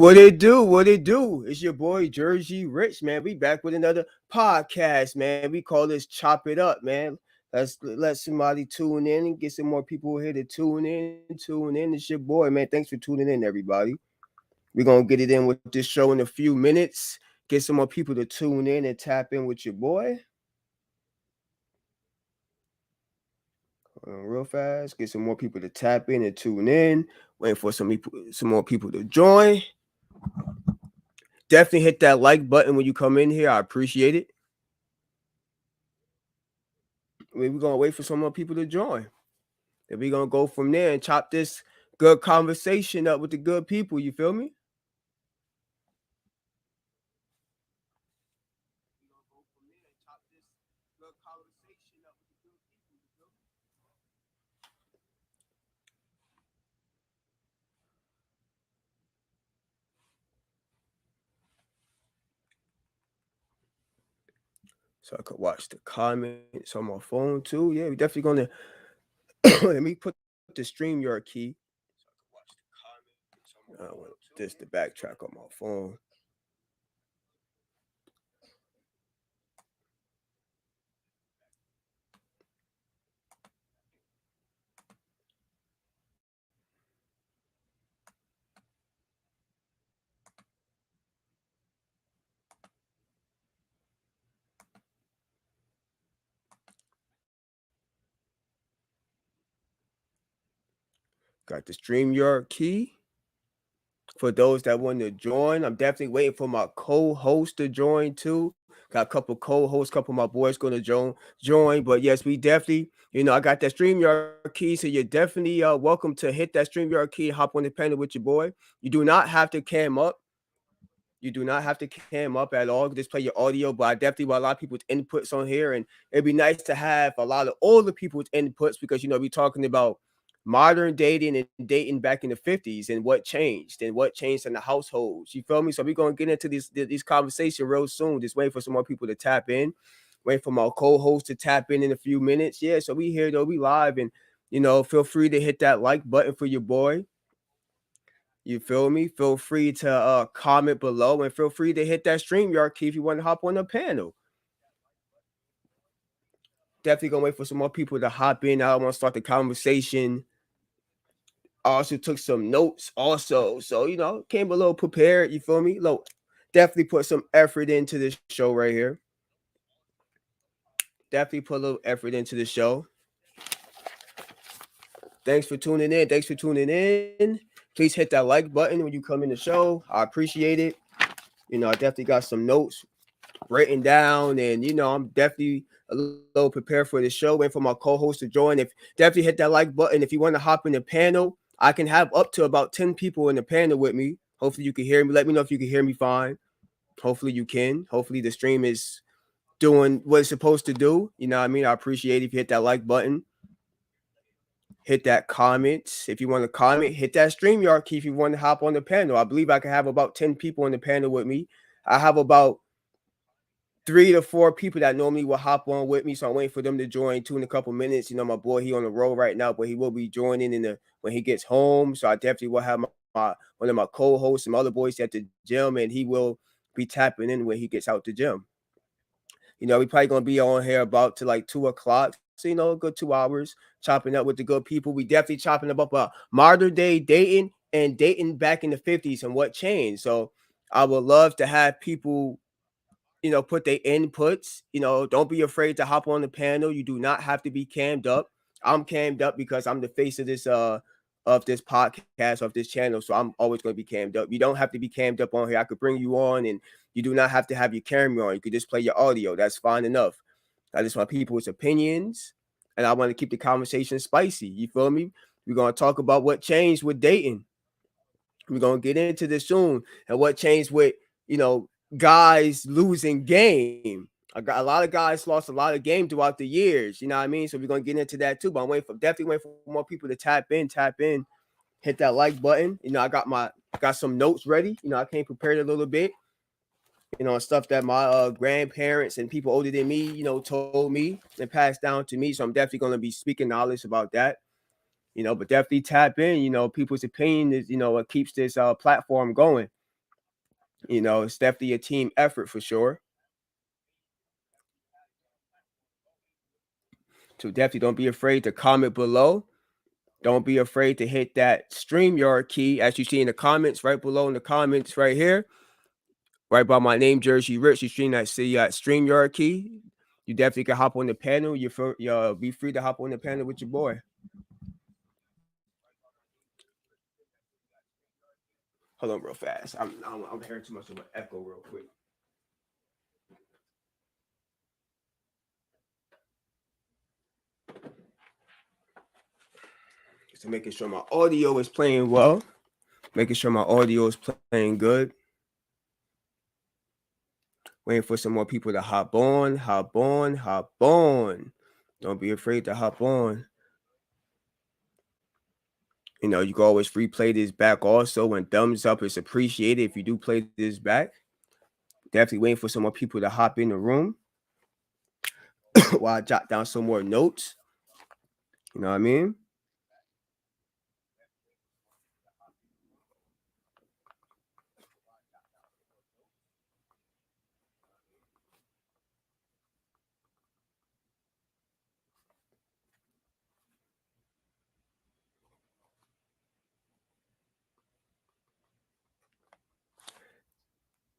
What it do? What it do? It's your boy Jersey Rich, man. We back with another podcast, man. We call this Chop It Up, man. Let's let somebody tune in and get some more people here to tune in. Tune in. It's your boy, man. Thanks for tuning in, everybody. We're gonna get it in with this show in a few minutes. Get some more people to tune in and tap in with your boy. Hold on real fast. Get some more people to tap in and tune in. Waiting for some more people to join. Definitely hit that like button when you come in here. I appreciate it. We're gonna wait for some more people to join. And we're gonna go from there and chop this good conversation up with the good people. You feel me? So I could watch the comments on my phone too. Yeah, we definitely gonna let me put the StreamYard key. I want this to backtrack on my phone. Got the StreamYard key. For those that want to join, I'm definitely waiting for my co-host to join too. Got a couple co-hosts, couple of my boys going to join. But yes, we definitely, I got that StreamYard key. So you're definitely welcome to hit that StreamYard key, hop on the panel with your boy. You do not have to cam up. You do not have to cam up at all. Just play your audio. But I definitely want a lot of people's inputs on here. And it'd be nice to have a lot of older people's inputs because, we're talking about modern dating and dating back in the 50s and what changed in the households. You feel me? So we're going to get into these conversations real soon. Just waiting for some more people to tap in. Waiting for my co-host to tap in a few minutes. Yeah, so we here though. We live and, feel free to hit that like button for your boy. You feel me? Feel free to comment below and feel free to hit that StreamYard key if you want to hop on the panel. Definitely gonna wait for some more people to hop in. I want to start the conversation. I also took some notes also. So, came a little prepared. You feel me? Look, definitely put some effort into this show right here. Definitely put a little effort into the show. Thanks for tuning in. Thanks for tuning in. Please hit that like button when you come in the show. I appreciate it. I definitely got some notes written down, and I'm definitely a little prepared for the show. Waiting for my co-host to join. If definitely hit that like button. If you want to hop in the panel, I can have up to about 10 people in the panel with me. Hopefully you can hear me. Let me know if you can hear me fine. Hopefully you can. Hopefully the stream is doing what it's supposed to do. You know what I mean? I appreciate it if you hit that like button. Hit that comment. If you want to comment, hit that StreamYard key if you want to hop on the panel. I believe I can have about 10 people on the panel with me. I have about 3 to 4 people that normally will hop on with me. So I'm waiting for them to join too in a couple minutes. My boy, he on the road right now, but he will be joining when he gets home. So I definitely will have my one of my co-hosts, some other boys at the gym, and he will be tapping in when he gets out the gym. We probably gonna be on here about to like 2 o'clock. So a good 2 hours chopping up with the good people. We definitely chopping up about modern day dating and dating back in the 50s and what changed. So I would love to have people put their inputs. Don't be afraid to hop on the panel. You do not have to be cammed up. I'm cammed up because I'm the face of this podcast, of this channel. So I'm always going to be cammed up. You don't have to be cammed up on here. I could bring you on and you do not have to have your camera on. You could just play your audio. That's fine enough. I just want people's opinions and I want to keep the conversation spicy. You feel me? We're going to talk about what changed with dating. We're going to get into this soon and what changed with, guys losing game. A lot of guys lost a lot of game throughout the years. You know what I mean? So we're gonna get into that too. But I'm definitely waiting for more people to tap in, hit that like button. I got some notes ready. I came prepared a little bit. Stuff that my grandparents and people older than me, told me and passed down to me. So I'm definitely gonna be speaking knowledge about that. But definitely tap in. People's opinion is, what keeps this platform going. You know, it's definitely a team effort for sure. So definitely don't be afraid to comment below. Don't be afraid to hit that StreamYard key as you see in the comments right below in the comments right here, right by my name, Jersey Rich. You stream that see that StreamYard key. You definitely can hop on the panel. Be free to hop on the panel with your boy. Hold on, real fast. I'm hearing too much of an echo, real quick. So making sure my audio is playing well. Making sure my audio is playing good. Waiting for some more people to hop on, hop on, hop on. Don't be afraid to hop on. You know, you can always replay this back also, and thumbs up is appreciated if you do play this back. Definitely waiting for some more people to hop in the room while I jot down some more notes. You know what I mean?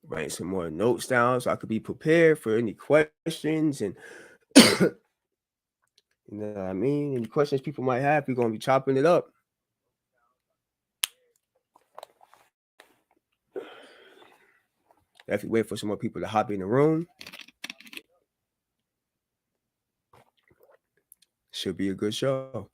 Writing some more notes down so I could be prepared for any questions and you know what I mean? Any questions people might have, we're gonna be chopping it up. Definitely wait for some more people to hop in the room. Should be a good show.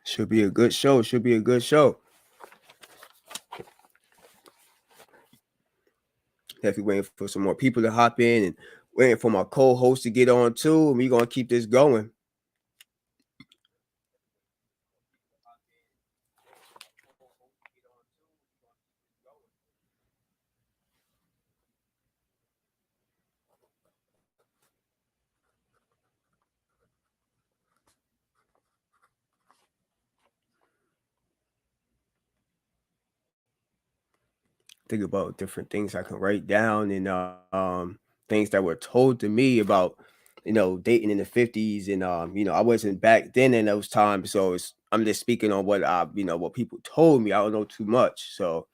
Should be a good show. Should be a good show. Definitely waiting for some more people to hop in and waiting for my co-host to get on too. And we're gonna keep this going. Think about different things I can write down and things that were told to me about dating in the 50s and I wasn't back then in those times, so I'm just speaking on what what people told me. I don't know too much, so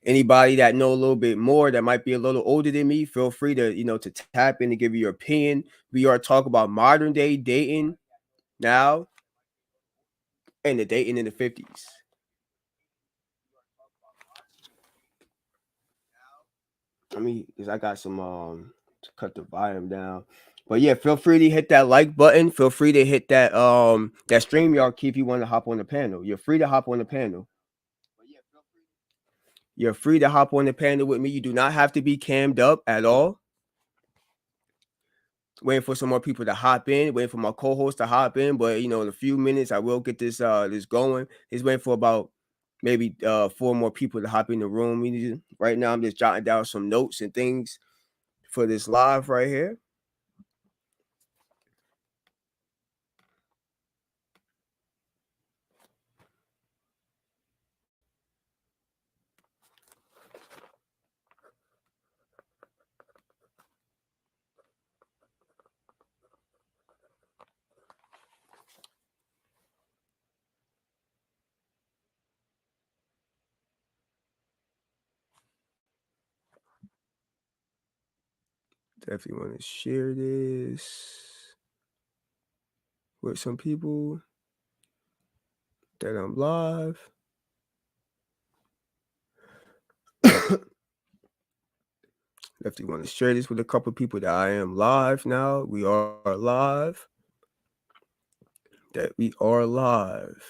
anybody that know a little bit more that might be a little older than me, feel free to to tap in and give you your opinion. We are talking about modern day dating now and the dating in the 50s. I mean, because I got some to cut the volume down. But yeah, feel free to hit that like button. Feel free to hit that StreamYard key if you want to hop on the panel. You're free to hop on the panel. You're free to hop on the panel with me. You do not have to be cammed up at all. Waiting for some more people to hop in, waiting for my co-host to hop in. But in a few minutes I will get this going. He's waiting for about maybe four more people to hop in the room. Right now I'm just jotting down some notes and things for this live right here. Definitely want to share this with some people that I'm live. Definitely want to share this with a couple people that I am live now. We are live. That we are live.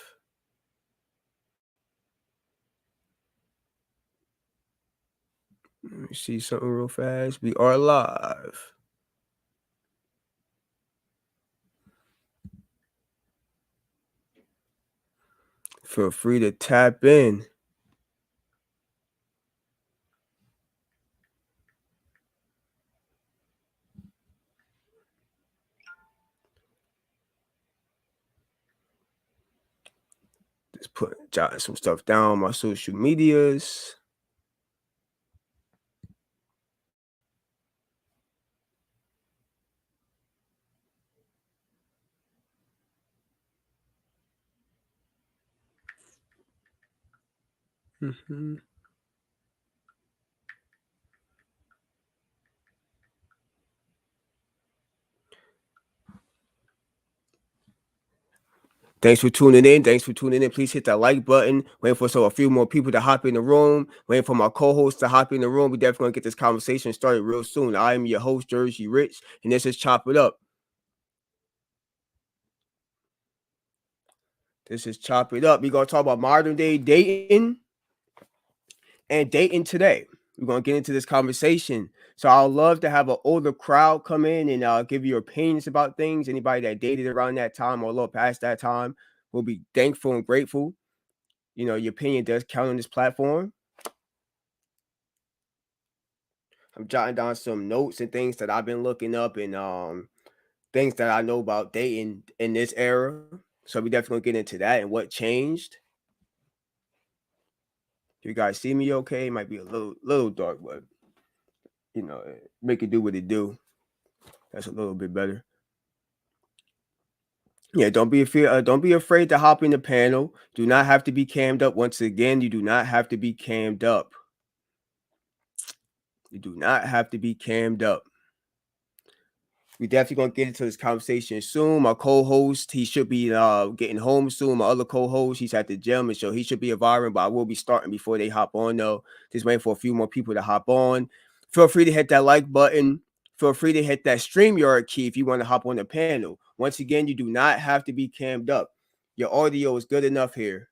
Let me see something real fast. We are live. Feel free to tap in. jotting some stuff down on my social medias. Mm-hmm. Thanks for tuning in. Thanks for tuning in. Please hit that like button. Waiting for a few more people to hop in the room. Waiting for my co-host to hop in the room. We definitely gonna get this conversation started real soon. I am your host, Jersey Rich, and this is Chop It Up. This is Chop It Up. We're gonna talk about modern day dating and dating today. We're gonna get into this conversation. So I'd love to have an older crowd come in and give your opinions about things. Anybody that dated around that time or a little past that time will be thankful and grateful. You know, your opinion does count on this platform. I'm jotting down some notes and things that I've been looking up and things that I know about dating in this era. So we definitely gonna get into that and what changed. You guys see me okay? It might be a little dark, but you know, make it do what it do. That's a little bit better. Yeah, don't be afraid to hop in the panel. Do not have to be cammed up. Once again, you do not have to be cammed up. You do not have to be cammed up. We definitely gonna get into this conversation soon. My co-host, he should be getting home soon. My other co-host, he's at the gym, and so he should be arriving, but I will be starting before they hop on though. Just waiting for a few more people to hop on. Feel free to hit that like button. Feel free to hit that StreamYard key if you want to hop on the panel. Once again, you do not have to be cammed up. Your audio is good enough here.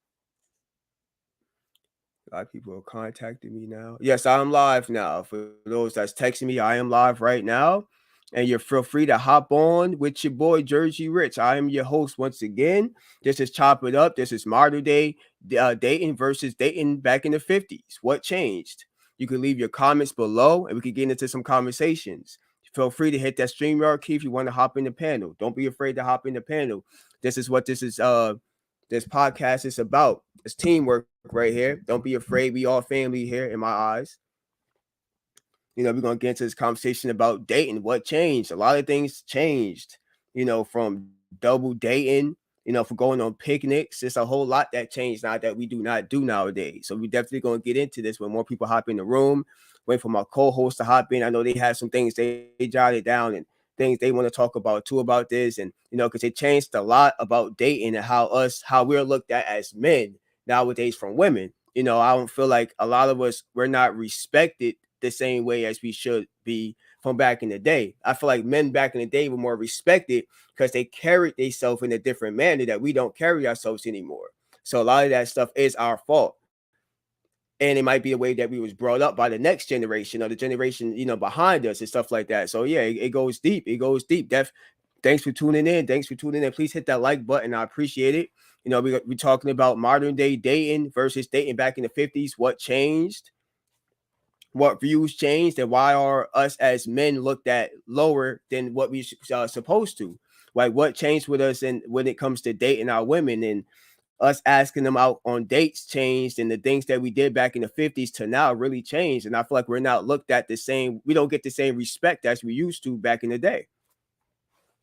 A lot of people are contacting me now. Yes, I'm live now. For those that's texting me, I am live right now. And you feel free to hop on with your boy Jersey Rich. I am your host once again. This is Chop It Up. This is modern day dating versus dating back in the 50s. What changed? You can leave your comments below and we can get into some conversations. Feel free to hit that StreamYard key if you want to hop in the panel. Don't be afraid to hop in the panel. This is what this podcast is about. It's teamwork right here. Don't be afraid. We all family here in my eyes. You know, we're gonna get into this conversation about dating. What changed? A lot of things changed, you know, from double dating, you know, for going on picnics. It's a whole lot that changed now that we do not do nowadays. So we definitely gonna get into this when more people hop in the room. Wait for my co-host to hop in. I know they have some things they jotted down and things they want to talk about too about this. And you know, because it changed a lot about dating and how we're looked at as men nowadays from women. You know, I don't feel like a lot of us we're not respected the same way as we should be from back in the day. I feel like men back in the day were more respected because they carried themselves in a different manner that we don't carry ourselves anymore. So a lot of that stuff is our fault. And it might be a way that we was brought up by the next generation or the generation, you know, behind us and stuff like that. So yeah, it goes deep. It goes deep. Thanks for tuning in. Thanks for tuning in. Please hit that like button. I appreciate it. You know, we're talking about modern day dating versus dating back in the 50s. What changed? What views changed, and why are us as men looked at lower than what we supposed to? Like what changed with us and when it comes to dating our women and us asking them out on dates changed, and the things that we did back in the 50s to now really changed. And I feel like we're not looked at the same. We don't get the same respect as we used to back in the day.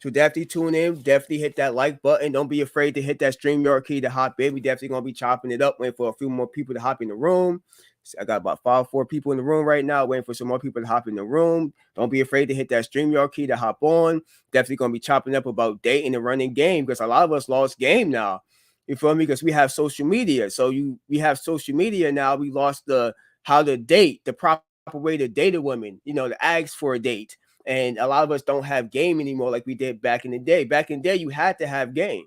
So definitely tune in. Definitely hit that like button. Don't be afraid to hit that StreamYard key to hop in. We definitely gonna be chopping it up, waiting for a few more people to hop in the room. So I got about 4 people in the room right now, waiting for some more people to hop in the room. Don't be afraid to hit that StreamYard key to hop on. Definitely gonna be chopping up about dating and running game because a lot of us lost game now. You feel me? Because we have social media. So we have social media now. We lost the how to date, the proper way to date a woman, you know, to ask for a date. And a lot of us don't have game anymore like we did back in the day. Back in the day, you had to have game.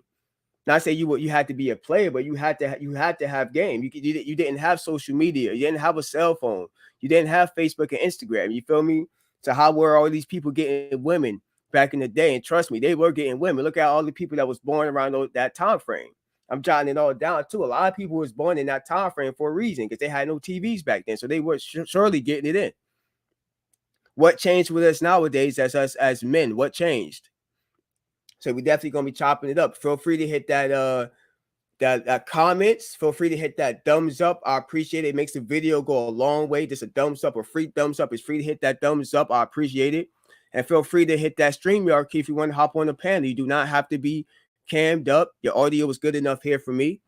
Not say you had to be a player, but you had to have game. You didn't have social media. You didn't have a cell phone. You didn't have Facebook and Instagram. You feel me? So how were all these people getting women back in the day? And trust me, they were getting women. Look at all the people that was born around that time frame. I'm jotting it all down too. A lot of people was born in that time frame for a reason because they had no TVs back then, so they were surely getting it in. What changed with us nowadays as us as men? What changed? So we definitely gonna be chopping it up. Feel free to hit that that comments. Feel free to hit that thumbs up. I appreciate it. It makes the video go a long way. Just a thumbs up, a free thumbs up. It's free to hit that thumbs up. I appreciate it. And feel free to hit that StreamYard key if you want to hop on the panel. You do not have to be cammed up. Your audio was good enough here for me.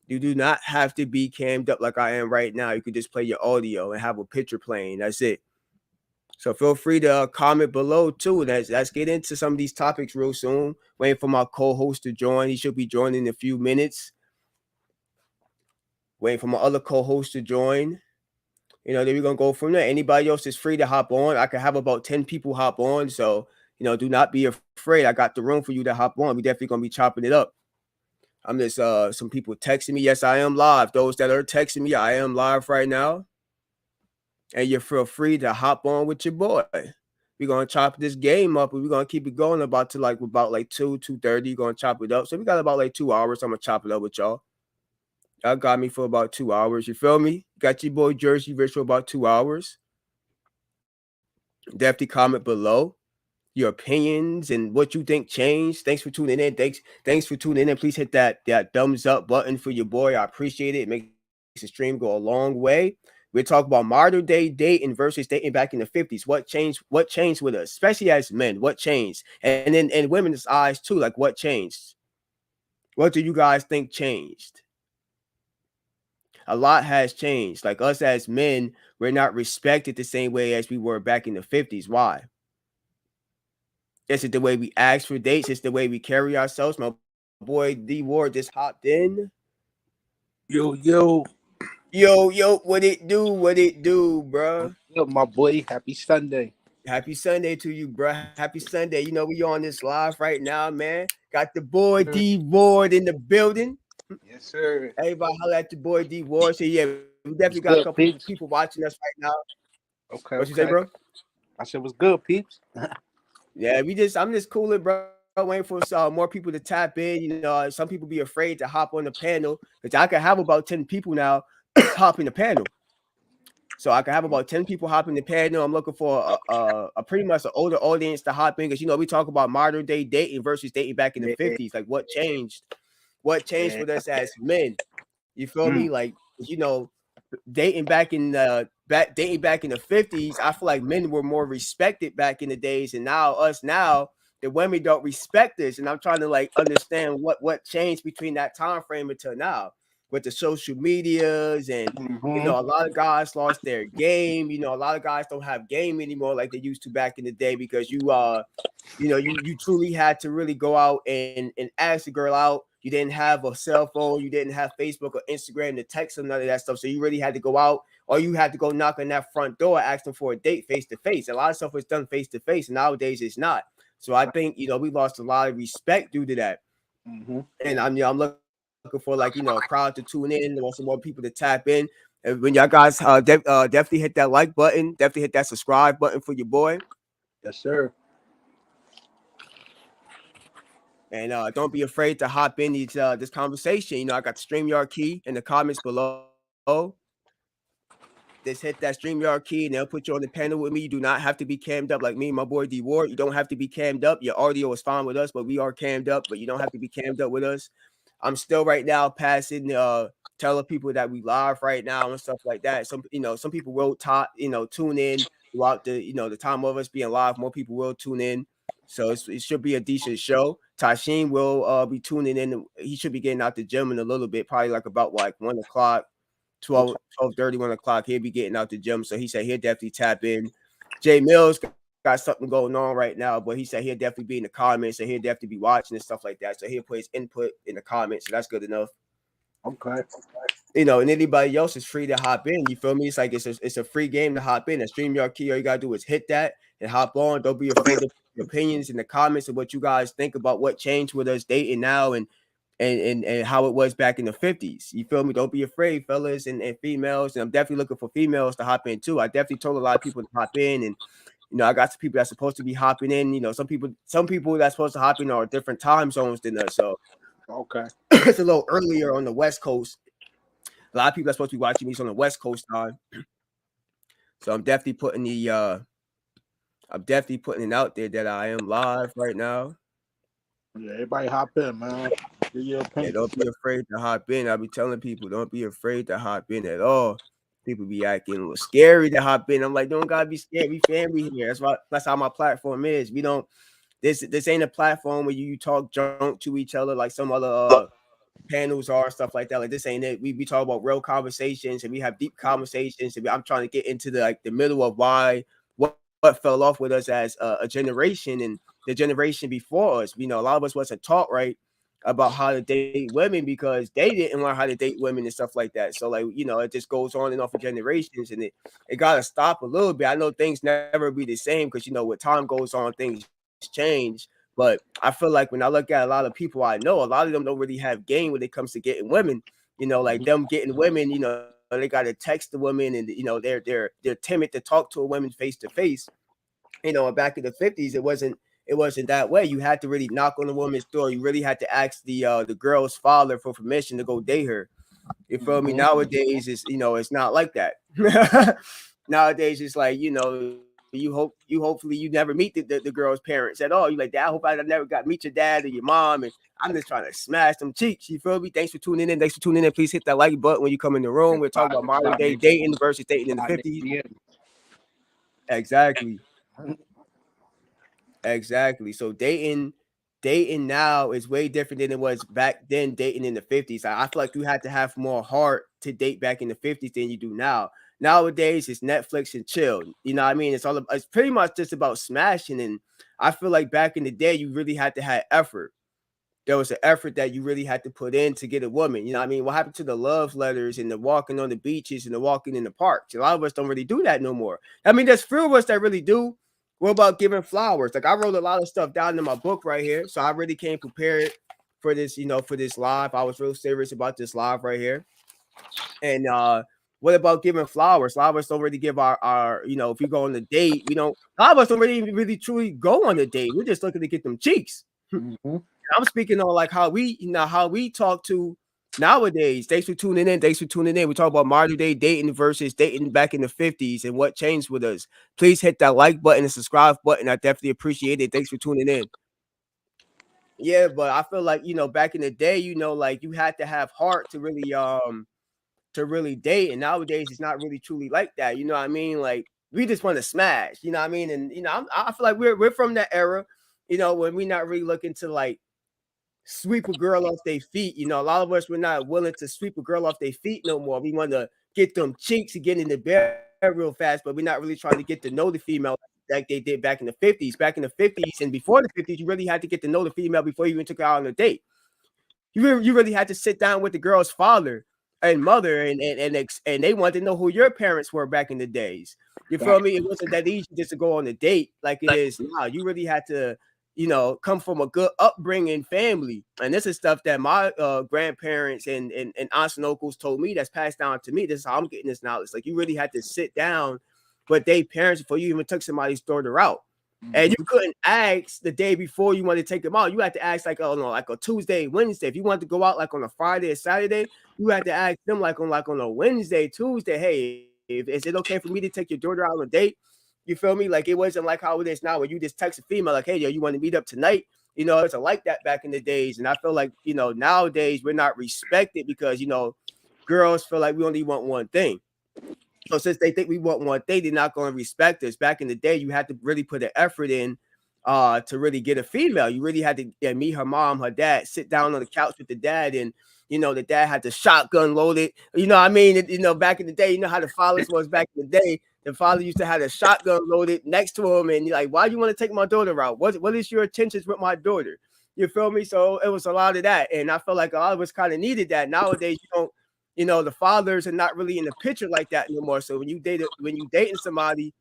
You do not have to be cammed up like I am right now. You could just play your audio and have a picture playing. That's it. So feel free to comment below too. Let's get into some of these topics real soon. Waiting for my co-host to join. He should be joining in a few minutes. Waiting for my other co-host to join. Then we're gonna go from there. Anybody else is free to hop on. I can have about 10 people hop on. So, do not be afraid. I got the room for you to hop on. We definitely gonna be chopping it up. I'm just some people texting me. Yes, I am live. Those that are texting me, I am live right now. And you feel free to hop on with your boy. We're gonna chop this game up, and we're gonna keep it going about 2:30. You're gonna chop it up. So we got about 2 hours. I'm gonna chop it up with y'all. Y'all got me for about 2 hours. You feel me? Got your boy Jersey Rich for about 2 hours. Definitely comment below your opinions and what you think changed. Thanks for tuning in. Thanks for tuning in. Please hit that thumbs up button for your boy. I appreciate it. It makes the stream go a long way. We're talking about modern day dating versus dating back in the 50s. What changed? What changed with us, especially as men? What changed? And then in women's eyes too, like what changed? What do you guys think changed? A lot has changed. Like us as men, we're not respected the same way as we were back in the 50s. Why? Is it the way we ask for dates? It's the way we carry ourselves. My boy D Ward just hopped in. Yo, what it do, bro? Yo, my boy, happy Sunday. Happy Sunday to you, bro. Happy Sunday. We on this live right now, man. Got the boy D Ward in the building. Yes, sir. Everybody holla at the boy D Ward. So yeah, we definitely got a couple people watching us right now. Okay. What you say, bro? I said, what's good, peeps? Yeah, I'm just cooling, bro. Waiting for more people to tap in. Some people be afraid to hop on the panel because I can have about 10 people now hop in the panel. So I can have about 10 people hop in the panel. I'm looking for a pretty much an older audience to hop in because we talk about modern day dating versus dating back in the 50s. Like what changed? What changed with us as men? You feel me? Like dating back in the 50s, I feel like men were more respected back in the days, and now the women don't respect us. And I'm trying to understand what changed between that time frame until now with the social medias and a lot of guys lost their game. A lot of guys don't have game anymore like they used to back in the day because you truly had to really go out and ask a girl out. You didn't have a cell phone. You didn't have Facebook or Instagram to text them, none of that stuff. So you really had to go out or you had to go knock on that front door, ask them for a date face to face. A lot of stuff was done face to face, and nowadays it's not. So I think, we lost a lot of respect due to that. And I'm looking for a crowd to tune in. I want some more people to tap in. And when y'all guys definitely hit that like button, definitely hit that subscribe button for your boy. Yes, sir. And don't be afraid to hop in this conversation. I got the StreamYard key in the comments below. Just hit that StreamYard key and they'll put you on the panel with me. You do not have to be cammed up like me and my boy D Ward. You don't have to be cammed up. Your audio is fine with us, but we are cammed up, but you don't have to be cammed up with us. I'm still right now passing telling people that we live right now and stuff like that. Some people will tune in throughout the time of us being live. More people will tune in. So it should be a decent show. Tashin will be tuning in. He should be getting out the gym in a little bit, probably about 1 o'clock, 12:30, 1 o'clock. He'll be getting out the gym. So he said he'll definitely tap in. Jay Mills got something going on right now, but he said he'll definitely be in the comments and he'll definitely be watching and stuff like that. So he'll put his input in the comments. So that's good enough. Okay. And anybody else is free to hop in. You feel me? It's like it's a free game to hop in. A StreamYard key, all you gotta do is hit that and hop on. Don't be afraid of your opinions in the comments of what you guys think about what changed with us dating now and how it was back in the 50s. You feel me? Don't be afraid, fellas and females. And I'm definitely looking for females to hop in too. I definitely told a lot of people to hop in, and I got some people that's supposed to be hopping in. Some people that's supposed to hop in are different time zones than us. So okay, it's a little earlier on the West Coast. A lot of people are supposed to be watching me on the West Coast time. So I'm definitely putting it out there that I am live right now. Yeah, everybody hop in, man. Your Yeah, opinion. don't be afraid to hop in. I be telling people, don't be afraid to hop in at all. People be acting a little scary to hop in. I'm like, don't gotta be scared. We family here. That's how my platform is. We don't. This ain't a platform where you talk junk to each other like some other panels are, stuff like that. Like this ain't it. We talk about real conversations and we have deep conversations. And I'm trying to get into the middle of why what fell off with us as a generation and the generation before us. You know, a lot of us wasn't taught right about how to date women because they didn't learn how to date women and stuff like that. So like, you know, it just goes on and on for generations and it gotta stop a little bit. I know things never be the same because you know, with time goes on, things change. But I feel like when I look at a lot of people I know, a lot of them don't really have game when it comes to getting women. You know, like them getting women, you know, they gotta text the women and you know, they're timid to talk to a woman face to face. You know, and back in the 50s, it wasn't that way. You had to really knock on the woman's door. You really had to ask the girl's father for permission to go date her. You feel me? Nowadays, it's not like that. Nowadays, it's like hopefully you never meet the girl's parents at all. You like, Dad, I hope I never got meet your dad or your mom, and I'm just trying to smash them cheeks. You feel me? Thanks for tuning in. Thanks for tuning in. Please hit that like button when you come in the room. We're talking about modern day dating versus dating in the 50s. Exactly. Exactly. So dating now is way different than it was back then dating in the 50s. I feel like you had to have more heart to date back in the 50s than you do now. Nowadays it's Netflix and chill. You know what I mean? It's pretty much just about smashing. And I feel like back in the day you really had to have effort. There was an effort that you really had to put in to get a woman. You know what I mean? What happened to the love letters and the walking on the beaches and the walking in the parks? A lot of us don't really do that no more. I mean, there's few of us that really do. What about giving flowers? Like I wrote a lot of stuff down in my book right here. So I really came prepared for this, for this live. I was real serious about this live right here. And what about giving flowers? A lot of us don't really give our if you go on a date, we don't a lot of us don't really truly go on a date. We're just looking to get them cheeks. I'm speaking on like how we talk to nowadays. Thanks for tuning in. Thanks for tuning in. We talk about modern day dating versus dating back in the 50s and what changed with us. Please hit that like button and subscribe button. I definitely appreciate it. Thanks for tuning in. Yeah, but I feel like back in the day, like you had to have heart to really date, and nowadays it's not really truly like that. You know what I mean? Like we just want to smash. You know what I mean? And I feel like we're from that era. When we're not really looking to like sweep a girl off their feet. A lot of us we're not willing to sweep a girl off their feet no more. We want to get them cheeks and get in the bed real fast, but we're not really trying to get to know the female like they did back in the 50s. Back in the 50s and before the 50s, you really had to get to know the female before you even took her out on a date. You really had to sit down with the girl's father and mother and they wanted to know who your parents were back in the days. You feel me? It wasn't that easy just to go on a date like it is now. You really had to come from a good upbringing family. And this is stuff that my grandparents and aunts and uncles told me that's passed down to me. This is how I'm getting this knowledge. Like you really had to sit down with their parents before you even took somebody's daughter out. And you couldn't ask the day before you wanted to take them out. You had to ask like a Tuesday, Wednesday. If you wanted to go out like on a Friday or Saturday, you had to ask them like on a Wednesday, Tuesday. Hey, is it okay for me to take your daughter out on a date? You feel me? Like it wasn't like how it is now, where you just text a female like, "Hey, yo, you want to meet up tonight?" It wasn't like that back in the days. And I feel like nowadays we're not respected because girls feel like we only want one thing. So since they think we want one thing, they're not going to respect us. Back in the day, you had to really put an effort in to really get a female. You really had to meet her mom, her dad, sit down on the couch with the dad, and the dad had the shotgun loaded. You know what I mean? Back in the day, how the fathers was back in the day. The father used to have a shotgun loaded next to him, and you're like, why do you want to take my daughter out? What is your intentions with my daughter? You feel me? So it was a lot of that, and I feel like a lot of us kind of needed that. Nowadays, you don't. The fathers are not really in the picture like that no more. So when you dating somebody,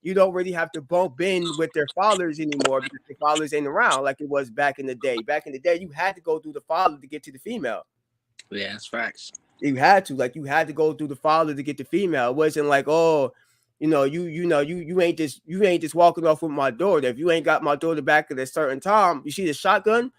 you don't really have to bump in with their fathers anymore because the fathers ain't around like it was back in the day. Back in the day, you had to go through the father to get to the female. Yeah, that's facts. You had to go through the father to get the female. It wasn't like, oh, you ain't just walking off with my daughter. If you ain't got my daughter back at a certain time, you see the shotgun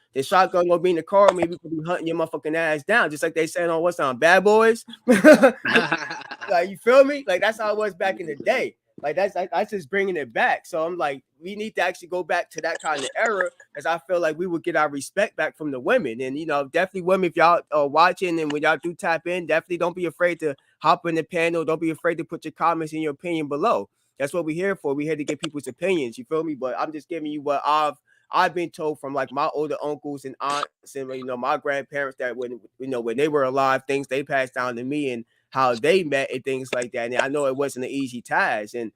gonna be in the car, maybe could be hunting your motherfucking ass down, just like they said on what's on Bad Boys. Like you feel me? Like that's how it was back in the day. Like that's just bringing it back. So I'm like, we need to actually go back to that kind of era, because I feel like we would get our respect back from the women. And definitely women, if y'all are watching and when y'all do tap in, definitely don't be afraid to hop in the panel. Don't be afraid to put your comments and your opinion below. That's what we're here for. We're here to get people's opinions. You feel me? But I'm just giving you what I've been told from like my older uncles and aunts and my grandparents, that when they were alive, things they passed down to me and how they met and things like that. And I know it wasn't an easy task, and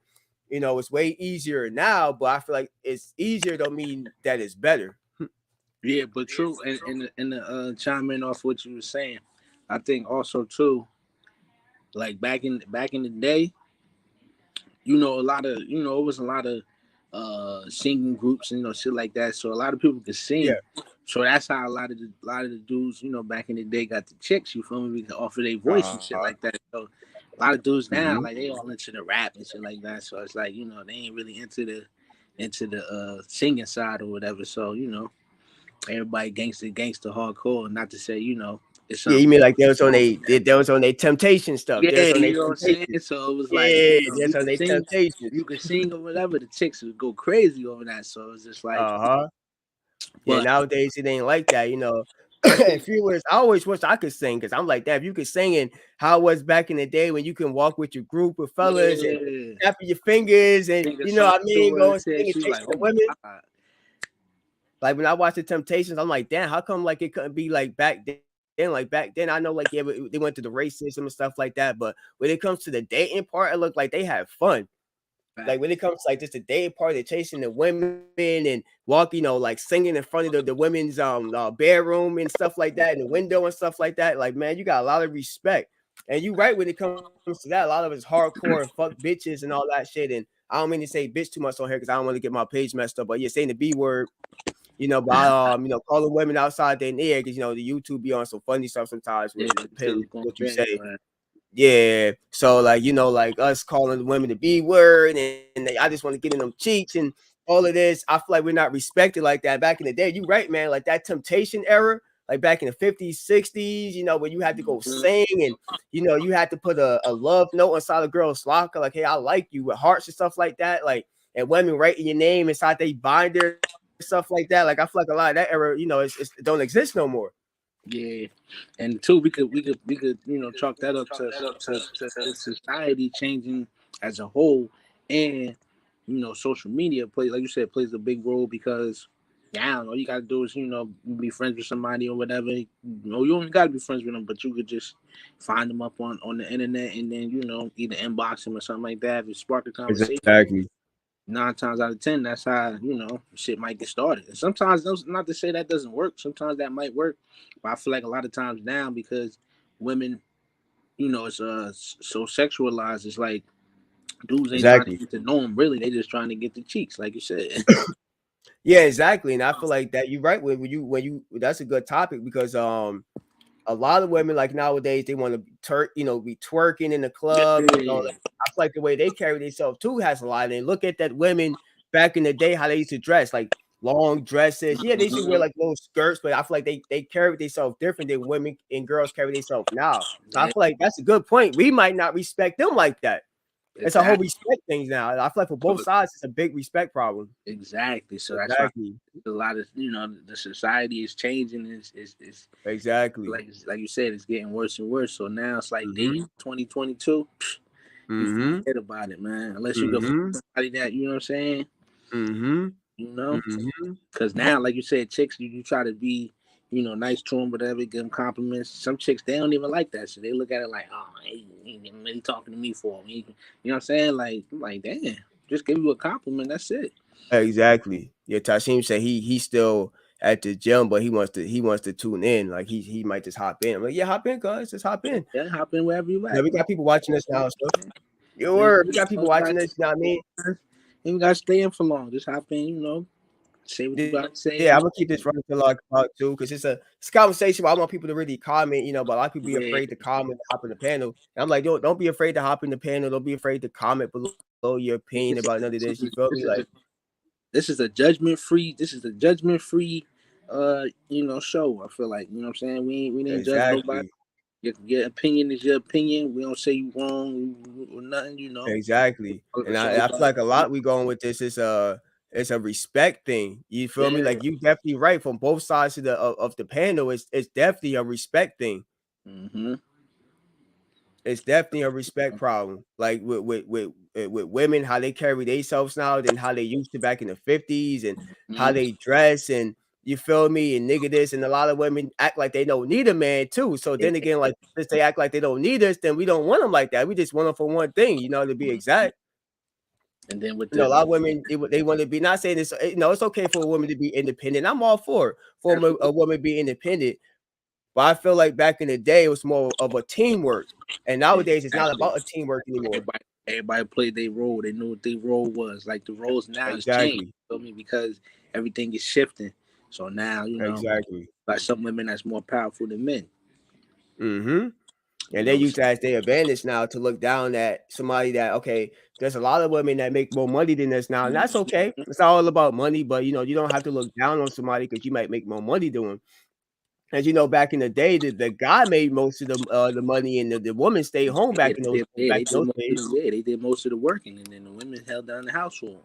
it's way easier now, but I feel like it's easier don't mean that it's better. Yeah, but true. And chime in off what you were saying, I think also too, like back in the day, a lot of it was a lot of singing groups and shit like that. So a lot of people could sing. Yeah. So that's how a lot of the dudes, back in the day got the chicks, you feel me, off of their voice and shit like that. So a lot of dudes now, like they all into the rap and shit like that. So it's like, they ain't really into the singing side or whatever. So, everybody gangster hardcore. Not to say, it's Yeah, you mean like they was on a temptation stuff. Yeah, they was on you know what I'm saying? So it was like, that's on their temptation. you could sing or whatever, the chicks would go crazy over that. So it's just like, yeah, nowadays it ain't like that, If you was, I always wish I could sing, because I'm like that. If you could sing, and how it was back in the day when you can walk with your group of fellas and snapping your fingers and go and sing and chase the women. Like when I watch the Temptations, I'm like, damn, how come like it couldn't be like back then? Like back then, I know like they went to the racism and stuff like that, but when it comes to the dating part, it looked like they had fun. Like when it comes to like just the dating part, they're chasing the women and walking, like singing in front of the women's bedroom and stuff like that, in the window and stuff like that. Like, man, you got a lot of respect. And you right when it comes to that, a lot of it's hardcore and fuck bitches and all that shit. And I don't mean to say bitch too much on here because I don't want to get my page messed up, but you're saying the B word. But calling women outside their ear, because the YouTube be on some funny stuff sometimes. It depends what you say. Man. Yeah, so like like us calling the women the B word, and I just want to get in them cheeks and all of this. I feel like we're not respected like that back in the day. You right, man? Like that Temptation era, like back in the 50s, 60s. When you had to go sing and you had to put a love note inside a girl's locker, like, hey, I like you, with hearts and stuff like that. Like, and women writing your name inside they binder. Stuff like that. Like I feel like a lot of that era, it don't exist no more. Yeah, and two, we could chalk that up to society changing as a whole, and social media plays, like you said, plays a big role, because all you gotta do is be friends with somebody or whatever. You don't gotta be friends with them, but you could just find them up on the internet and then either inbox them or something like that. If it spark a conversation. Exactly. 9 times out of 10, that's how shit might get started. And sometimes, not to say that doesn't work. Sometimes that might work, but I feel like a lot of times now, because women, it's so sexualized. It's like dudes ain't trying to get to know them. Really, they just trying to get the cheeks, like you said. Yeah, exactly. And I feel like that you're right when you that's a good topic, because a lot of women like nowadays they want to be twerking in the club. I feel like the way they carry themselves too has a lot. And look at that women back in the day, how they used to dress, like long dresses. Yeah, they used to wear like little skirts, but I feel like they carry themselves different than women and girls carry themselves now. So I feel like that's a good point. We might not respect them like that. It's a whole respect things now. I feel like for both sides, it's a big respect problem. Exactly. So that's why a lot of the society is changing. Is exactly like you said, it's getting worse and worse. So now it's like 2022. You forget about it, man. Unless you go find somebody that you know what I'm saying. Because now, like you said, chicks, you try to be nice to them, whatever, give them compliments. Some chicks, they don't even like that. So they look at it like, oh, he really talking to me for me. You know what I'm saying? Like, I'm like, damn, just give you a compliment. That's it. Exactly. Yeah, Tasheem said he's still at the gym, but he wants to tune in. Like he might just hop in. I'm like, yeah, hop in, guys. Just hop in. Yeah, hop in wherever you at. Yeah, we got people watching us now. So we got people watching this. You know what I mean? You ain't got to stay in for long. Just hop in, say what you got to say. Yeah, I'm gonna keep this running till like about 2, because it's a conversation. But I want people to really comment, but a lot of people be afraid to comment, hop in the panel. And I'm like, don't be afraid to hop in the panel. Don't be afraid to comment below your opinion about none of this. You feel me? Like this is a judgment-free. Show. I feel like, you know what I'm saying? We didn't judge nobody. Your opinion is your opinion. We don't say you wrong or nothing, you know. Exactly. And I feel like a lot we going with this is it's a respect thing. You feel me? Like you definitely right from both sides of the panel. It's definitely a respect thing. Mm-hmm. It's definitely a respect problem. Like with women, how they carry themselves now than how they used to back in the 50s and how they dress and you feel me? And nigga this and a lot of women act like they don't need a man too. So then again, like if they act like they don't need us, then we don't want them like that. We just want them for one thing, you know, to be exact. And then with a lot of women, they want to be not saying this, you know, it's okay for a woman to be independent. I'm all for a woman be independent. But I feel like back in the day, it was more of a teamwork. And nowadays, it's not about a teamwork anymore. Everybody played their role. They knew what their role was. Like the roles now is changed. Feel me? Because everything is shifting. So now, you know, like some women that's more powerful than men. Mm-hmm. And they use that as their advantage now to look down at somebody that, okay, there's a lot of women that make more money than us now. And that's okay. It's all about money. But, you know, you don't have to look down on somebody because you might make more money than them. As you know, back in the day, the guy made most of the money, and the woman stayed home back in those days. Yeah, they did most of the working, and then the women held down the household.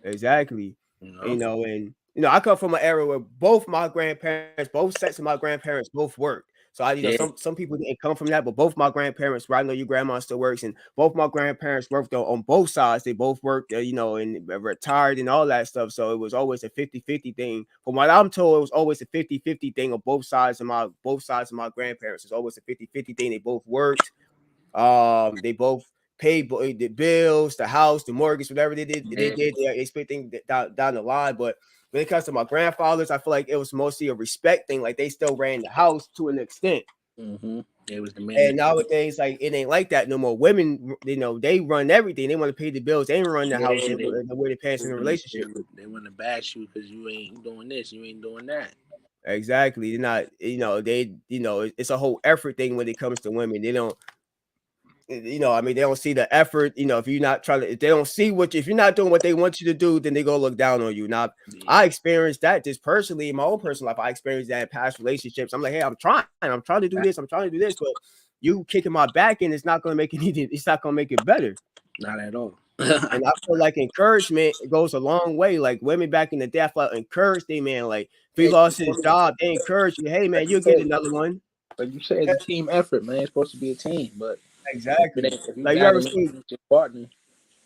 Exactly. You know, and you know, I come from an era where both my grandparents, both sets of my grandparents, both worked. So I, you know, some people didn't come from that, but both my grandparents, where I know your grandma still works, and both my grandparents worked on both sides. They both worked, you know, and retired and all that stuff. So it was always a 50-50 thing. From what I'm told, it was always a 50-50 thing on both sides of my grandparents. It's always a 50-50 thing. They both worked. They both paid the bills, the house, the mortgage, whatever they did. They spent things down the line, but when it comes to my grandfathers, I feel like it was mostly a respect thing. Like they still ran the house to an extent. It was the man. And nowadays, like it ain't like that no more. Women, you know, they run everything. They want to pay the bills. They ain't run the house. They way they pass in the relationship. They want to bash you because you ain't doing this, you ain't doing that. Exactly. They're not. You know, it's a whole effort thing when it comes to women. They don't. You know, I mean, they don't see the effort. You know, if you're not trying to, if they don't see if you're not doing what they want you to do, then they go look down on you. Now, I experienced that just personally in my own personal life. I experienced that in past relationships. I'm like, hey, I'm trying to do this, but you kicking my back in, it's not going to make it's not going to make it better. Not at all. And I feel like encouragement goes a long way. Like women back in the day, I felt encouraged they man. Like if he lost his job, they encourage you, hey man, you'll get another one. But you say it's a team effort, man. It's supposed to be a team, but exactly. Like you ever see your partner,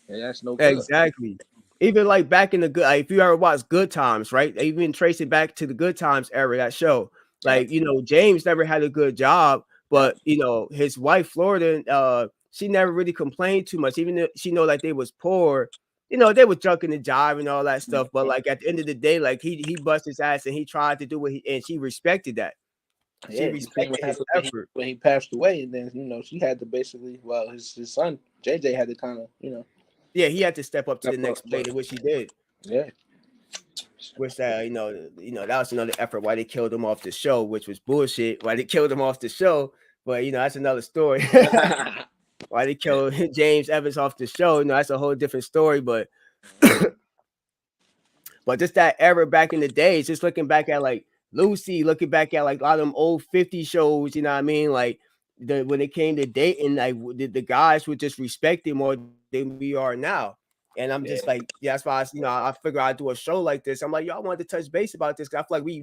that's no good. Exactly. Even like back in the good, like if you ever watch Good Times, right? They even trace it back to the Good Times era, that show. Like, you know, James never had a good job, but you know, his wife Florida, she never really complained too much, even though she know like they was poor. You know, they were jucking the jive and all that stuff. But like at the end of the day, like he bust his ass and he tried to do what and she respected that. She respected his effort when he passed away, and then you know she had to basically, well, his son JJ had to kind of, you know, he had to step up to the next plate, which he did. Yeah, which you know that was another effort why they killed him off the show, which was bullshit. Why they killed him off the show, but you know that's another story. Why they killed James Evans off the show? You know that's a whole different story, but. But just that era back in the days, just looking back at like Lucy, looking back at like a lot of them old 50 shows, you know what I mean? Like when it came to dating, like the guys would just respect it more than we are now. And I'm just like, that's why I figure I'd do a show like this. I'm like, yo, I wanted to touch base about this. I feel like we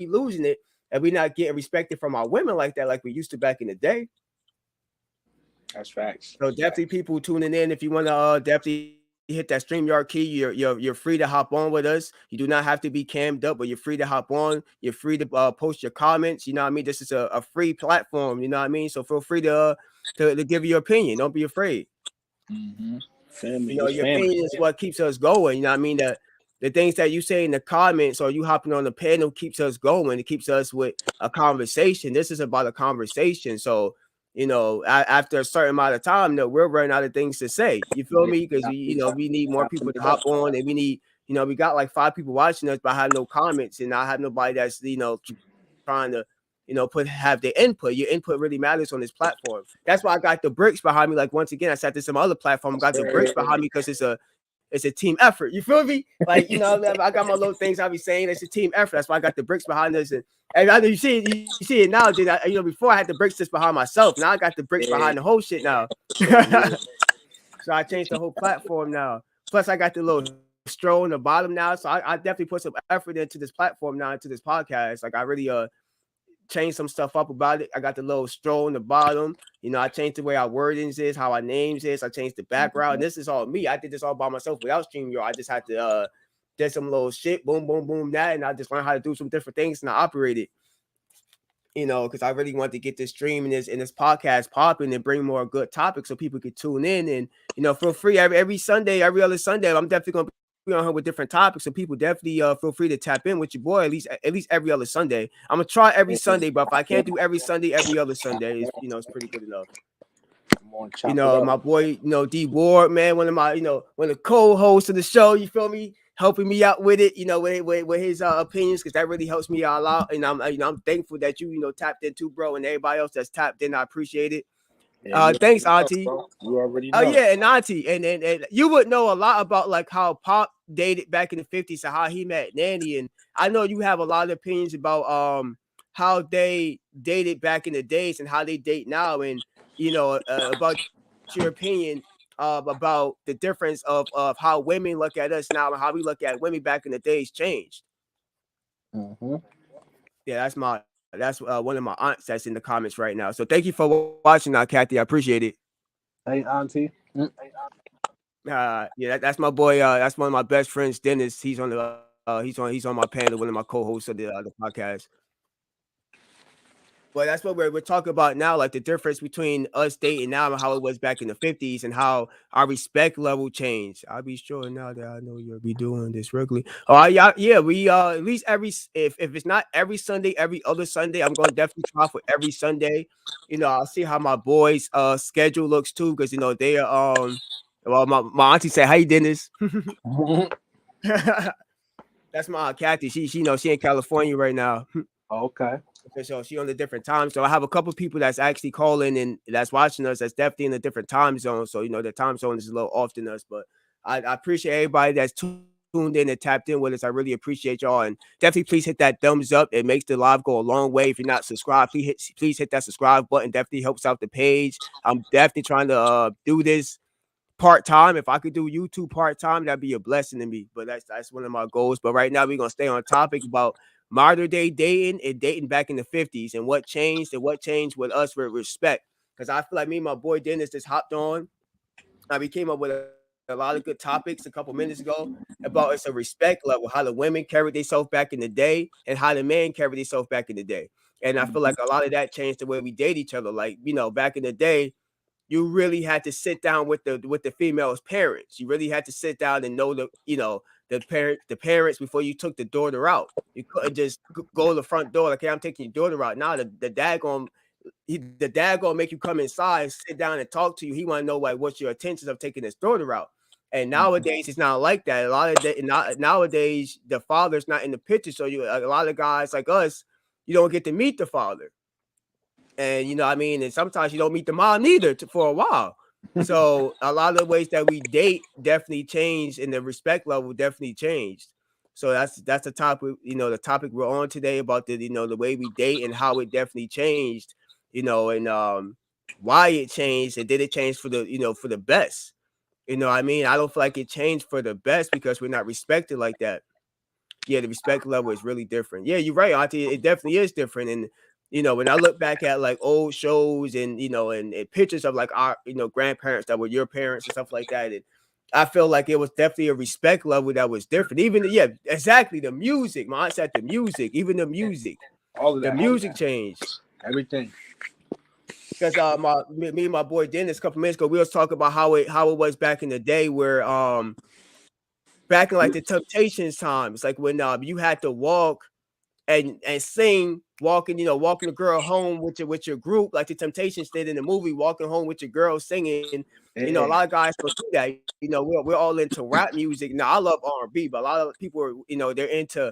losing it and we not getting respected from our women like that, like we used to back in the day. That's facts. So definitely people tuning in, if you want to definitely hit that StreamYard key, you're free to hop on with us. You do not have to be cammed up, but you're free to hop on. You're free to post your comments. You know what I mean? This is a free platform. You know what I mean? So feel free to give your opinion. Don't be afraid. Family, you know, your opinion is what keeps us going. You know what I mean? The things that you say in the comments or you hopping on the panel keeps us going. It keeps us with a conversation. This is about a conversation. So you know, after a certain amount of time, we're running out of things to say. You feel me? Because we need more people to hop on, and we need, we got like 5 people watching us, but I have no comments, and I have nobody that's trying to, have their input. Your input really matters on this platform. That's why I got the bricks behind me. Like once again, I sat this some other platform, got the bricks behind me because it's a team effort. You feel me? Like, you know, I got my little things I be saying. It's a team effort. That's why I got the bricks behind us. And I know you see it now. You know, before I had the bricks just behind myself. Now I got the bricks behind the whole shit now. So I changed the whole platform now. Plus, I got the little stroll in the bottom now. So I definitely put some effort into this platform now, into this podcast. Like I really changed some stuff up about it. I got the little stroll in the bottom. You know, I changed the way our wordings is, how our names is. I changed the background. This is all me. I did this all by myself without StreamYard. I just had to did some little shit, boom, boom, boom, that, and I just learned how to do some different things and I operated. You know, because I really want to get this stream and this podcast popping and bring more good topics so people could tune in. And, you know, feel free every Sunday, every other Sunday, I'm definitely going to be on here with different topics. So people definitely feel free to tap in with your boy at least every other Sunday. I'm going to try every Sunday, but if I can't do every Sunday, every other Sunday, it's pretty good enough. You know, my boy, you know, D Ward, man, one of the co-hosts of the show, you feel me? Helping me out with it, you know, with his opinions, because that really helps me out a lot. And I'm thankful that you tapped in too, bro, and everybody else that's tapped in. I appreciate it. Thanks, Auntie. You already know. Oh yeah, and Auntie, and you would know a lot about like how Pop dated back in the 50s and how he met Nanny. And I know you have a lot of opinions about how they dated back in the days and how they date now, and you know about your opinion about the difference of how women look at us now and how we look at women back in the days changed. Mm-hmm. Yeah, that's one of my aunts that's in the comments right now. So thank you for watching now, Kathy. I appreciate it. Hey, Auntie. Yeah, that's my boy. That's one of my best friends, Dennis. He's on the he's on my panel, one of my co-hosts of the podcast. But that's what we're talking about now, like the difference between us dating now and how it was back in the 50s and how our respect level changed. I'll be sure now that I know you'll be doing this regularly. Oh, yeah, we at least if it's not every Sunday, every other Sunday, I'm going to definitely try for every Sunday. You know, I'll see how my boys' schedule looks too, because you know they are well, my auntie said, "Hey, Dennis." That's my aunt Kathy. She knows she in California right now. Okay. So she on a different time. So I have a couple people that's actually calling and that's watching us. That's definitely in a different time zone. So you know the time zone is a little off than us. But I appreciate everybody that's tuned in and tapped in with us. I really appreciate y'all. And definitely please hit that thumbs up. It makes the live go a long way. If you're not subscribed, please hit that subscribe button. Definitely helps out the page. I'm definitely trying to do this part-time. If I could do YouTube part-time, that'd be a blessing to me. But that's one of my goals. But right now we're gonna stay on topic about modern day dating and dating back in the 50s and what changed with us with respect. Because I feel like me and my boy Dennis just hopped on. We came up with a lot of good topics a couple minutes ago about it's a respect level, how the women carried themselves back in the day and how the men carried themselves back in the day. And I feel like a lot of that changed the way we date each other. Like, you know, back in the day, you really had to sit down with the female's parents. You really had to sit down and know the parents before you took the daughter out. You couldn't just go to the front door like, hey, I'm taking your daughter out. Now the dad gonna make you come inside, sit down and talk to you. He want to know like what's your intentions of taking his daughter out. And nowadays it's not like that. Nowadays the father's not in the picture, so a lot of guys like us, you don't get to meet the father. And you know what I mean? And sometimes you don't meet the mom either for a while. So a lot of the ways that we date definitely changed and the respect level definitely changed. So that's the topic, you know, the topic we're on today about the way we date and how it definitely changed, you know, and why it changed and did it change for the best? You know what I mean? I don't feel like it changed for the best because we're not respected like that. Yeah, the respect level is really different. Yeah, you're right, Auntie. It definitely is different. And you know, when I look back at like old shows and and pictures of like our grandparents that were your parents and stuff like that, and I feel like it was definitely a respect level that was different. Even exactly the music. My aunt said the music, even the music, all of that, the music changed. Everything. Because me and my boy Dennis a couple minutes ago, we was talking about how it was back in the day where back in like the Temptations times, like when you had to walk and sing, walking the girl home with your group, like the Temptations did in the movie, walking home with your girl singing. You know, a lot of guys don't do that. You know, we're all into rap music. Now, I love R&B, but a lot of people are, they're into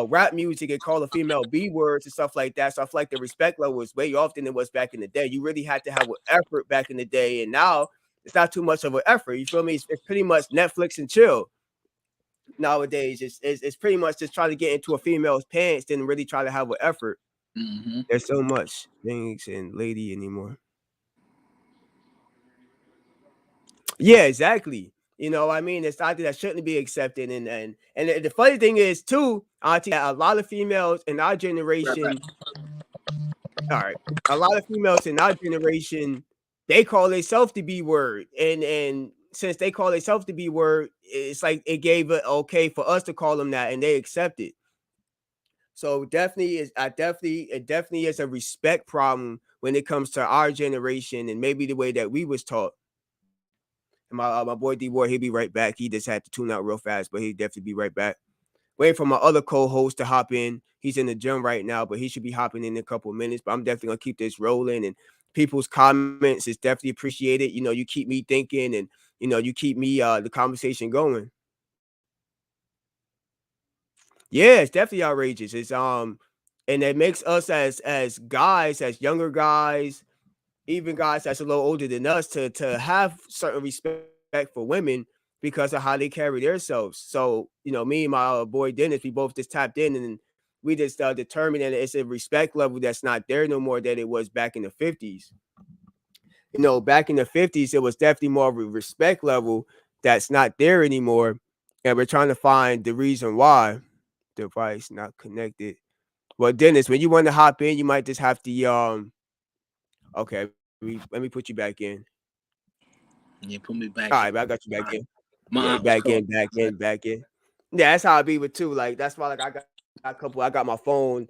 rap music and call the female B words and stuff like that. So I feel like the respect level was way off than it was back in the day. You really had to have an effort back in the day. And now it's not too much of an effort. You feel me? It's pretty much Netflix and chill nowadays. It's pretty much just try to get into a female's pants, then really try to have an effort. Mm-hmm. There's so much things in lady anymore. Yeah, exactly. You know what I mean? It's something that shouldn't be accepted. And the funny thing is too, Auntie, that a lot of females in our generation, all right, a lot of females in our generation, they call themselves the B word. And since they call themselves the B word, it's like it gave it okay for us to call them that and they accept it. So it definitely is a respect problem when it comes to our generation and maybe the way that we was taught. And my boy D Ward, he'll be right back. He just had to tune out real fast, but he'll definitely be right back. Waiting for my other co-host to hop in. He's in the gym right now, but he should be hopping in a couple of minutes. But I'm definitely gonna keep this rolling, and people's comments is definitely appreciated. You know, you keep me thinking, and you know, you keep me the conversation going. Yeah, it's definitely outrageous. It's and it makes us as guys, as younger guys, even guys that's a little older than us, to have certain respect for women because of how they carry themselves. So, you know, me and my boy Dennis, we both just tapped in and we just determined that it's a respect level that's not there no more than it was back in the 50s. You know, back in the 50s, it was definitely more of a respect level that's not there anymore. And we're trying to find the reason why. Device not connected. Well, Dennis, when you want to hop in, you might just have to okay, let me put you back in. Yeah, put me back. All right, but I got you back in. My Yeah, back in. Yeah, that's how I be with too. Like that's why, like I got my phone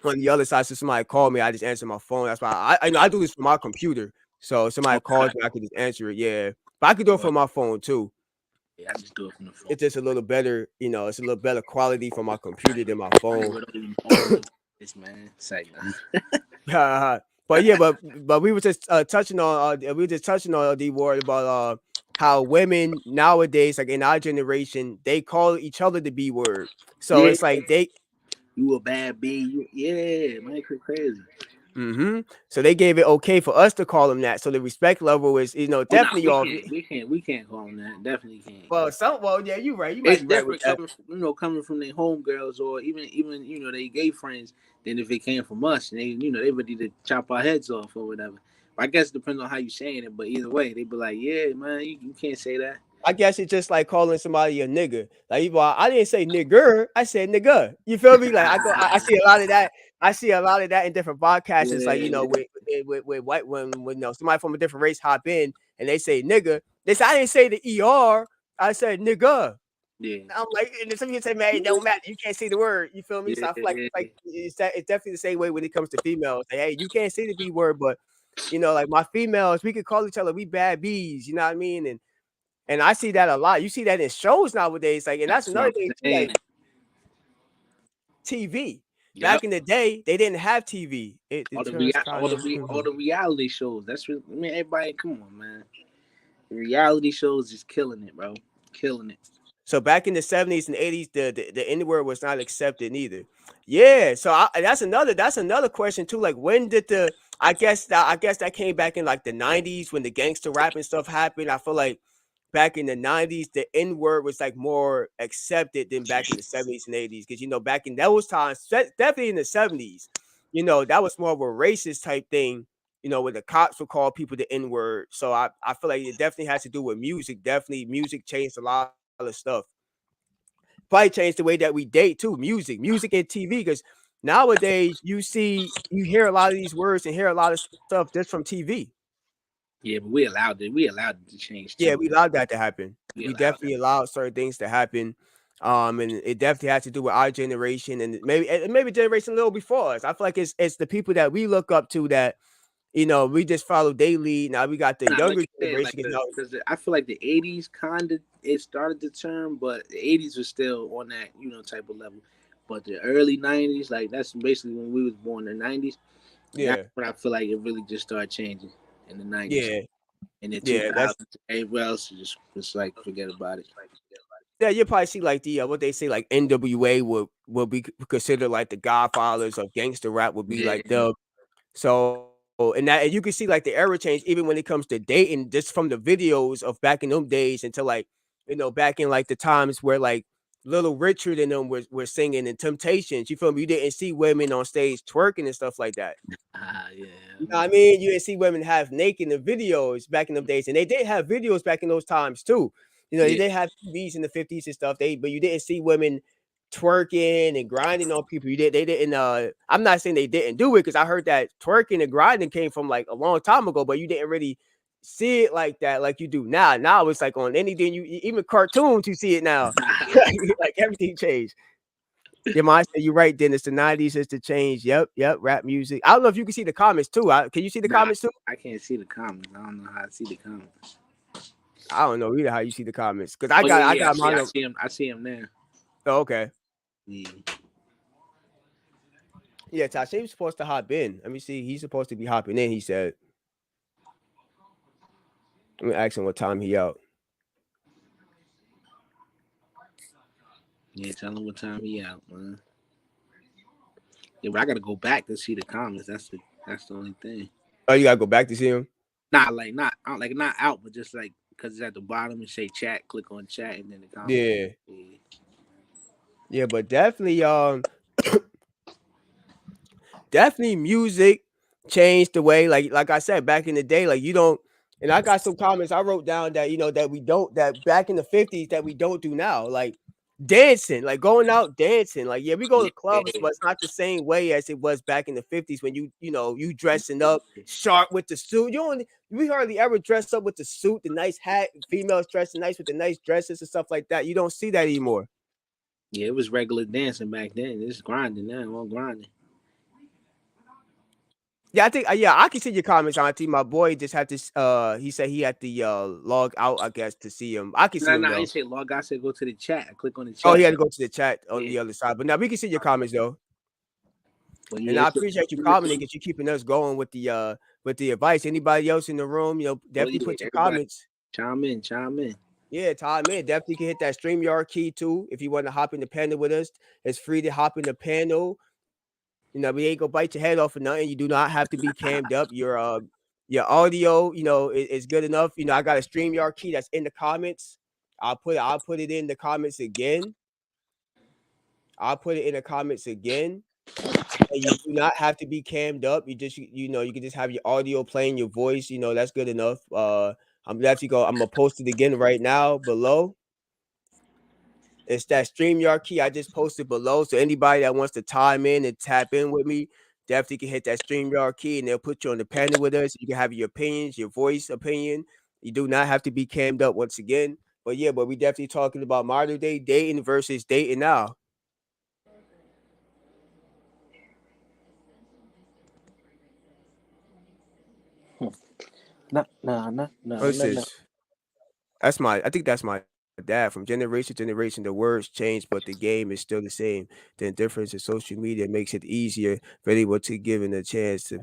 on the other side. So somebody called me, I just answer my phone. That's why I do this from my computer. So if somebody calls me, I can just answer it. Yeah, but I can do it from my phone too. Yeah, I just do it from the phone. It's just a little better, you know. It's a little better quality from my computer than my phone. This man, say But yeah, but we were just touching on D Ward about how women nowadays, like in our generation, they call each other the B word. So it's like you a bad B. Yeah, man, crazy. So they gave it okay for us to call them that. So the respect level is, you know, definitely off. We can't call them that. Definitely can't. Well, yeah, you're right. You might it's be right with that. coming from their homegirls or even you know they gay friends. Then if it came from us, and they ready to chop our heads off or whatever. But I guess it depends on how you saying it. But either way, they be like, yeah, man, you can't say that. I guess it's just like calling somebody a nigga. Like, I didn't say nigger, I said nigga. You feel me? Like I see a lot of that. I see a lot of that in different podcasts. It's like, you know, with white when you know somebody from a different race hop in and they say nigga. They say I didn't say the ER, I said nigga. Yeah. I'm like, and then some people say, man, it don't matter. You can't say the word. You feel me? So I feel like it's definitely the same way when it comes to females. Like, hey, you can't say the B word, but you know, like my females, we could call each other we bad bees. You know what I mean? And I see that a lot. You see that in shows nowadays. Like, and that's another thing too, like TV. Back in the day, they didn't have TV. All the reality shows. That's what I mean. Everybody, come on, man. The reality shows is killing it, bro. Killing it. So back in the 70s and 80s, the N-word was not accepted either. Yeah. So that's another question too. Like, when did I guess that came back in like the 90s when the gangster rap and stuff happened. I feel like back in the 90s, the N-word was like more accepted than back in the 70s and 80s. Because, you know, back in those times, definitely in the 70s, you know, that was more of a racist type thing, you know, where the cops would call people the N-word. So I feel like it definitely has to do with music. Definitely music changed a lot of stuff. Probably changed the way that we date too. Music and TV. Because nowadays you hear a lot of these words and hear a lot of stuff just from TV. Yeah, but we allowed it to change too. Yeah, we allowed that to happen. We definitely allowed certain things to happen. And it definitely has to do with our generation and maybe generation a little before us. I feel like it's the people that we look up to that, you know, we just follow their lead. Now we got the younger generation. Because I feel like the 80s it started the term, but the 80s was still on that, you know, type of level. But the early 90s, like that's basically when we was born in the 90s. Yeah. But I feel like it really just started changing in the 90s. Yeah. And then 2000s, everywhere else just like forget about it. Yeah, you probably see like the what they say like NWA will be considered like the godfathers of gangster rap would be like them. So and you can see like the era change even when it comes to dating, just from the videos of back in them days until like, back in like the times where like Little Richard and them were singing and Temptations. You feel me? You didn't see women on stage twerking and stuff like that. Yeah. You know what I mean? You didn't see women have naked in the videos back in them days, and they did have videos back in those times too. They did have TVs in the 50s and stuff. But you didn't see women twerking and grinding on people. They didn't. I'm not saying they didn't do it, because I heard that twerking and grinding came from like a long time ago, but you didn't really see it like that, like you do now. Now it's like on anything, even cartoons, you see it now. Like everything changed. Yeah, I said you're right, Dennis. The 90s is the change. Yep. Rap music. I don't know if you can see the comments too. Can you see the comments too? I can't see the comments. I don't know how to see the comments. I don't know either how you see the comments, because I got mine. I see him now. Oh, okay. Yeah. Yeah, Tashaim's supposed to hop in. Let me see. He's supposed to be hopping in, he said. Let me ask him what time he out. Yeah, tell him what time he out, man. Yeah, but I gotta go back to see the comments. That's the only thing. Oh, you gotta go back to see him? Not out, but just like because it's at the bottom and say chat. Click on chat and then the comments. Yeah, but definitely, definitely music changed the way, like I said, back in the day, like you don't. And I got some comments I wrote down that that back in the 50s that we don't do now, like dancing, like going out dancing. Like, yeah, we go to clubs, but it's not the same way as it was back in the 50s when you dressing up sharp with the suit. We hardly ever dress up with the suit, the nice hat. Females dressing nice with the nice dresses and stuff like that. You don't see that anymore. Yeah, it was regular dancing back then. It's grinding now. I'm grinding. Yeah, I think I can see your comments, Auntie. My boy just had to he said he had to log out, I guess, to see him. I can see him though. I didn't say log out. I said go to the chat. I click on the chat. Oh, he had to go to the chat on the other side. But now we can see your comments though. Well, and I appreciate you commenting, because you keeping us going with the advice. Anybody else in the room, definitely put your comments. Chime in. Yeah, chime in. Definitely can hit that StreamYard key too. If you want to hop in the panel with us, it's free to hop in the panel. We ain't gonna bite your head off or nothing. You do not have to be cammed up. Your audio, is good enough. I got a StreamYard key that's in the comments. I'll put it in the comments again. And you do not have to be cammed up. You just you can just have your audio playing, your voice. That's good enough. I'm gonna post it again right now below. It's that StreamYard key I just posted below. So anybody that wants to time in and tap in with me, definitely can hit that StreamYard key, and they'll put you on the panel with us. You can have your opinions, your voice opinion. You do not have to be cammed up once again. But yeah, we definitely talking about modern day dating versus dating now. No. I think that's my dad. From generation to generation, the words change, but the game is still the same. The difference in social media makes it easier for anyone to give it a chance to.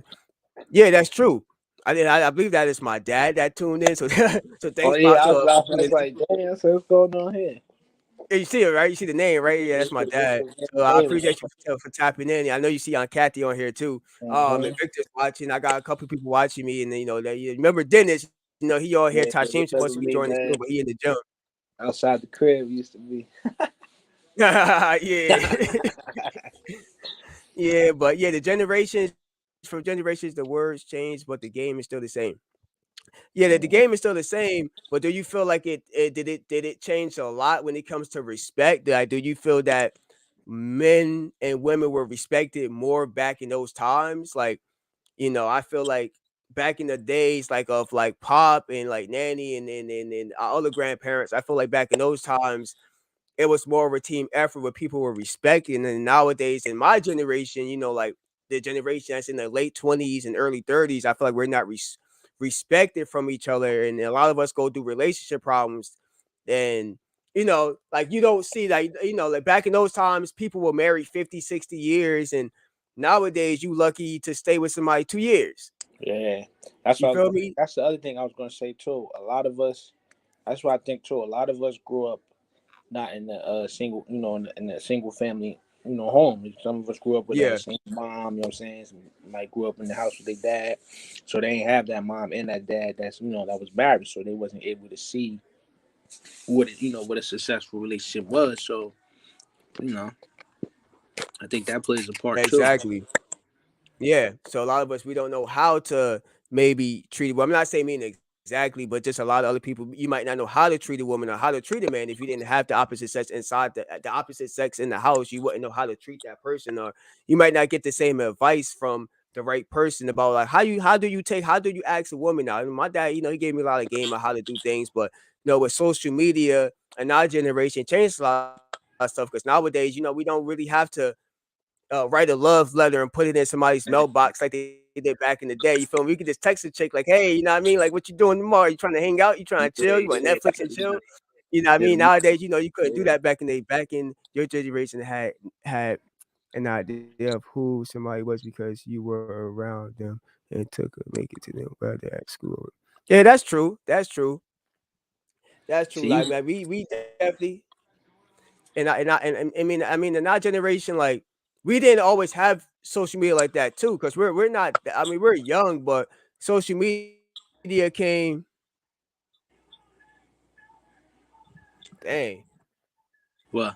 Yeah, that's true. I believe that is my dad that tuned in. So thanks. Oh yeah, I was like, damn, so what's going on here? You see it, right? You see the name, right? Yeah, that's my dad. So I appreciate you for tapping in. I know you see Kathy on here too. And Victor's watching. I got a couple people watching me, and remember Dennis. He on here. Tashaim supposed to be joining the show, but he in the gym. Outside the crib used to be. Yeah. Yeah, but yeah, from generations, the words change, but the game is still the same. Yeah, the game is still the same, but do you feel like did it change a lot when it comes to respect? Do you feel that men and women were respected more back in those times? Like, I feel like back in the days, like of like Pop and like Nanny and our other grandparents, I feel like back in those times, it was more of a team effort where people were respecting. And nowadays, in my generation, like the generation that's in the late 20s and early 30s, I feel like we're not respected from each other, and a lot of us go through relationship problems. And like you don't see like like back in those times, people were married 50, 60 years, and nowadays you lucky to stay with somebody 2 years. Yeah, that's you what feel me. That's the other thing I was gonna say too. A lot of us, that's what I think too. A lot of us grew up not in the single, in the single family home. Some of us grew up with Yeah, a single mom, you know what I'm saying? Some might grew up in the house with their dad. So they ain't have that mom and that dad that's that was married. So they wasn't able to see what a successful relationship was. So, you know, I think that plays a part too. exactly. Yeah. So a lot of us we don't know how to maybe treat it. Well, I'm not saying mean exactly, but just a lot of other people you might not know how to treat a woman or how to treat a man. If you didn't have the opposite sex inside the opposite sex in the house, you wouldn't know how to treat that person, or you might not get the same advice from the right person about like how do you ask a woman now. I mean, my dad, he gave me a lot of game on how to do things, but with social media and our generation changed a lot of stuff because nowadays, we don't really have to write a love letter and put it in somebody's mailbox like they did back in the day. You feel me? We could just text a chick like, "Hey, you know what I mean? Like, what you doing tomorrow? You trying to hang out? You trying to chill? You want Netflix and chill?" You know what I mean? Nowadays, you couldn't do that back in the back in your generation had an idea of who somebody was because you were around them and took a make it to them while they're at school. Yeah, that's true. That's true. That's true. See, Like, man, we definitely and I mean in our generation, like we didn't always have social media like that too, because we're not. I mean, we're young, but social media came. Dang, well,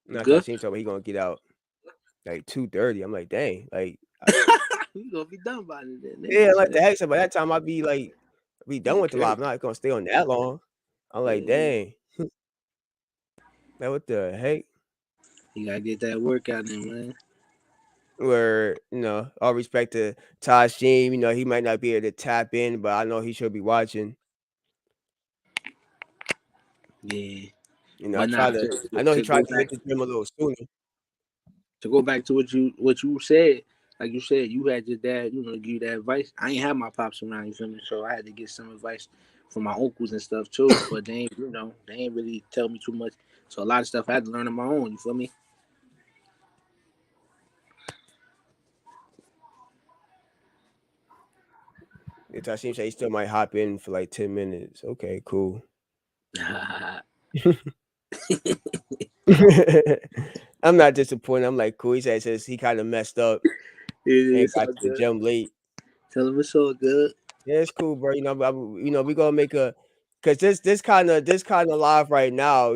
you not good? Tashim told me he gonna get out like 2:30. I'm like, dang, like You gonna be done by it then, yeah, nigga. like the heck. So by that time, I'll be done with the Okay. live. I'm not gonna stay on that long. I'm like, Yeah, dang, like what the heck? you gotta get that workout in, man. Where all respect to Tashim, he might not be able to tap in, but I know he should be watching. Yeah, I but try nah, to. I know he to go tried to hit back the gym a little sooner. to what you said. Like you said, you had your dad, give you that advice. I ain't have my pops around, you feel me? So I had to get some advice from my uncles and stuff too. But they ain't really tell me too much. So a lot of stuff I had to learn on my own. You feel me? Tashim said he still might hop in for like 10 minutes. Okay, cool. I'm not disappointed. I'm like, cool. He says he kind of messed up and It's got all to the good. gym late. Tell him it's all good. Yeah, it's cool, bro. We gonna make because this kind of live right now.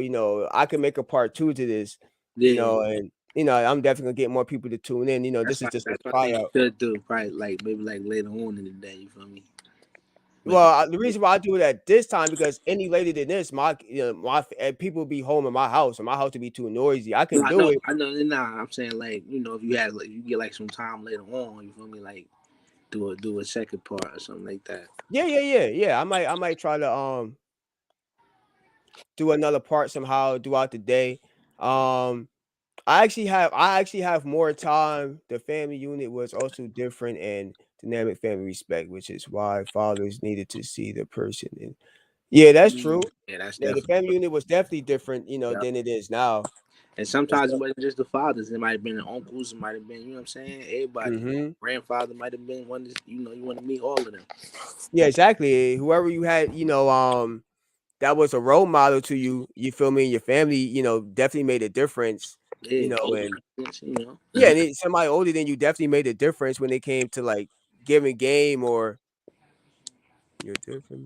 I can make a part two to this. Yeah, And I'm definitely gonna get more people to tune in. This is just a that's what I think tryout. you should do. Probably like maybe like later on in the day. You feel me? Make Well, the reason why I do it at this time because any later than this, people be home in my house, and my house would be too noisy. I can I do know, it. I know. Nah, I'm saying like if you had like you get like some time later on. You feel me? Like do a second part or something like that. Yeah. I might try to do another part somehow throughout the day. Um, I actually have more time. The family unit was also different and dynamic family respect, which is why fathers needed to see the person. And yeah, that's true. Yeah, that's Yeah, the definitely. family unit was definitely different, Yeah. than it is now. And It's sometimes it wasn't just the fathers. It might have been the uncles. It might have been, what I'm saying? Everybody. mm-hmm. Grandfather might have been one. You want to meet all of them. Yeah, exactly. Whoever you had, that was a role model to you. You feel me? Your family, definitely made a difference. Yeah, And you yeah, and somebody older than you definitely made a difference when it came to like giving game or you're different.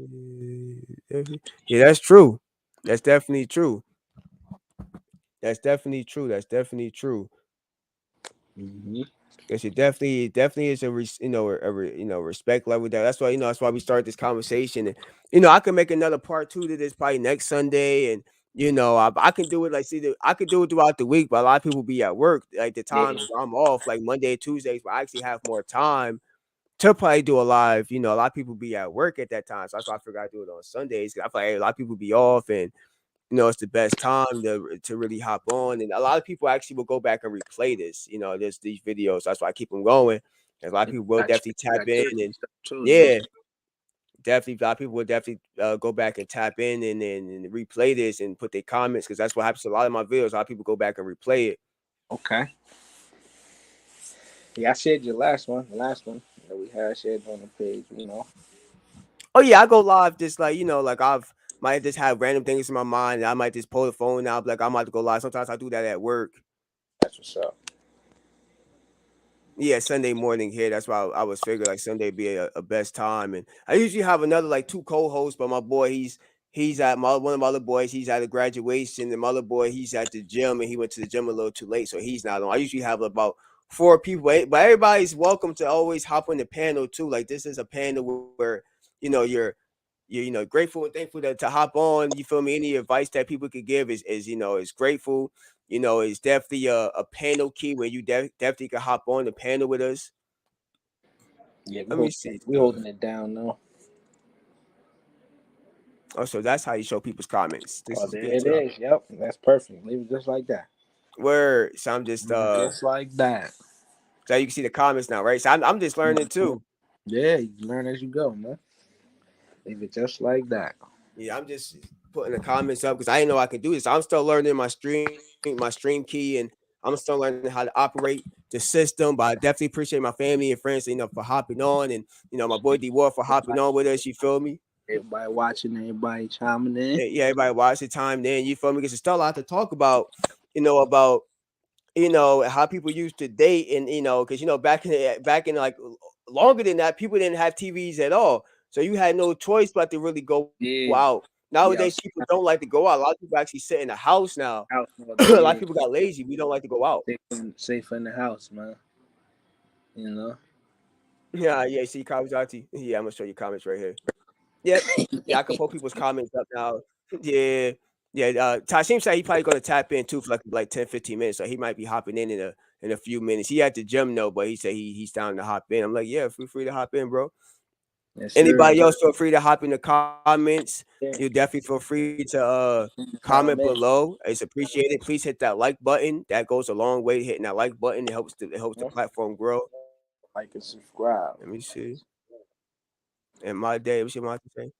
Yeah, that's true. That's definitely true. That's definitely true. That's definitely true. hmm Because it definitely is respect level that. That's why that's why we started this conversation. And I can make another part two to this probably next Sunday, and I can do it like I could do it throughout the week, but a lot of people be at work like the Yeah. times where I'm off, like Monday and Tuesdays, where I actually have more time to probably do a live. A lot of people be at work at that time, so that's why I forgot to do it on Sundays. 'Cause I feel like a lot of people be off, and it's the best time to really hop on. And a lot of people actually will go back and replay this, these videos. That's why I keep them going. And a lot of people will definitely tap in and Too, yeah, definitely a lot of people will definitely go back and tap in and replay this and put their comments because that's what happens to a lot of my videos. A lot of people go back and replay it. Okay. Yeah, I shared your last one. The last one that we had shared on the page. Oh yeah, I go live just like like might just have random things in my mind, and I might just pull the phone out, like I'm about to go live. Sometimes I do that at work. That's what's up. Yeah, Sunday morning here. That's why I was figuring like Sunday be a best time. And I usually have another like 2 co-hosts, but my boy, he's at one of my other boys, he's at a graduation, and my other boy, he's at the gym, and he went to the gym a little too late, so he's not on. I usually have about 4 people, but everybody's welcome to always hop on the panel too. Like this is a panel where you're grateful and thankful to hop on. You feel me? Any advice that people could give is grateful. It's definitely a panel key where you definitely can hop on the panel with us. Yeah, Let me see. We holding it down though. Oh, so that's how you show people's comments. There it is. Yep, that's perfect. Leave it just like that. Word. So I'm just like that. So you can see the comments now, right? So I'm just learning too. Yeah, you learn as you go, man. Leave it just like that. Yeah, I'm just putting the comments up because I didn't know I could do this. I'm still learning my stream key, and I'm still learning how to operate the system. But I definitely appreciate my family and friends, for hopping on, and my boy D Ward for hopping on with us. You feel me? Everybody watching, everybody chiming in. Yeah, everybody watch the time. Then you feel me? Because there's still a lot to talk about. How people used to date, and because back in like longer than that, people didn't have TVs at all, so you had no choice but to really go out. Nowadays, people don't like to go out. A lot of people actually sit in the house now. A lot of people got lazy. We don't like to go out. Safe in the house, man. Yeah. See Kawajati. Yeah, I'm gonna show you comments right here. Yep. Yeah, I can pull people's comments up now. Yeah. Tashim said he probably gonna tap in too for like 10-15 minutes, so he might be hopping in a few minutes. He at the gym though, but he said he's down to hop in. I'm like, yeah, feel free to hop in, bro. Yes, anybody else feel free to hop in the comments. Yeah. You definitely feel free to comment below. It's appreciated. Please hit that like button. That goes a long way. Hitting that like button, it helps the platform grow. Like and subscribe. Let me see. In my day, what's your mom say?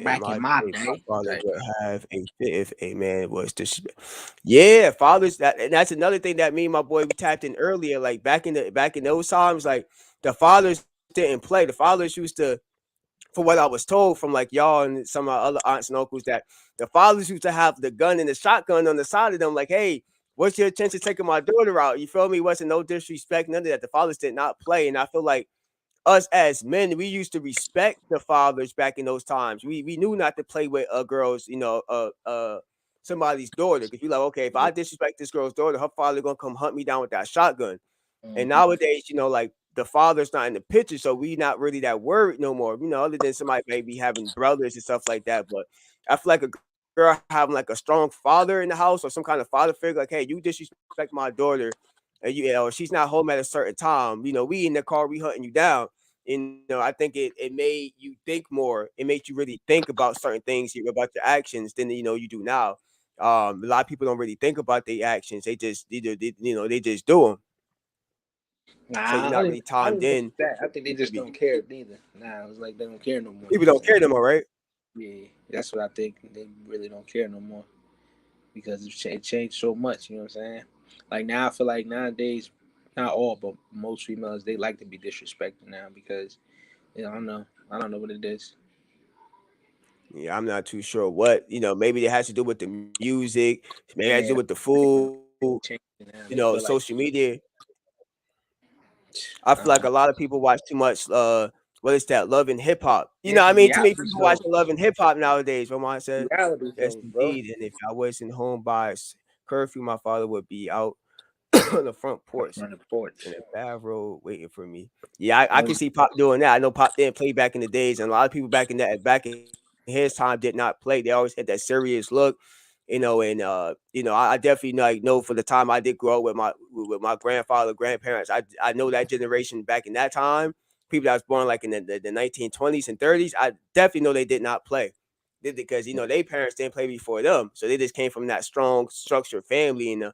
Back in my day, my father would have a fit if a man was disrespect. Yeah, fathers. And that's another thing that me and my boy we tapped in earlier. Like back in those times, like the fathers didn't play. The fathers used to, for what I was told from like y'all and some of my other aunts and uncles, that the fathers used to have the gun and the shotgun on the side of them. Like, hey, what's your intention taking my daughter out? You feel me? It wasn't no disrespect, none of that. The fathers did not play, and I feel like us as men, we used to respect the fathers back in those times. We knew not to play with girls, somebody's daughter. Because you're like, okay, if I disrespect this girl's daughter, her father gonna come hunt me down with that shotgun. And nowadays, like the father's not in the picture, so we not really that worried no more. Other than somebody maybe having brothers and stuff like that. But I feel like a girl having like a strong father in the house or some kind of father figure, like, hey, you disrespect my daughter, and she's not home at a certain time. We in the car, we hunting you down. I think it made you think more. It made you really think about certain things, about your actions than you do now. A lot of people don't really think about their actions. They just they just do them. Nah, so you're not really timed in. I think they just don't care neither. Nah, it's like they don't care no more. People don't care no more, right? Yeah, that's what I think. They really don't care no more because it changed so much. You know what I'm saying? Like now, I feel like nowadays, not all, but most females, they like to be disrespected now because, I don't know what it is. Yeah, I'm not too sure what, maybe it has to do with the music, maybe it has to do with the food, social media. I feel like a lot of people watch too much, what is that, Love and Hip Hop. Too many people watching Love and Hip Hop nowadays. What mom said, yes, indeed. And if I wasn't home by curfew, my father would be out on the front porch in a bad road waiting for me. Yeah, I can see Pop doing that. I know Pop didn't play back in the days, and a lot of people back in his time did not play. They always had that serious look, and I definitely know for the time I did grow up with my grandfather, grandparents. I know that generation back in that time, people that was born like in the 1920s and 30s. I definitely know they did not play because their parents didn't play before them, so they just came from that strong structured family. And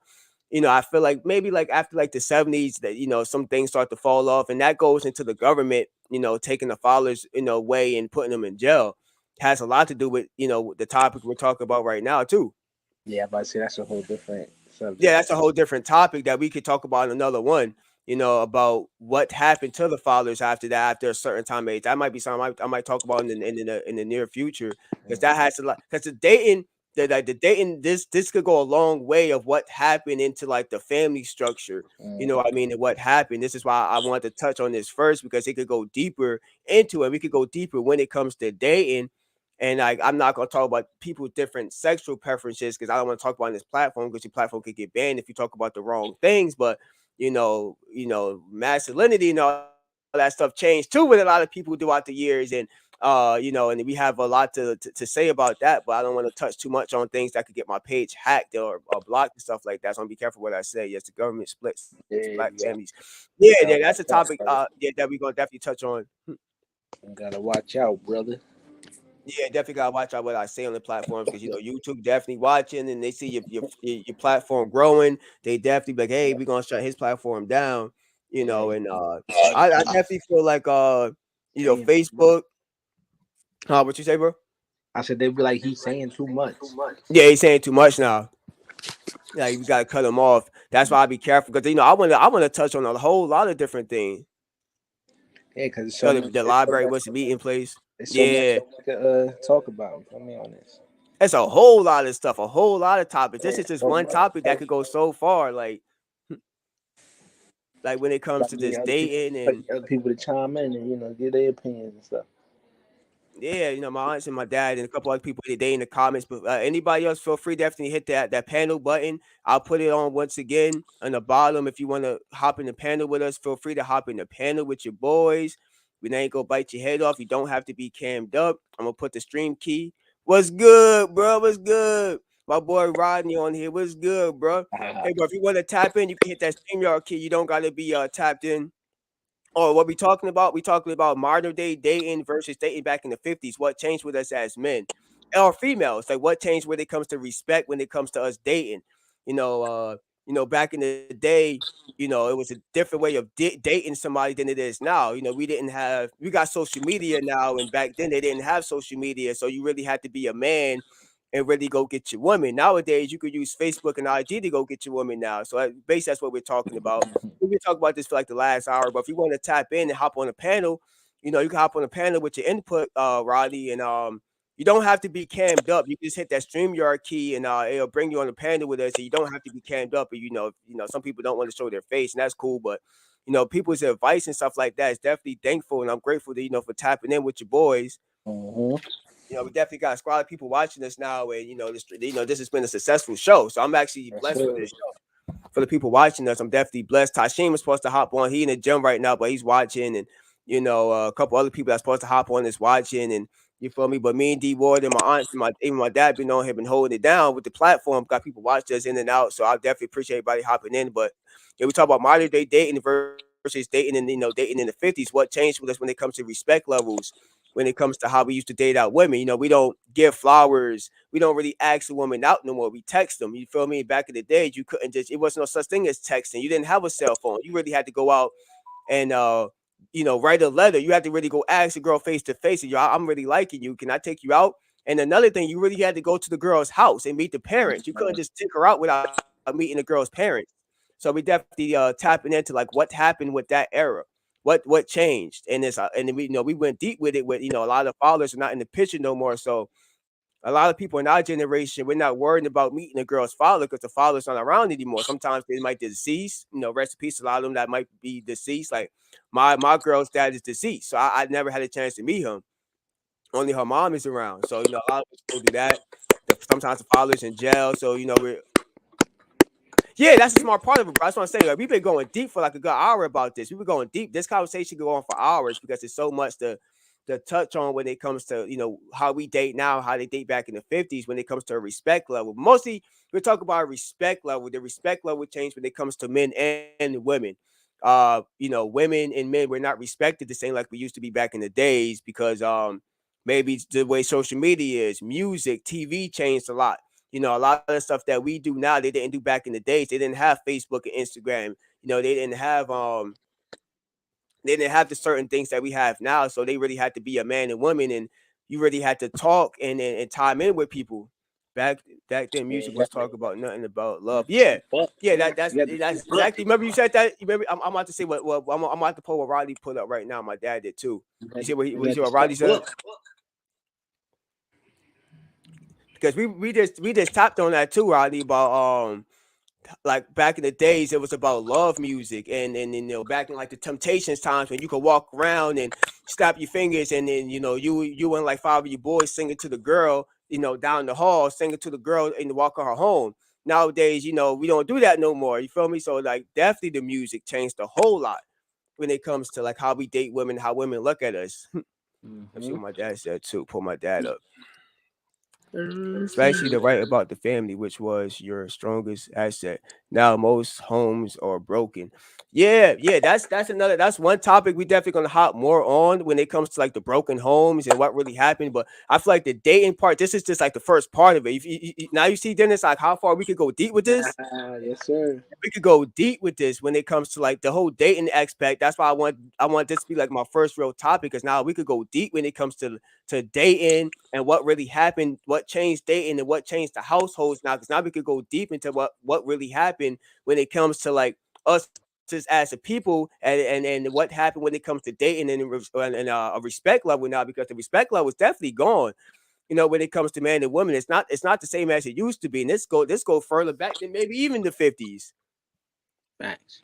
I feel like maybe like after like the 70s that some things start to fall off, and that goes into the government taking the fathers way and putting them in jail. Has a lot to do with the topic we're talking about right now too. Yeah, but see, that's a whole different subject. Yeah, that's a whole different topic that we could talk about in another one. you know, about what happened to the fathers after that, after a certain time age. That might be something I might talk about in the near future, because that has a lot. Because the dating, the dating, this could go a long way of what happened into like the family structure. You know what I mean? And what happened. This is why I wanted to touch on this first, because it could go deeper into it. We could go deeper when it comes to dating. And like, I'm not gonna talk about people's different sexual preferences, because I don't want to talk about on this platform, because your platform could get banned if you talk about the wrong things. But masculinity and all that stuff changed too with a lot of people throughout the years. And and we have a lot to say about that, but I don't want to touch too much on things that could get my page hacked or blocked and stuff like that. So I'm be careful what I say. Yes, the government splits black families. Yeah, that's a topic that we're gonna definitely touch on. You gotta watch out, brother. Yeah, definitely gotta watch out what I say on the platforms, because YouTube definitely watching, and they see your platform growing. They definitely be like, hey, we're gonna shut his platform down. And I definitely feel like Facebook. What you say, bro? I said they'd be like, he's saying too much. Yeah, he's saying too much now. Yeah, you gotta cut him off. That's why I be careful, because I wanna touch on a whole lot of different things. Yeah, because the library was a meeting place. Yeah, talk about. I mean, on this. It's a whole lot of stuff, a whole lot of topics. This is just one topic that could go so far, like when it comes to this dating and other people to chime in and give their opinions and stuff. Yeah, my aunts and my dad and a couple other people today in the comments. But anybody else, feel free, definitely hit that panel button. I'll put it on once again on the bottom. If you want to hop in the panel with us, feel free to hop in the panel with your boys. We ain't gonna bite your head off. You don't have to be cammed up. I'm gonna put the stream key. What's good, bro? What's good? My boy Rodney on here. What's good, bro? Hey, bro, if you want to tap in, you can hit that StreamYard key. You don't gotta be tapped in. Or what we talking about? We talking about modern day dating versus dating back in the 50s. What changed with us as men or females? Like what changed when it comes to respect, when it comes to us dating? Back in the day, it was a different way of dating somebody than it is now. We got social media now, and back then they didn't have social media, so you really had to be a man and really go get your woman. Nowadays, you could use Facebook and IG to go get your woman now. So basically, that's what we're talking about. We can talk about this for like the last hour, but if you want to tap in and hop on a panel, you can hop on a panel with your input, Roddy, and you don't have to be cammed up. You just hit that StreamYard key, and it'll bring you on the panel with us. And you don't have to be cammed up. But some people don't want to show their face, and that's cool. But people's advice and stuff like that is definitely thankful, and I'm grateful that for tapping in with your boys. Mm-hmm. We definitely got a squad of people watching us now, and this has been a successful show. So I'm actually blessed for this show. For the people watching us, I'm definitely blessed. Tasheem was supposed to hop on. He in the gym right now, but he's watching, and a couple other people that's supposed to hop on is watching, and you feel me. But me and D Ward and my aunts and even my dad been on here, been holding it down with the platform. Got people watching us in and out, so I definitely appreciate everybody hopping in. But we talk about modern day dating versus dating in dating in the 50s. What changed with us when it comes to respect levels? When it comes to how we used to date out women, we don't give flowers. We don't really ask a woman out no more. We text them. You feel me? Back in the day, you couldn't it wasn't no such thing as texting. You didn't have a cell phone. You really had to go out and write a letter. You had to really go ask a girl face to face. And I'm really liking you. Can I take you out? And another thing, you really had to go to the girl's house and meet the parents. You couldn't just take her out without meeting the girl's parents. So we definitely tapping into like what happened with that era. What changed, and we went deep with it. With a lot of fathers are not in the picture no more, so a lot of people in our generation, we're not worried about meeting a girl's father because the father's not around anymore. Sometimes they might deceased, rest in peace. A lot of them that might be deceased. Like my girl's dad is deceased, so I never had a chance to meet him. Only her mom is around, so a lot of people do that. Sometimes the father's in jail, so we're. Yeah, that's a smart part of it, bro. That's what I'm saying. Like, we've been going deep for like a good hour about this. We've been going deep. This conversation go on for hours because there's so much to touch on when it comes to how we date now, how they date back in the 50s when it comes to a respect level. Mostly we're talking about a respect level. The respect level changed when it comes to men and women. Women and men were not respected the same like we used to be back in the days because maybe it's the way social media is, music, TV changed a lot. A lot of the stuff that we do now, they didn't do back in the days. They didn't have Facebook and Instagram. They didn't have the certain things that we have now. So they really had to be a man and woman, and you really had to talk and time in with people. back then music was talking about nothing about love. Yeah, that's exactly. Remember you said that. You remember? I'm about to say what I'm about to pull what Rodney put up right now. My dad did too. You see what Rodney said? Because we just tapped on that too, Rodney, about like back in the days it was about love music, and you know, back in like the Temptations times when you could walk around and snap your fingers, and then you know you and like 5 of your boys singing to the girl, you know, down the hall, singing to the girl and walking her home. Nowadays, you know, we don't do that no more. You feel me? So like definitely the music changed a whole lot when it comes to like how we date women, how women look at us. That's what my dad said too. Pull my dad up. Especially the right about the family, which was your strongest asset. Now most homes are broken. Yeah, that's that's one topic we definitely gonna hop more on when it comes to like the broken homes and what really happened. But I feel like the dating part, this is just like the first part of it. Now you see, Dennis, like how far we could go deep with this. Yes, sir. We could go deep with this when it comes to like the whole dating aspect. That's why I want this to be like my first real topic, because now we could go deep when it comes to dating and what really happened, what changed dating and what changed the households now. Because now we could go deep into what really happened when it comes to like us as a people, and what happened when it comes to dating and a respect level now, because the respect level is definitely gone. You know, when it comes to man and woman, it's not the same as it used to be. And this go further back than maybe even the 50s. Thanks.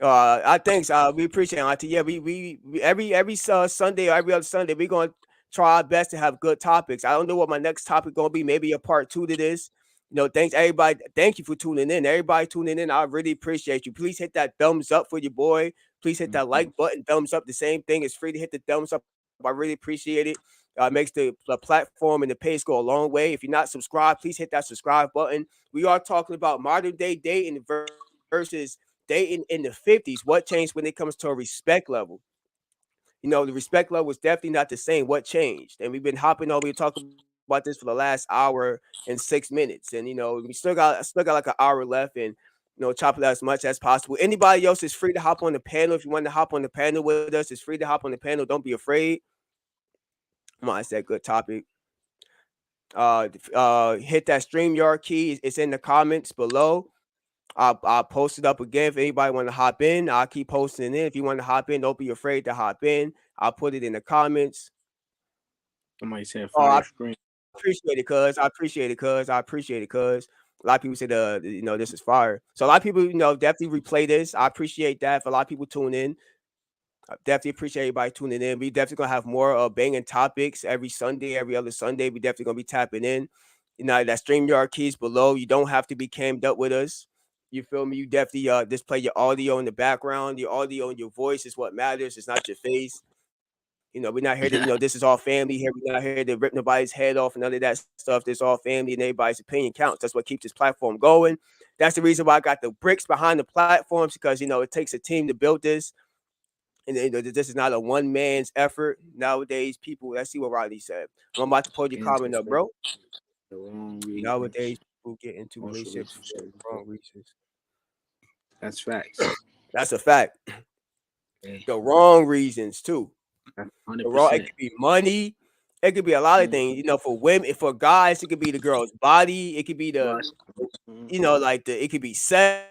I think we appreciate it. Yeah, we every Sunday or every other Sunday we're gonna try our best to have good topics. I don't know what my next topic gonna be. Maybe a part 2 to this. You know, thanks everybody. Thank you for tuning in. Everybody tuning in. I really appreciate you. Please hit that thumbs up for your boy. Please hit that like button. Thumbs up. The same thing. It's free to hit the thumbs up. I really appreciate it. Makes the platform and the page go a long way. If you're not subscribed, please hit that subscribe button. We are talking about modern day dating versus dating in the 50s. What changed when it comes to a respect level? You know, the respect level was definitely not the same. What changed? And we've been hopping over, we're talking about this for the last hour and 6 minutes. And you know, we still got like an hour left, and you know, chop it out as much as possible. Anybody else is free to hop on the panel. If you want to hop on the panel with us, it's free to hop on the panel. Don't be afraid. Come on, it's that good topic. Hit that StreamYard key. It's in the comments below. I'll post it up again if anybody want to hop in. I'll keep posting it. If you want to hop in, don't be afraid to hop in. I'll put it in the comments. Somebody said I screen. appreciate it, cuz. I appreciate it, cuz. A lot of people said, you know, this is fire. So a lot of people, you know, definitely replay this. I appreciate that. For a lot of people tune in. I definitely appreciate everybody tuning in. We definitely gonna have more banging topics every Sunday, every other Sunday. We definitely gonna be tapping in. You know, that StreamYard keys below. You don't have to be cammed up with us. You feel me? You definitely display your audio in the background. Your audio and your voice is what matters. It's not your face. You know, we're not here to, you know, this is all family here. We're not here to rip nobody's head off and none of that stuff. This all family, and everybody's opinion counts. That's what keeps this platform going. That's the reason why I got the bricks behind the platforms, because you know it takes a team to build this. And you know, this is not a one man's effort. Nowadays, people, let's see what Rodney said. I'm about to pull your comment up, bro. Nowadays, people get into relationships for the wrong reasons. That's facts. That's a fact. The wrong reasons too. 100%. The wrong, it could be money. It could be a lot of things. You know, for women, for guys, it could be the girl's body. It could be the, you know, like it could be sex,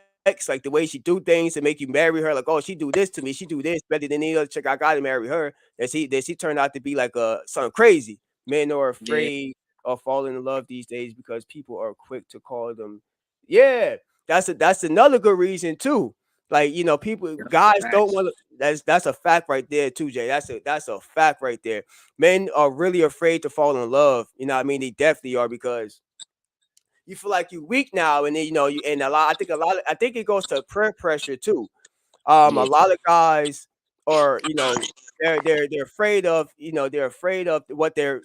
like the way she do things to make you marry her. Like, oh, she do this to me. She do this better than any other chick. I gotta marry her. That she turned out to be like something crazy. Men are afraid of falling in love these days because people are quick to call them. Yeah, that's another good reason too. Like, you know, guys don't want to. That's a fact right there too, Jay. That's a fact right there. Men are really afraid to fall in love. You know what I mean? They definitely are, because you feel like you're weak now, and then you know I think it goes to peer pressure too. A lot of guys are, you know, they're afraid of, you know, they're afraid of what their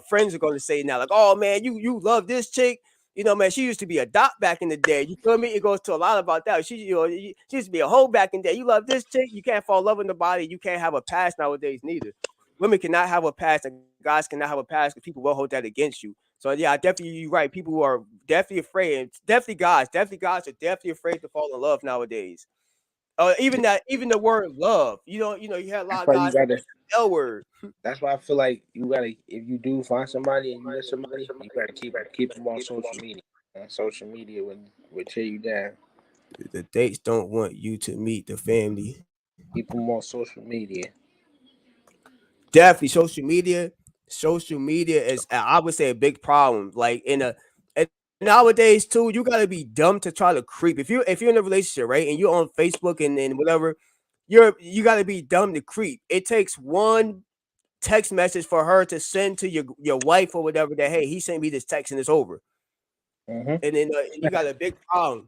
friends are going to say now. Like, oh man, you love this chick. You know, man, she used to be a dot back in the day. You feel me? It goes to a lot about that. She used to be a hoe back in the day. You love this chick. You can't fall in love with nobody. You can't have a past nowadays neither. Women cannot have a past, and guys cannot have a past, because people will hold that against you. So yeah, definitely you're right. People are definitely afraid, and definitely guys are definitely afraid to fall in love nowadays. Even the word love. You had a lot of guys L word. That's why I feel like you gotta, if you do find somebody and you miss somebody, you gotta keep them on social media. Social media would tear you down. The dates don't want you to meet the family. Keep them on social media. Definitely, social media is, I would say, a big problem. Like and nowadays too, you gotta be dumb to try to creep. If you're in a relationship, right, and you're on Facebook and whatever, you gotta be dumb to creep. It takes one text message for her to send to your wife or whatever that, hey, he sent me this text and it's over. Mm-hmm. And then you got a big problem.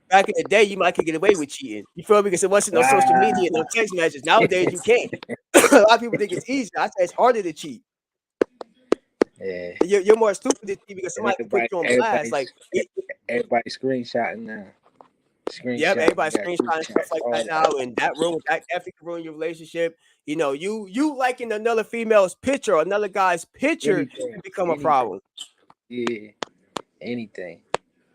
Back in the day, you might could get away with cheating. You feel me? Because it wasn't no social media, no text messages. Nowadays, you can't. A lot of people think it's easy. I say it's harder to cheat. Yeah. You're more stupid to cheat because somebody can put you on blast. Like everybody screenshotting now. Yep, everybody screenshotting stuff like that now, and that definitely can ruin your relationship. You liking another female's picture or another guy's picture can become a problem. Yeah, anything.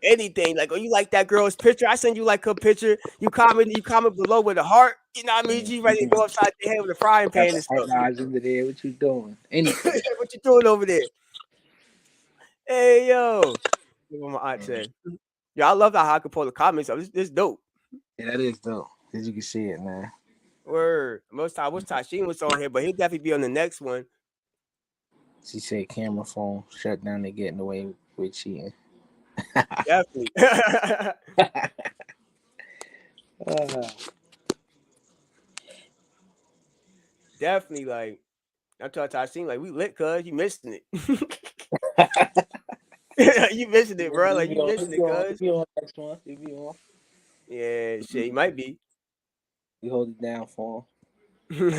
Like, oh, you like that girl's picture? I send you like her picture. You comment below with a heart. You know what I mean? You ready to go upside the head with a frying pan and stuff. Under there, what you doing? Anything. What you doing over there? Hey yo, what my aunt said. Yeah, I love how I can pull the comments up. This dope. Yeah, that is dope. As you can see it, man. Word. Most time, Tashin was on here, but he'll definitely be on the next one. She said camera phone shut down. They getting away with cheating. Definitely. Definitely, like I told Tashin, like we lit, cuz you missing it. You missing it, bro. Like you missing it, cuz. You on next one? You be on? Yeah, shit, you might be. You hold it down for him.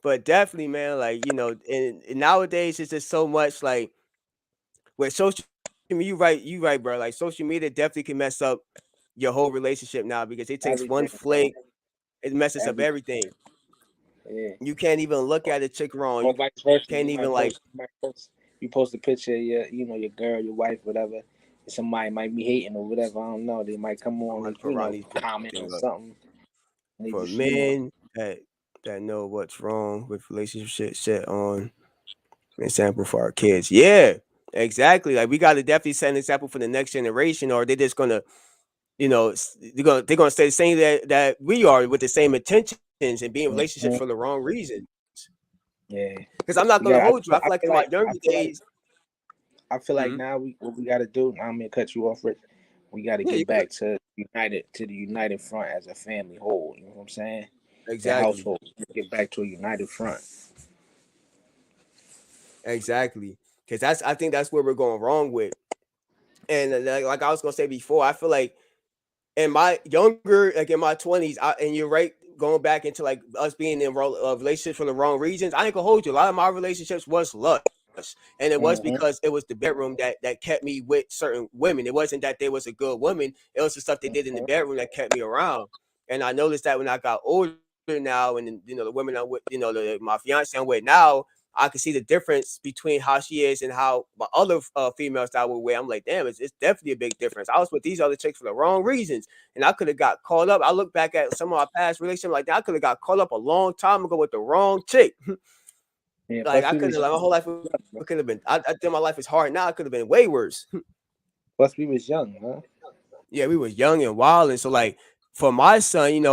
But definitely, man, like and nowadays it's just so much like with social media. You right, bro. Like social media definitely can mess up your whole relationship now because it takes one flake, it messes up everything. Yeah. You can't even look at a chick wrong. You vice versa. Can't even like. You post a picture of your girl, your wife, whatever. Somebody might be hating or whatever. I don't know. They might come on and comment on something. For men that know what's wrong with relationship shit on an example for our kids. Yeah, exactly. Like we got to definitely set an example for the next generation, or they're just gonna, they're gonna stay the same that we are with the same intentions and be in relationships for the wrong reasons. Yeah, because I'm not gonna hold you. I feel like in my younger days. I feel like now what we got to do. I'm gonna cut you off, Rich. We got to get back to the united front as a family whole. You know what I'm saying? Exactly. The household. Get back to a united front. Exactly, because I think that's where we're going wrong with. And like I was gonna say before, I feel like in my younger, like in my 20s, and you're right, going back into like us being in relationships for the wrong reasons. I ain't gonna hold you. A lot of my relationships was lust. And it was because it was the bedroom that kept me with certain women. It wasn't that there was a good woman. It was the stuff they did in the bedroom that kept me around. And I noticed that when I got older now, and the women I'm with, my fiance I'm with now, I can see the difference between how she is and how my other females that I would with. I'm like, damn, it's definitely a big difference. I was with these other chicks for the wrong reasons, and I could have got caught up. I look back at some of my past relationships like that. I could have got caught up a long time ago with the wrong chick. Yeah, like I could have, like my whole life could have been. I think my life is hard now. It could have been way worse. Plus, we was young, huh? Yeah, we was young and wild, and so like for my son, and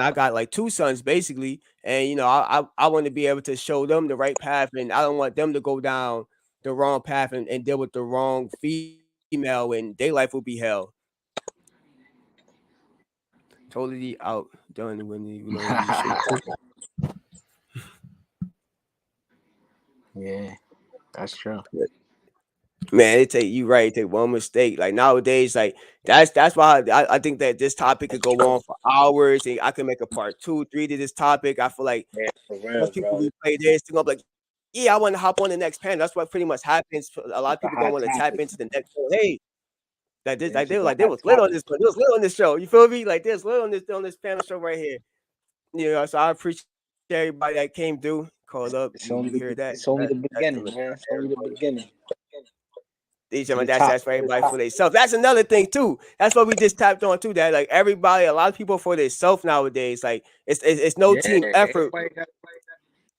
I got like 2 sons basically, and I want to be able to show them the right path, and I don't want them to go down the wrong path and deal with the wrong female, and their life will be hell. Totally outdone when you Yeah, that's true. Man, it take one mistake. Like nowadays, like that's why I think that this topic could go on for hours, and I can make a part 2, 3 to this topic. I feel like most people replay this, they're gonna be like, yeah, I want to hop on the next panel. That's what pretty much happens. A lot of people don't want to tap into the next show. Hey, they was lit on this, but it was lit on this show. You feel me? Like there's lit on this panel show right here. So I appreciate everybody that came through, called up. It's only the beginning, man. It's only the beginning. That's for everybody for themselves. That's another thing too. That's what we just tapped on too. That like everybody, a lot of people for themselves nowadays. Like it's no team effort. Everybody got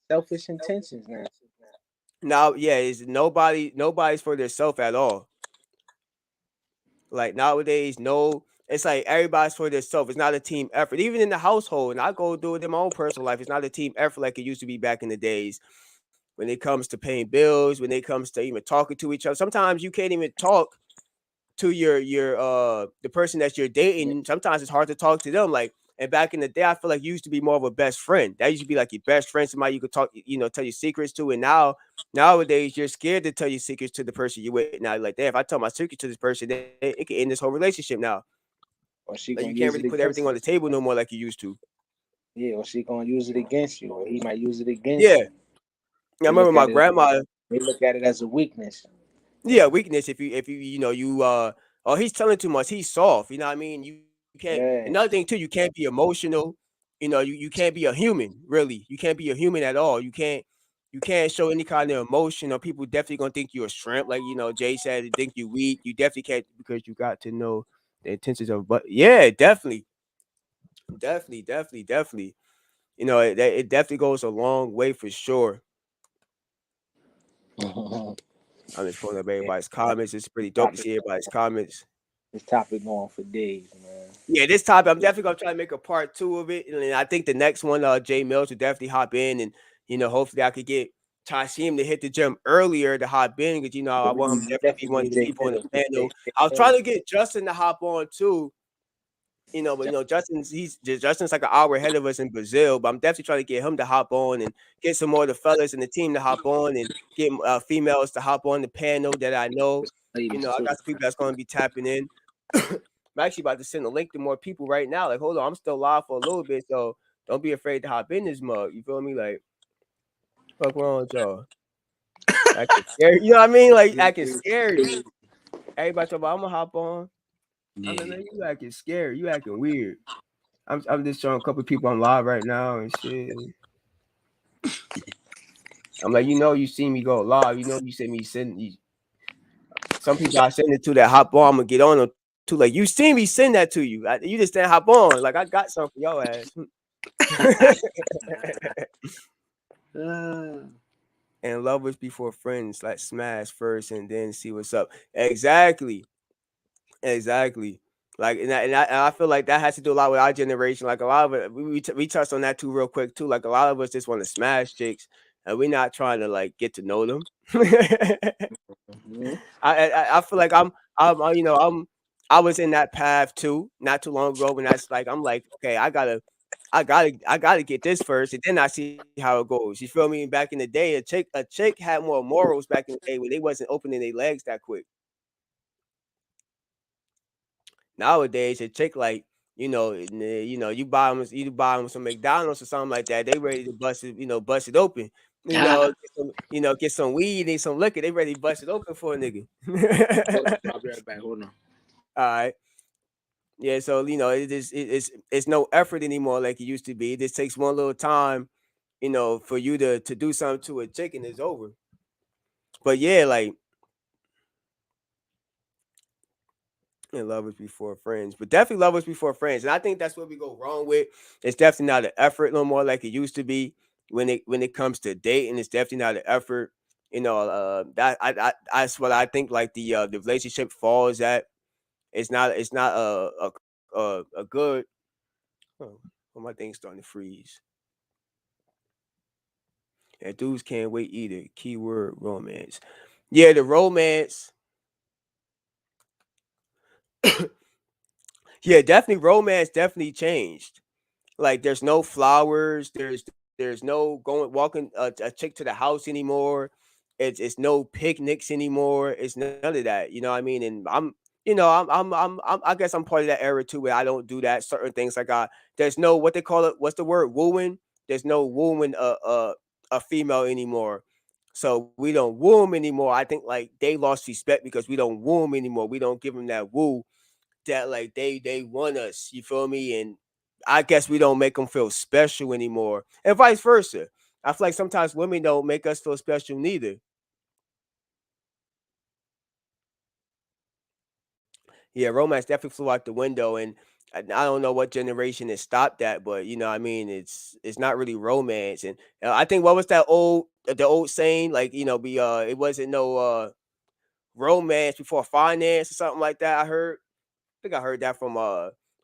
selfish intentions now. Now, yeah, it's nobody's for themselves at all. Like nowadays, no, it's like everybody's for themselves. It's not a team effort. Even in the household, and I go do it in my own personal life. It's not a team effort like it used to be back in the days. When it comes to paying bills, when it comes to even talking to each other, sometimes you can't even talk to your the person that you're dating. Sometimes it's hard to talk to them. Like, and back in the day, I feel like you used to be more of a best friend. That used to be like your best friend, somebody you could talk, tell your secrets to. And nowadays, you're scared to tell your secrets to the person you're with. Now, like, damn, if I tell my secret to this person, then it can end this whole relationship now. Or she like, you can't really put everything on the table no more like you used to. Yeah, or she gonna use it against you, or he might use it against you. I remember my grandma. They look at it as a weakness. Yeah, weakness. If you oh, he's telling too much. He's soft. You know what I mean? You can't. Yeah. Another thing too, you can't be emotional. You can't be a human. Really, you can't be a human at all. You can't show any kind of emotion. Or people definitely gonna think you're a shrimp. Like Jay said, they think you weak. You definitely can't, because you got to know the intentions of. But yeah, definitely. It definitely goes a long way for sure. I'm just pulling up everybody's comments. It's pretty dope to see everybody's comments. This topic going for days, man. Yeah, this topic, I'm definitely gonna try to make a part 2 of it. And I think the next one, Jay Mills will definitely hop in, and hopefully I could get Tasheem to hit the gym earlier to hop in, because I want him to definitely be one of the people in the panel. I was trying to get Justin to hop on too. But Justin's like an hour ahead of us in Brazil, but I'm definitely trying to get him to hop on and get some more of the fellas in the team to hop on, and get females to hop on the panel that I know. I got some people that's going to be tapping in. I'm actually about to send a link to more people right now. Like, hold on, I'm still live for a little bit, so don't be afraid to hop in this mug. You feel me? Like, fuck wrong with y'all? Acting scary. You know what I mean? Like, acting scary. Everybody talking about, I'm gonna hop on. Yeah. I mean, you acting scary. You acting weird. I'm just showing a couple of people on live right now and shit. I'm like, you see me go live. You see me send you. Some people I send it to that hop on. I'm gonna get on them too. Like, you see me send that to you. You just didn't hop on. Like, I got something for your ass. And lovers before friends. Like, smash first and then see what's up. Exactly. Like, and I feel like that has to do a lot with our generation. Like, a lot of it, we touched on that too real quick too. Like, a lot of us just want to smash chicks, and we're not trying to like get to know them. I feel like I was in that path too, not too long ago. When I'm like, okay, I gotta get this first, and then I see how it goes. You feel me? Back in the day, a chick had more morals back in the day when they wasn't opening their legs that quick. Nowadays, a chick like you buy them some McDonald's or something like that. They ready to bust it open. Get some weed and some liquor. They ready to bust it open for a nigga. I'll be right back. Hold on. All right. Yeah, so it's no effort anymore like it used to be. It just takes one little time, for you to do something to a chick and it's over. But yeah, like, and lovers before friends, but definitely lovers before friends. And I think that's what we go wrong with. It's definitely not an effort no more like it used to be when it comes to dating. It's definitely not an effort. That's what I think. Like the relationship falls at. It's not a good. Oh, my thing's starting to freeze. And dudes can't wait either. Keyword romance. Yeah, the romance. Yeah, definitely romance definitely changed. Like, there's no flowers. There's no walking a chick to the house anymore. It's no picnics anymore. It's none of that. You know what I mean? And I guess I'm part of that era too, where I don't do that. Certain things like there's no, what they call it. What's the word? Wooing. There's no wooing a female anymore. So we don't woo them anymore. I think like they lost respect because we don't woo them anymore. We don't give them that woo that like they want us. You feel me? And I guess we don't make them feel special anymore, and vice versa. I feel like sometimes women don't make us feel special neither. Yeah, romance definitely flew out the window, and I don't know what generation it stopped at, but you know, I mean, it's not really romance, and I think what was that old the old saying, like you know, be it wasn't no romance before finance or something like that. I think I heard that from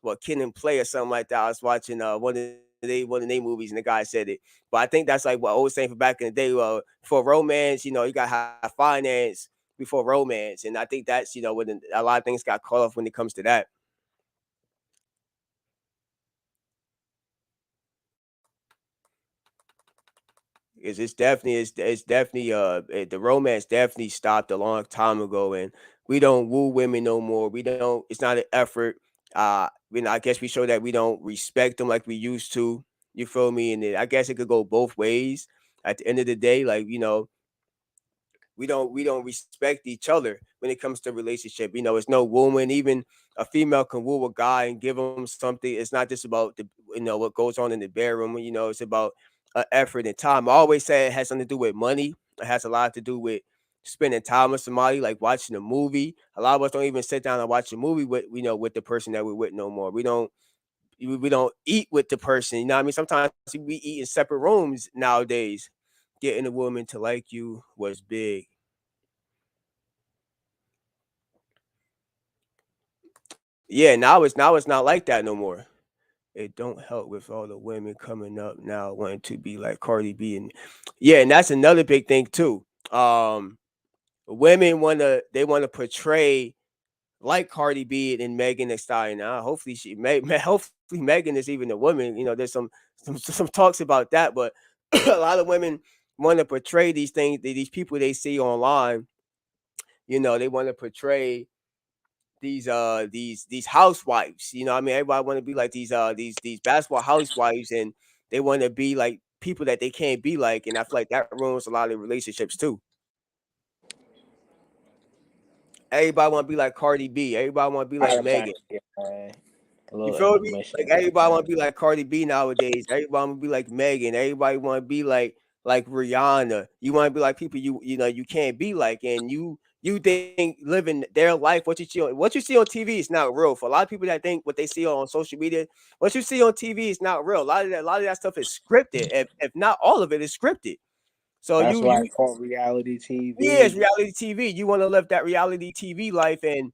what Ken and Play or something like that. I was watching one of their movies and the guy said it. But I think that's like what I was saying for back in the day. For romance, you know, you gotta have finance before romance. And I think that's, you know, when a lot of things got caught off when it comes to that. It's definitely the romance definitely stopped a long time ago, and we don't woo women no more. We don't. It's not an effort. You know, I guess we show that we don't respect them like we used to. You feel me? And I guess it could go both ways. At the end of the day, like you know, we don't respect each other when it comes to relationship. You know, it's no woman, even a female can woo a guy and give him something. It's not just about the you know what goes on in the bedroom. You know, it's about effort and time. I always say it has something to do with money. It has a lot to do with spending time with somebody, like watching a movie. A lot of us don't even sit down and watch a movie with you know with the person that we're with no more. We don't eat with the person. You know what I mean? Sometimes we eat in separate rooms nowadays. Getting a woman to like you was big. Yeah, now it's not like that no more. It don't help with all the women coming up now wanting to be like Cardi B and yeah, and that's another big thing too. Women wanna portray like Cardi B and Megan Thee Stallion. Now, hopefully hopefully Megan is even a woman. You know, there's some talks about that, but a lot of women want to portray these things, these people they see online. You know, they want to portray these housewives. You know, what I mean, everybody want to be like these basketball housewives, and they want to be like people that they can't be like, and I feel like that ruins a lot of relationships too. Everybody want to be like Cardi B. Everybody want to be like Everybody Megan. get a You little feel me? Like intermission, everybody want man. to be like Cardi B nowadays. Everybody want to be like Megan. Everybody want to be like Rihanna. You want to be like people you know you can't be like, and you think living their life. What you see on TV is not real. For a lot of people that think what they see on social media, what you see on TV is not real. A lot of that stuff is scripted. If not all of it is scripted. So That's you why you it's called reality yeah, it's TV. reality TV. You want to live that reality TV life, and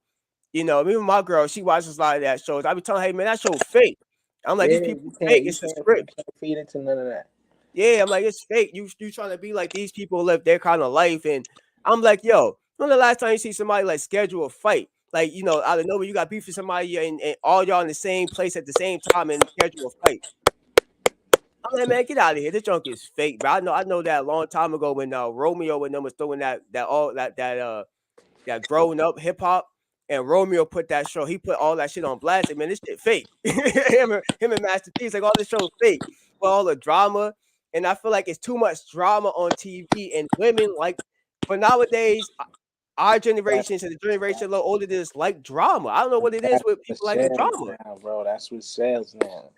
you know, me and my girl, she watches a lot of that shows. I be telling her, hey man, that show fake. I'm like, Yeah, these people fake. It's a you script. can't feed into none of that. Yeah, I'm like, it's fake. You trying to be like these people live their kind of life, and I'm like, yo, when the last time you see somebody like schedule a fight? Like, you know, out of nowhere, you got beef with somebody, and all y'all in the same place at the same time and schedule a fight. I'm like, man, get out of here. This junk is fake, bro. I know that a long time ago when Romeo and them was throwing that growing up hip hop. And Romeo put that show, he put all that shit on blast. And man, this shit fake. him and Master P, like all this show fake. For all the drama. And I feel like it's too much drama on TV. And women like, for nowadays, our That's generation and the generation a little older than us like drama. I don't know what it is that's with what people liking sells drama. now, bro. That's what sells now.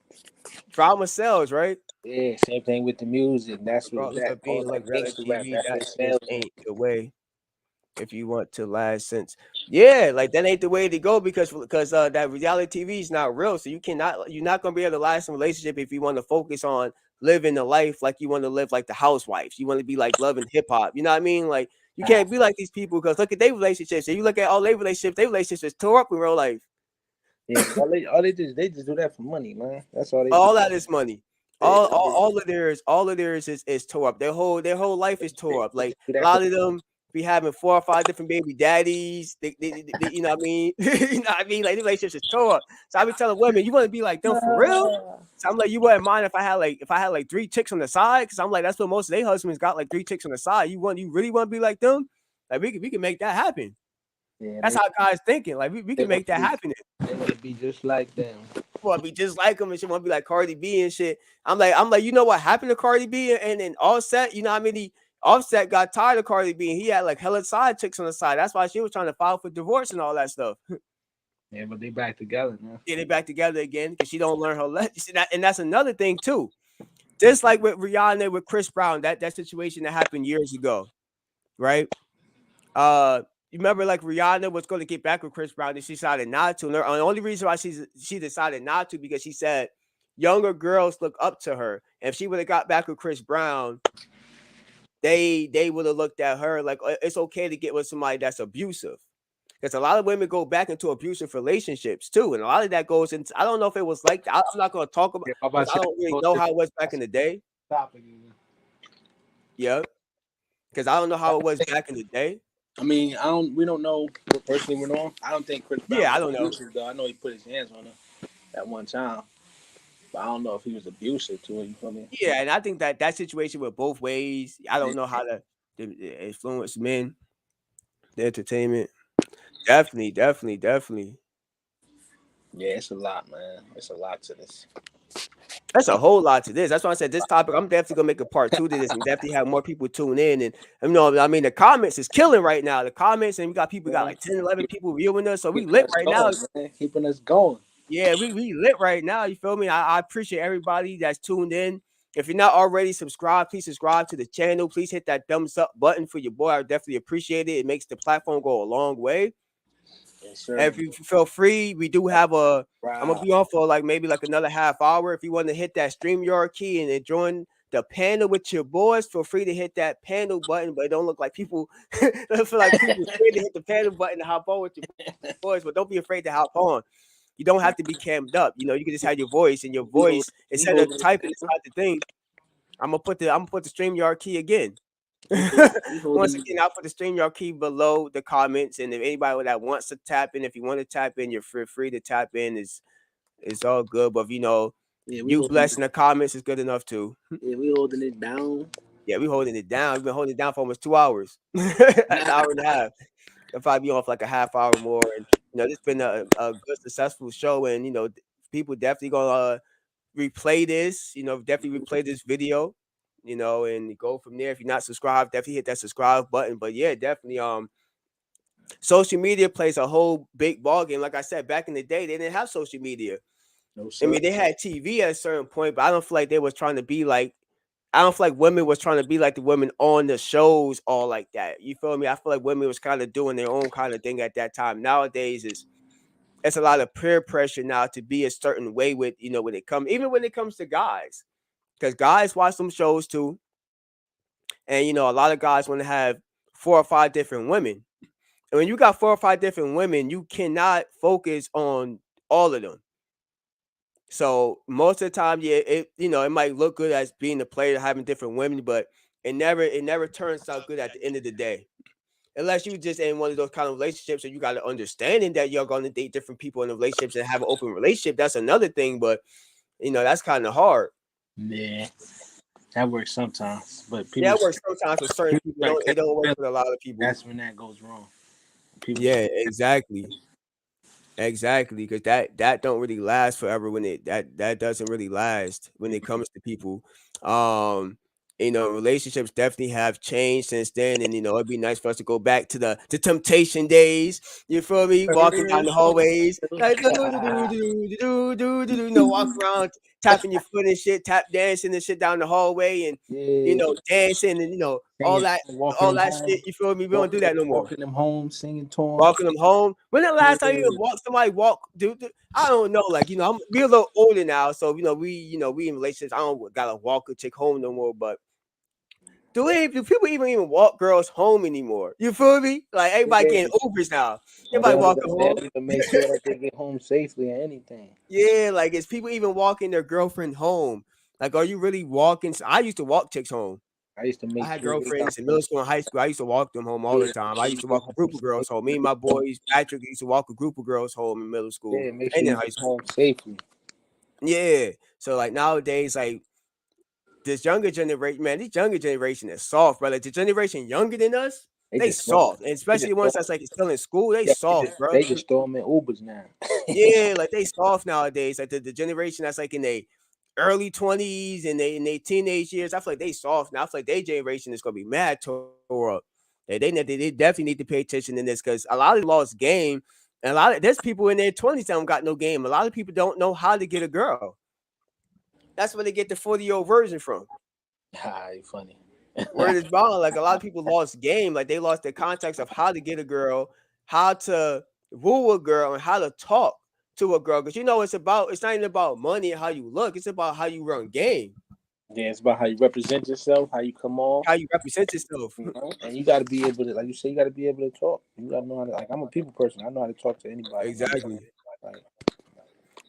Drama sells, right? Yeah, same thing with the music. That's what Regardless of that all being that like gangster reality rap. TV, That's that what just sells now. ain't the way. If you want to last since yeah, like that ain't the way to go because that reality TV is not real. So you're not gonna be able to last in a relationship if you want to focus on living the life like you want to live like the housewives. You want to be like loving hip hop. You know what I mean? Like you Ah, can't be like these people because look at their relationships. If you look at all their relationships is tore up in real life. yeah, they just do that for money, man. That's all they do. All that is money. Yeah, All of theirs is tore up. Their whole life is tore up. they Like just do a that for lot of them be having 4 or 5 different baby daddies. You know what I mean? You know what I mean? Like the relationships is tore up. So I be telling women, you want to be like them for real? So I'm like, you wouldn't mind if I had like 3 chicks on the side? Because I'm like, that's what most of their husbands got, like 3 chicks on the side. You really want to be like them? Like we can make that happen. yeah, That's how guys thinking. Like we they can want make to that be happen. they want to be just like them. Want to be just like him and she want to be like Cardi B and shit. I'm like, you know what happened to Cardi B and Offset? You know how many Offset got tired of Cardi B and he had like hella side chicks on the side. That's why she was trying to file for divorce and all that stuff. Yeah, but they back together now. Get it back together again because she don't learn her lesson. And that's another thing too. Just like with Rihanna with Chris Brown, that situation that happened years ago, right? Uh, you remember like Rihanna was going to get back with Chris Brown and she decided not to. And the only reason why she decided not to because she said younger girls look up to her. And if she would have got back with Chris Brown, they would have looked at her like it's okay to get with somebody that's abusive. Because a lot of women go back into abusive relationships too, and a lot of that goes into. I don't know if it was like that. I'm not going to talk about. I don't really know how it was back in the day. Yeah, because I don't know how it was back in the day. I mean, we don't know what person he went on. I don't think Chris Brown. Yeah, I don't know. Though. I know he put his hands on her at one time, but I don't know if he was abusive to her. You feel me? Yeah, and I think that situation went both ways. I don't know how to influence men, the entertainment. Definitely. Yeah, it's a lot, man. It's a lot to this. That's a whole lot to this. That's why I said this topic. I'm definitely gonna make a part 2 to this and definitely have more people tune in. And you know, I mean, the comments is killing right now. The comments, and we got people got like 10, 11 people viewing us. So we lit right now. Man. Keeping us going. Yeah, we lit right now. You feel me? I appreciate everybody that's tuned in. If you're not already subscribed, please subscribe to the channel. Please hit that thumbs up button for your boy. I definitely appreciate it. It makes the platform go a long way. Yes, sir. And if you feel free, we do have I'm gonna be on for like maybe like another half hour. If you want to hit that StreamYard key and join the panel with your boys, feel free to hit that panel button. But it don't look like people don't feel like people afraid to hit the panel button to hop on with your boys. But don't be afraid to hop on. You don't have to be cammed up. You know, you can just have your voice, and your voice instead of typing inside the thing. I'm gonna put the StreamYard key again. Once again, I'll put the StreamYard key below the comments, and if anybody that wants to tap in, if you want to tap in, you're free to tap in. It's all good, but you know, you blessing the comments is good enough too. Yeah, we holding it down. Yeah, we holding it down. We've been holding it down for almost 2 hours, an hour and a half. If I be off like a half hour more, and you know, it's been a good, successful show, and you know, people definitely gonna replay this. You know, definitely replay this video. You know, and go from there. If you're not subscribed, definitely hit that subscribe button. But yeah, definitely social media plays a whole big ball game. Like I said, back in the day, they didn't have social media. No, I mean, they had TV at a certain point, but I don't feel like they was trying to be like, I don't feel like women was trying to be like the women on the shows all like that. You feel me? I feel like women was kind of doing their own kind of thing at that time. Nowadays it's a lot of peer pressure now to be a certain way with, you know, when it comes to guys. Because guys watch some shows too. And, you know, a lot of guys want to have 4 or 5 different women. And when you got 4 or 5 different women, you cannot focus on all of them. So most of the time, yeah, it might look good as being a player, having different women, but it never turns out good at the end of the day. Unless you just in one of those kind of relationships and you got an understanding that you're going to date different people in the relationships and have an open relationship. That's another thing, but, you know, that's kind of hard. Yeah, that works sometimes, but people. Yeah, it works sometimes with certain people. It don't work with a lot of people. That's when that goes wrong. Yeah, exactly, because that don't really last forever. When that doesn't really last when it comes to people. You know, relationships definitely have changed since then, and you know, it'd be nice for us to go back to the temptation days. You feel me? Walking down the hallways, like you know, walk around tapping your foot and shit, tap dancing and shit down the hallway, and you know, dancing and you know, all that shit. You feel me? We don't do that no more. Walking them home, singing to them. Walking them home. When the last time you walk, dude? I don't know. Like, you know, we're a little older now, so you know, we in relationships. I don't gotta walk a chick home no more, but. Do people even walk girls home anymore? You feel me? Like everybody getting Ubers now. Everybody walking home. To make sure that they get home safely or anything. Yeah, like is people even walking their girlfriend home? Like, are you really walking? I used to walk chicks home. I had girlfriends in middle school and high school. I used to walk them home all the time. I used to walk a group of girls home. Me and my boys, Patrick, used to walk a group of girls home in middle school and in high school. Home safely. Yeah. So like nowadays, like. This younger generation, man, this younger generation is soft, brother. The generation younger than us, they soft. And especially the ones that's like still in school, they soft, bro. They just throw them in Ubers now. Yeah, like they soft nowadays. Like the generation that's like in their early 20s and in their teenage years, I feel like they soft now. I feel like their generation is gonna be mad tore up. They definitely need to pay attention in this because a lot of them lost game, and there's people in their 20s that don't got no game. A lot of people don't know how to get a girl. That's where they get the 40-year-old version from. Ah, you funny. Word is bond. Like a lot of people lost game. Like they lost the context of how to get a girl, how to woo a girl, and how to talk to a girl. Because it's not even about money and how you look. It's about how you run game, Yeah, it's about how you represent yourself, how you come off. how you represent yourself. You know? And you got to be able to, like you say, you got to be able to talk. You got to know how to, like, I'm a people person. I know how to talk to anybody. Exactly. Like,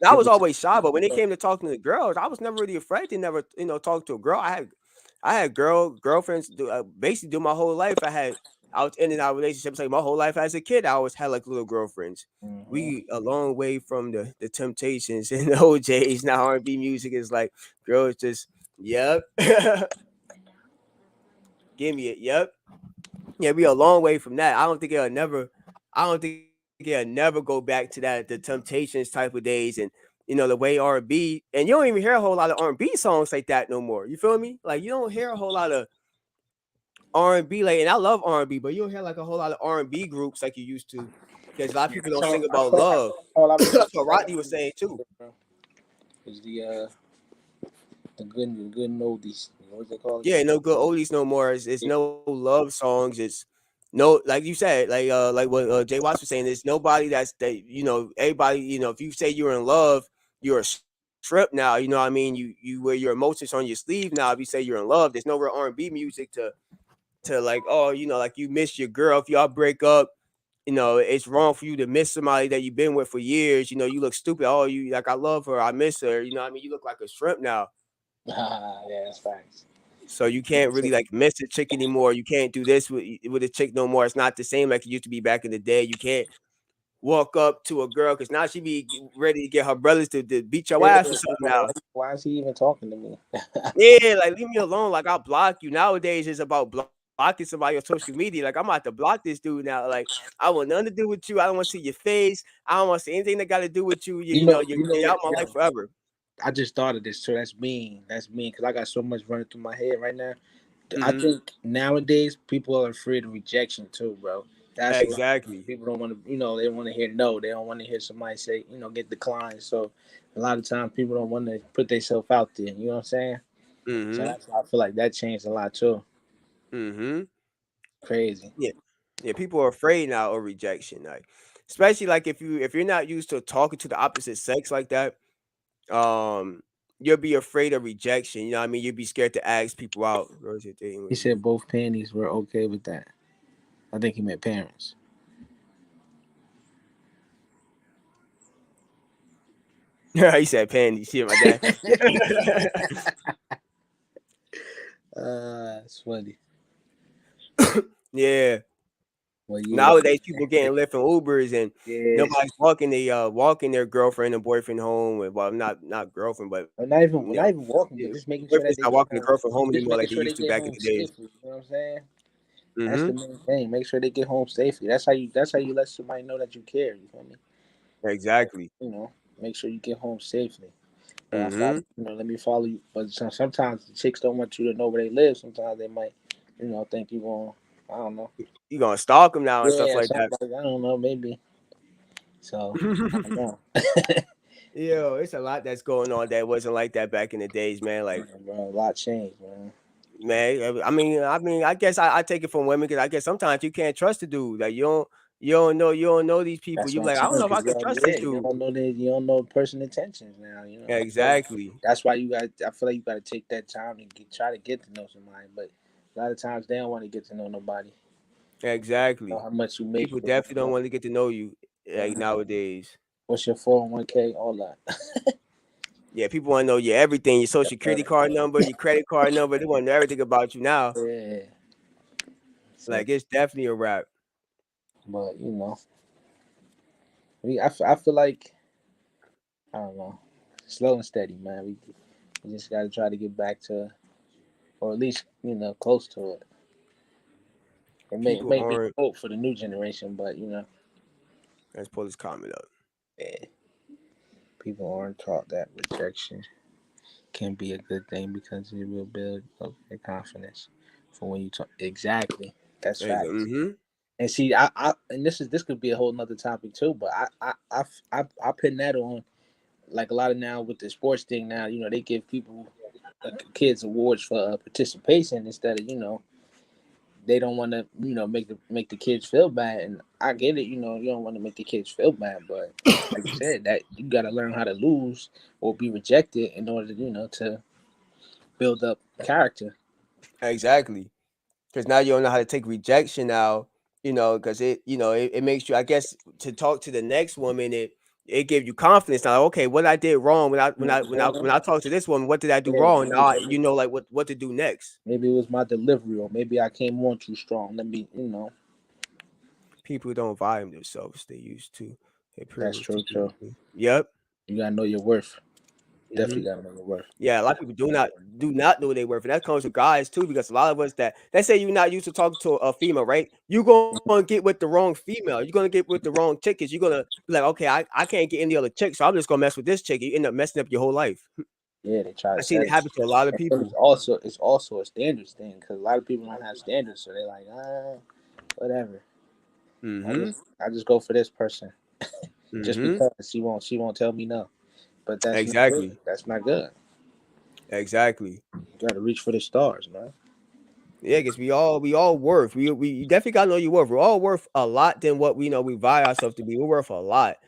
I was always shy, but when it came to talking to girls, I was never really afraid to never, talk to a girl. I had girlfriends basically do my whole life. I was in and out of relationships like my whole life as a kid. I always had like little girlfriends. We a long way from the Temptations and the OJs. Now R&B music is like girls just yep, give me it, yep. Yeah, we a long way from that. I don't think it'll never go back to that the Temptations type of days and the way R&B, and you don't even hear a whole lot of R&B songs like that no more. You feel me? Like you don't hear a whole lot of R&B and I love R&B, but you don't hear like a whole lot of R&B groups like you used to because a lot of people don't sing about love. That's what Rodney was saying too. Is the good and oldies. What's they call it? Yeah, no good oldies no more. It's no love songs. It's no, like you said, like what Jay Watts was saying. There's nobody everybody. If you say you're in love, you're a strip now. You know what I mean? You wear your emotions on your sleeve now. If you say you're in love, there's no real R&B music to like, like you miss your girl. If y'all break up, it's wrong for you to miss somebody that you've been with for years. You look stupid. Oh, you like I love her, I miss her. You know what I mean? You look like a shrimp now. Yeah, that's facts. So you can't really like miss a chick anymore. You can't do this with a chick no more. It's not the same like it used to be back in the day. You can't walk up to a girl because now she be ready to get her brothers to beat your ass or something now. Why is he even talking to me? Yeah, like leave me alone. Like I'll block you. Nowadays it's about blocking somebody on social media. Like I'm about to block this dude now. Like I want nothing to do with you. I don't want to see your face. I don't want to see anything that got to do with you. You're out my life forever. I just thought of this too. That's mean. That's mean because I got so much running through my head right now. Mm-hmm. I think nowadays people are afraid of rejection too, bro. That's exactly. People don't want to, they want to hear no. They don't want to hear somebody say, get declined. So a lot of times people don't want to put themselves out there. You know what I'm saying? Mm-hmm. So that's why I feel like that changed a lot too. Mm-hmm. Crazy. Yeah, people are afraid now of rejection, like especially like if you're not used to talking to the opposite sex like that, you'll be afraid of rejection. You know what I mean? You'll be scared to ask people out. He said both panties were okay with that. I think he meant parents. He said panties. Shit, my dad. It's funny. Yeah. Well, yeah. Nowadays, people getting Lyft and Ubers, and nobody's walking their girlfriend and boyfriend home. Well, not girlfriend, but not even walking, but just making sure that they're not walking the girlfriend home anymore like they sure used they to get back in home the days. safely. You know what I'm saying? Mm-hmm. That's the main thing. Make sure they get home safely. That's how you let somebody know that you care. You feel me? Exactly. Make sure you get home safely. Mm-hmm. Let me follow you. But sometimes the chicks don't want you to know where they live. Sometimes they might, think you're going. I don't know. You gonna stalk them now and stuff like that. I don't know, maybe. So I don't know. Yo, it's a lot that's going on that wasn't like that back in the days, man. Like, bro, a lot changed, man. Man, I mean, I guess I take it from women because I guess sometimes you can't trust the dude. Like you don't know these people. You like, I don't know if I can trust this dude. You don't know the person's intentions now. Exactly. That's why I feel like you got to take that time to try to get to know somebody. But a lot of times they don't want to get to know nobody. Exactly. How much you make? People definitely don't want to get to know you like nowadays. What's your 401k? All that. Yeah, people want to know your everything, your social security card number, your credit card number. They want to know everything about you now. Yeah. Like it's definitely a wrap. But I feel like I don't know, slow and steady, man. We just got to try to get back to, or at least close to it. It may be hope for the new generation, but Let's pull this comment up. Yeah. People aren't taught that rejection can be a good thing because it will build up their confidence for when you talk. Exactly, that's facts. Mm-hmm. And see, I and this could be a whole nother topic too. But I pin that on like a lot of now with the sports thing. Now they give people kids awards for participation instead of they don't want to make the kids feel bad. And I get it, you don't want to make the kids feel bad, but like you said, that you got to learn how to lose or be rejected in order to build up character. Exactly. Because now you don't know how to take rejection now, because it makes you, I guess, to talk to the next woman, it gives you confidence now. Okay, what I did wrong when I talked to this woman, what did I do wrong? Now like what to do next. Maybe it was my delivery, or maybe I came on too strong. Let me, People don't value themselves they used to. That's true. Yep. You gotta know your worth. Definitely gotta know your worth. Yeah, a lot of people do not know their worth, and that comes with guys too, because a lot of us that let's say you're not used to talking to a female, right? You're gonna get with the wrong female. You're gonna get with the wrong chick. You're gonna be like, okay, I can't get any other chick, so I'm just gonna mess with this chick. You end up messing up your whole life. Yeah, they try to. I seen it happen to a lot of people. It's also a standards thing, because a lot of people don't have standards, so they're like, whatever. I just go for this person, just because she won't tell me no. But that's exactly not that's not good. Exactly. You gotta reach for the stars, man. Yeah, because we all worth. We definitely gotta know your worth. We're all worth a lot than what we value ourselves to be. We're worth a lot.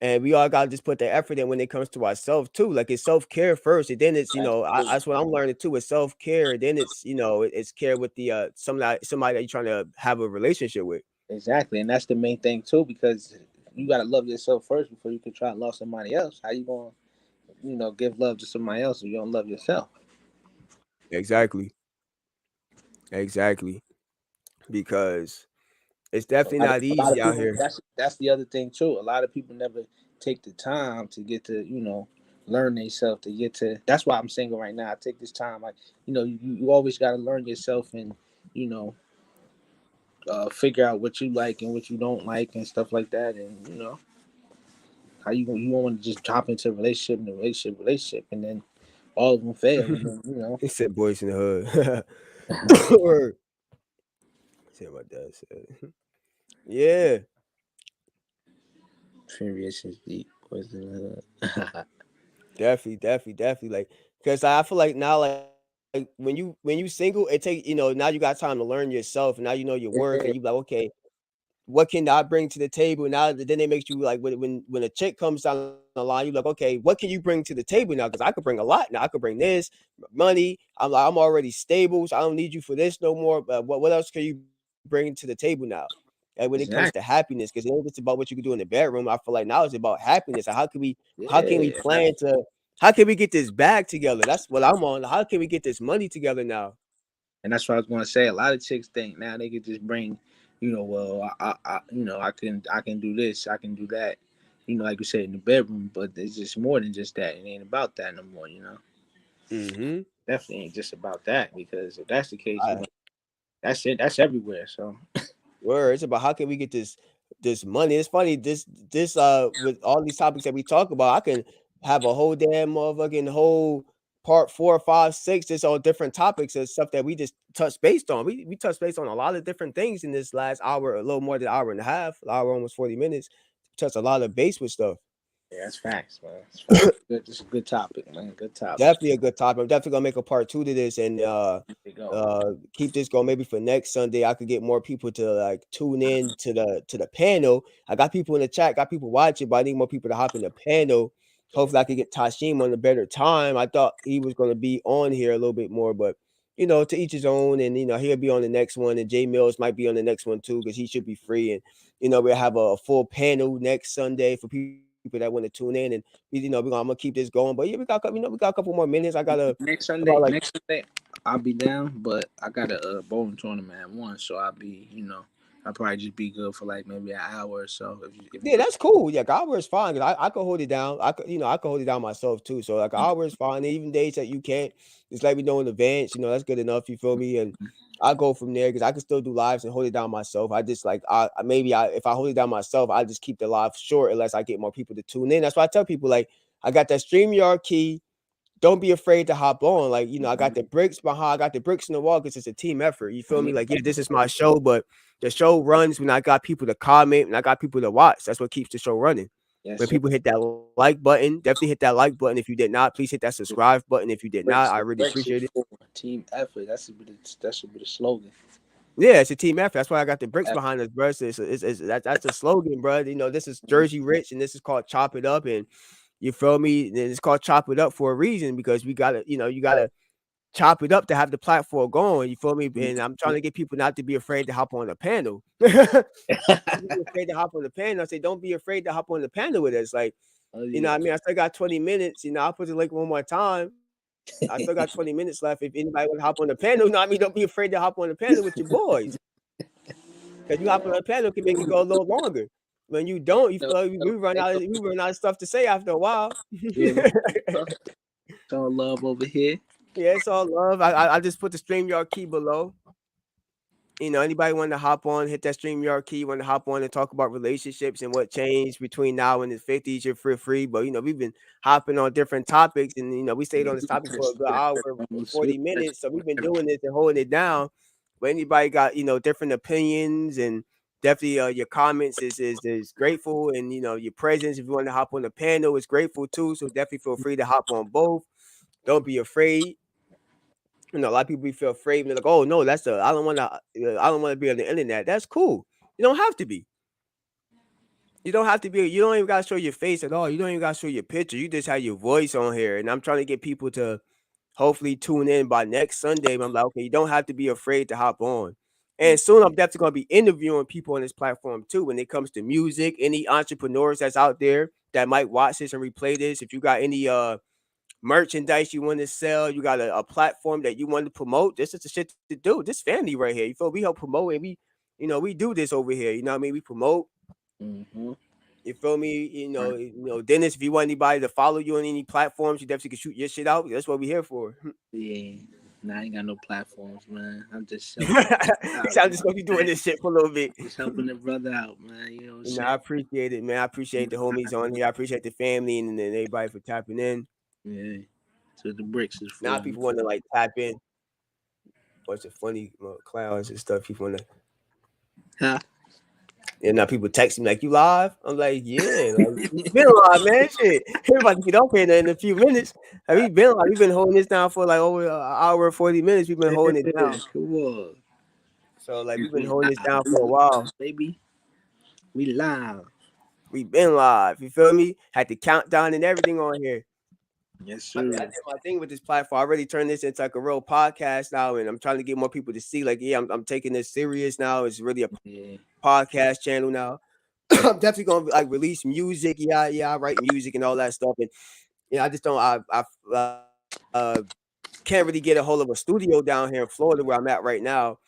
And we all gotta just put the effort in when it comes to ourselves too. Like it's self-care first, and then it's that's what I'm learning too. It's self-care, and then it's it's care with the somebody that you're trying to have a relationship with. Exactly, and that's the main thing too, because you gotta love yourself first before you can try and love somebody else. How you gonna give love to somebody else if you don't love yourself? Exactly. Because it's definitely not easy out here. That's the other thing too. A lot of people never take the time to get to learn themselves, to get to. That's why I'm single right now. I take this time. Like you always got to learn yourself, and figure out what you like and what you don't like and stuff like that. And how you don't want to just hop into a relationship, and then all of them fail. And then, He said boys in the hood. Say what my dad said. Yeah. Furious is deep. Boys in the hood. Definitely. Like, because I feel like now, like when you single, it take now you got time to learn yourself, and now you know your worth, and you like, okay, what can I bring to the table? Now then it makes you like when a chick comes down the line, you're like, okay, what can you bring to the table now? Because I could bring a lot now. I could bring this money. I'm already stable, so I don't need you for this no more. But what else can you bring to the table now? And when it comes to happiness, because it ain't just about what you can do in the bedroom. I feel like now it's about happiness. And how can we get this bag together? That's what I'm on. How can we get this money together now? And that's what I was going to say. A lot of chicks think now they could just bring, well, I can do this, I can do that, like you said, in the bedroom. But it's just more than just that. It ain't about that no more, Definitely ain't just about that, because if that's the case, that's it. That's everywhere. So, it's about how can we get this money. It's funny, this with all these topics that we talk about, I can have a whole damn motherfucking whole part 4, 5, 6, just all different topics and stuff that we just touched based on. We touched based on a lot of different things in this last hour, a little more than an hour and a half, almost 40 minutes. Touched a lot of base with stuff. Yeah, that's facts, man. That's facts. It's a good topic, man. Good topic. Definitely a good topic. I'm definitely gonna make a part 2 to this, and keep this going. Maybe for next Sunday, I could get more people to like tune in to the panel. I got people in the chat, got people watching, but I need more people to hop in the panel. Hopefully, I could get Tashim on a better time. I thought he was gonna be on here a little bit more, but to each his own. And he'll be on the next one, and Jay Mills might be on the next one too, because he should be free. And we'll have a full panel next Sunday for people that want to tune in, and I'm gonna keep this going. But yeah, we got a couple more minutes. I gotta next Sunday. Next Sunday, I'll be down, but I got a bowling tournament at 1, so I'll be, I'll probably just be good for like maybe an hour or so. Yeah, that's cool. Yeah, an hour is fine, because I could hold it down. I could hold it down myself too. So like an hour is fine. Even days that you can't, just let me know in advance. That's good enough. You feel me? And I'll go from there, because I can still do lives and hold it down myself. I just like if I hold it down myself, I just keep the live short unless I get more people to tune in. That's why I tell people, like, I got that StreamYard key. Don't be afraid to hop on. Like, I got the bricks behind, I got the bricks in the wall, because it's a team effort. You feel me? Like, yeah, this is my show, but the show runs when I got people to comment and I got people to watch. That's what keeps the show running. Yes, when sir. people hit that like button, definitely hit that like button. If you did not, please hit that subscribe button. If you did not, I really appreciate it. Team effort. That should be the slogan. Yeah, it's a team effort. That's why I got the bricks Effort. behind us, bro. That's the slogan, bro. You know, this is Jersey Rich, and this is called Chop It Up, and you feel me? And it's called Chop It Up for a reason because we gotta, you gotta chop it up to have the platform going. You feel me? And I'm trying to get people not to be afraid to hop on the panel. Be afraid to hop on the panel. I say, don't be afraid to hop on the panel with us. Like, Oh, you know what I mean? I still got 20 minutes. I'll put the link one more time. I still got 20 minutes left. If anybody want to hop on the panel, I mean, don't be afraid to hop on the panel with your boys. Because you hop on the panel can make it go a little longer. When you don't, you feel like we run out of stuff to say after a while. Yeah, it's all love over here. Yeah, it's all love. I just put the StreamYard key below. Anybody want to hop on, hit that StreamYard key, want to hop on and talk about relationships and what changed between now and the 50s, you're free. But we've been hopping on different topics, and we stayed on this topic for a good hour and 40 minutes. So we've been doing this and holding it down. But anybody got different opinions, and definitely your comments is grateful, and your presence. If you want to hop on the panel, is grateful too. So definitely feel free to hop on both. Don't be afraid. A lot of people feel afraid and they're like, "Oh no, I don't want to be on the internet." That's cool. You don't have to be. You don't have to be. You don't even gotta show your face at all. You don't even gotta show your picture. You just have your voice on here. And I'm trying to get people to hopefully tune in by next Sunday. But I'm like, okay, you don't have to be afraid to hop on. And soon I'm definitely gonna be interviewing people on this platform too when it comes to music. Any entrepreneurs that's out there that might watch this and replay this. If you got any merchandise you want to sell, you got a platform that you want to promote, this is the shit to do. This family right here. You feel we help promote, and we do this over here. You know what I mean? We promote. Mm-hmm. You feel me? Dennis, if you want anybody to follow you on any platforms, you definitely can shoot your shit out. That's what we here for. Yeah. Nah, I ain't got no platforms, man. I'm just I'm just gonna be doing this shit for a little bit. Just helping the brother out, man. You know what I'm saying? I appreciate it, man. I appreciate the homies on here. I appreciate the family and everybody for tapping in. Yeah. So the bricks is for Now people want to tap in. Bunch of funny clowns and stuff. People want to. Huh? And now people text me like, "You live?" I'm like, "Yeah, been live, man. Shit, everybody get up here in a few minutes. We've been live. We've been holding this down for over an hour and 40 minutes. We've been holding it down. Come on. So we've been holding this down for a while, baby. We live. We've been live. You feel me? Had the countdown and everything on here. Yes, sir. I did my thing with this platform. I already turned this into a real podcast now, and I'm trying to get more people to see. I'm taking this serious now. It's really a podcast channel now. I'm definitely gonna release music. Yeah, I write music and all that stuff. And I just don't. I can't really get a hold of a studio down here in Florida where I'm at right now.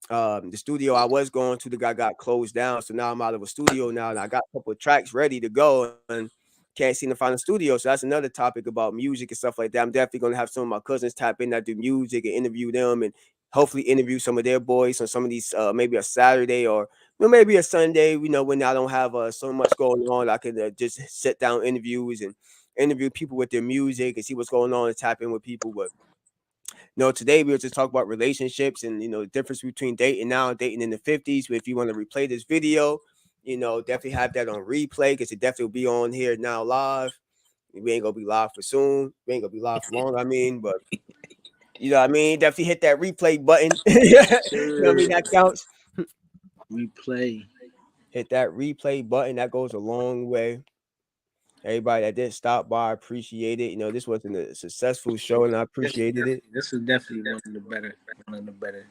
The studio I was going to, the guy got closed down, so now I'm out of a studio now, and I got a couple of tracks ready to go, and can't seem to find a studio. So that's another topic about music and stuff like that. I'm definitely gonna have some of my cousins tap in that do music and interview them, and hopefully interview some of their boys on some of these maybe a Saturday or maybe a Sunday. When I don't have so much going on, I can just sit down interviews and interview people with their music and see what's going on and tap in with people. But today we were just talk about relationships and the difference between dating now and dating in the 50s. But if you want to replay this video, definitely have that on replay because it definitely will be on here now live. We ain't gonna be live for soon. We ain't gonna be live for long. But definitely hit that replay button. That counts. Replay. Hit that replay button. That goes a long way. Everybody that did stop by, I appreciate it. This wasn't a successful show, and I appreciated it. This is definitely one of the better.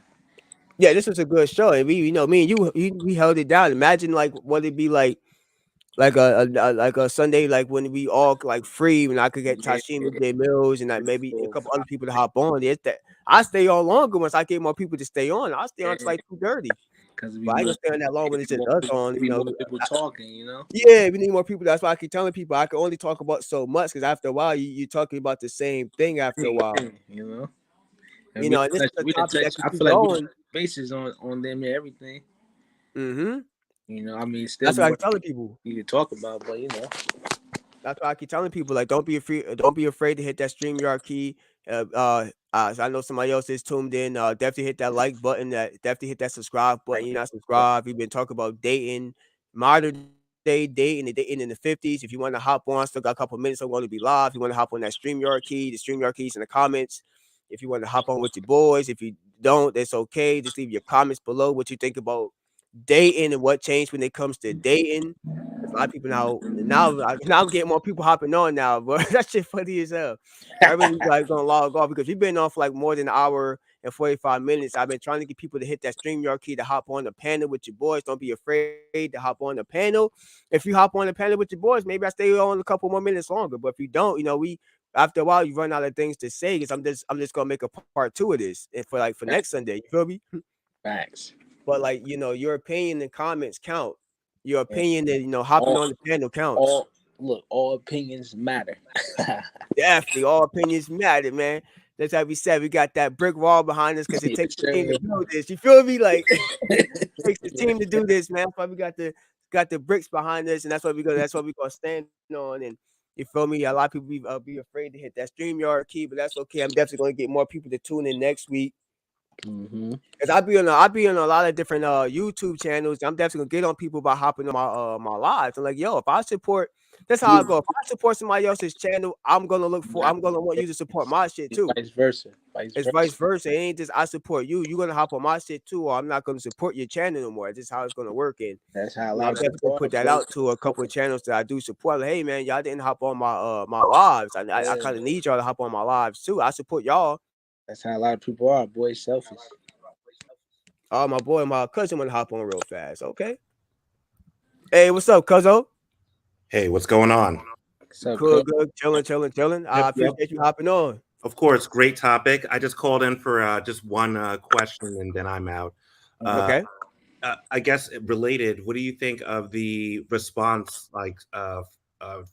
Yeah, this was a good show, and me and you, we held it down. Imagine what it'd be like a Sunday, when we all free, when I could get Tashima J Mills and maybe a couple other people to hop on. I stay on longer once I get more people to stay on. I'll stay on till 2:30. Because I ain't gonna stay on that long when it's just us on. People talking, Yeah, we need more people. That's why I keep telling people I can only talk about so much because after a while you're talking about the same thing after a while. And this is a topic that I feel like we bases on them and everything. Mm-hmm. Still that's what I telling people. You can talk about, but that's why I keep telling people don't be afraid to hit that StreamYard key. I know somebody else is tuned in. Definitely hit that like button. Definitely hit that subscribe button. You're not subscribed. We've been talking about dating, modern dating in the 50s. If you want to hop on, still got a couple minutes. I'm going to be live. If you want to hop on that StreamYard key, the StreamYard key's in the comments. If you want to hop on with your boys, if you don't, that's okay. Just leave your comments below what you think about dating and what changed when it comes to dating. A lot of people now I'm getting more people hopping on now, but that shit funny as hell. I really like gonna log off because we've been on for like more than an hour and 45 minutes. I've been trying to get people to hit that StreamYard key to hop on the panel with your boys. Don't be afraid to hop on the panel. If you hop on the panel with your boys, maybe I stay on a couple more minutes longer. But if you don't, we after a while you run out of things to say because I'm just gonna make a part 2 of this and for next Sunday. You feel me? Facts. But your opinion and comments count. Your opinion and hopping on the panel counts. All opinions matter. Definitely, all opinions matter, man. That's how we said we got that brick wall behind us because it takes the team to do this. You feel me? Like it takes the team to do this, man. That's why we got the bricks behind us, and that's what we're gonna stand on. And you feel me? A lot of people be afraid to hit that StreamYard key, but that's okay. I'm definitely gonna get more people to tune in next week. Cause I'll be on a lot of different YouTube channels. I'm definitely gonna get on people by hopping on my lives. I'm like, yo, if I support, that's how I go. If I support somebody else's channel, I'm gonna want you to support my shit too. Vice versa. It's vice versa. It ain't just I support you. You're gonna hop on my shit too, or I'm not gonna support your channel no more. This is how it's gonna work. And that's how I'm definitely put that out to a couple of channels that I do support. Like, hey man, y'all didn't hop on my lives. I kind of need y'all to hop on my lives too. I support y'all. That's how a lot of people are. Boys selfish. Oh, my cousin want to hop on real fast. Okay. Hey, what's up, cuzzo? Hey, what's going on? Good. Chilling. I appreciate you hopping on. Of course, great topic. I just called in for just one question and then I'm out. Okay. I guess related, what do you think of the response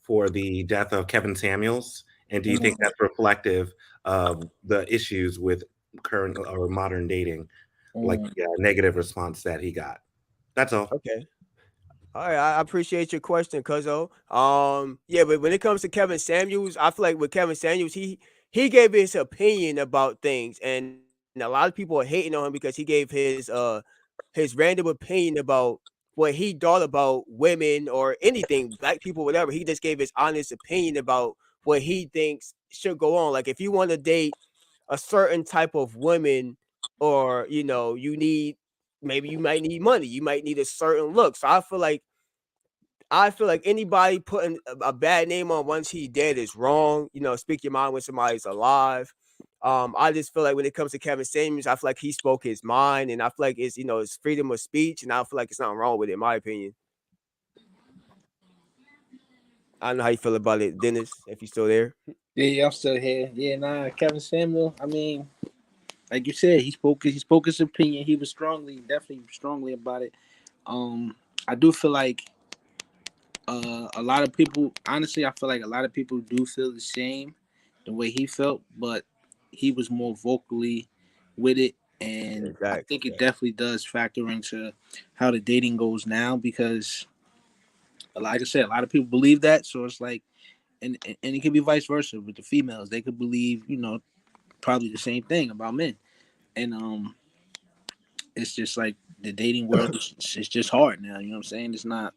for the death of Kevin Samuels? And do you think that's reflective of the issues with current or modern dating, like the negative response that he got? That's all. Okay. All right, I appreciate your question, cuzzo. Yeah, but when it comes to Kevin Samuels, I feel like with Kevin Samuels, he gave his opinion about things, and a lot of people are hating on him because he gave his random opinion about what he thought about women or anything, black people, whatever. He just gave his honest opinion about what he thinks should go on. Like if you want to date a certain type of women, or you might need money, you might need a certain look. So I feel like anybody putting a bad name on once he's dead is wrong. Speak your mind when somebody's alive. I just feel like when it comes to Kevin Samuels, I feel like he spoke his mind, and I feel like it's freedom of speech, and I feel like it's nothing wrong with it, in my opinion. I don't know how you feel about it, Dennis, if you're still there. Yeah, I'm still here. Yeah, Kevin Samuel, I mean, like you said, he spoke his opinion. He was definitely strongly about it. I do feel like a lot of people, honestly, I feel like a lot of people do feel the same the way he felt, but he was more vocally with it. And exactly. I think it definitely does factor into how the dating goes now, because like I said, a lot of people believe that. So it's like, and it could be vice versa with the females. They could believe, probably the same thing about men. And it's just like the dating world is just hard now. You know what I'm saying? It's not.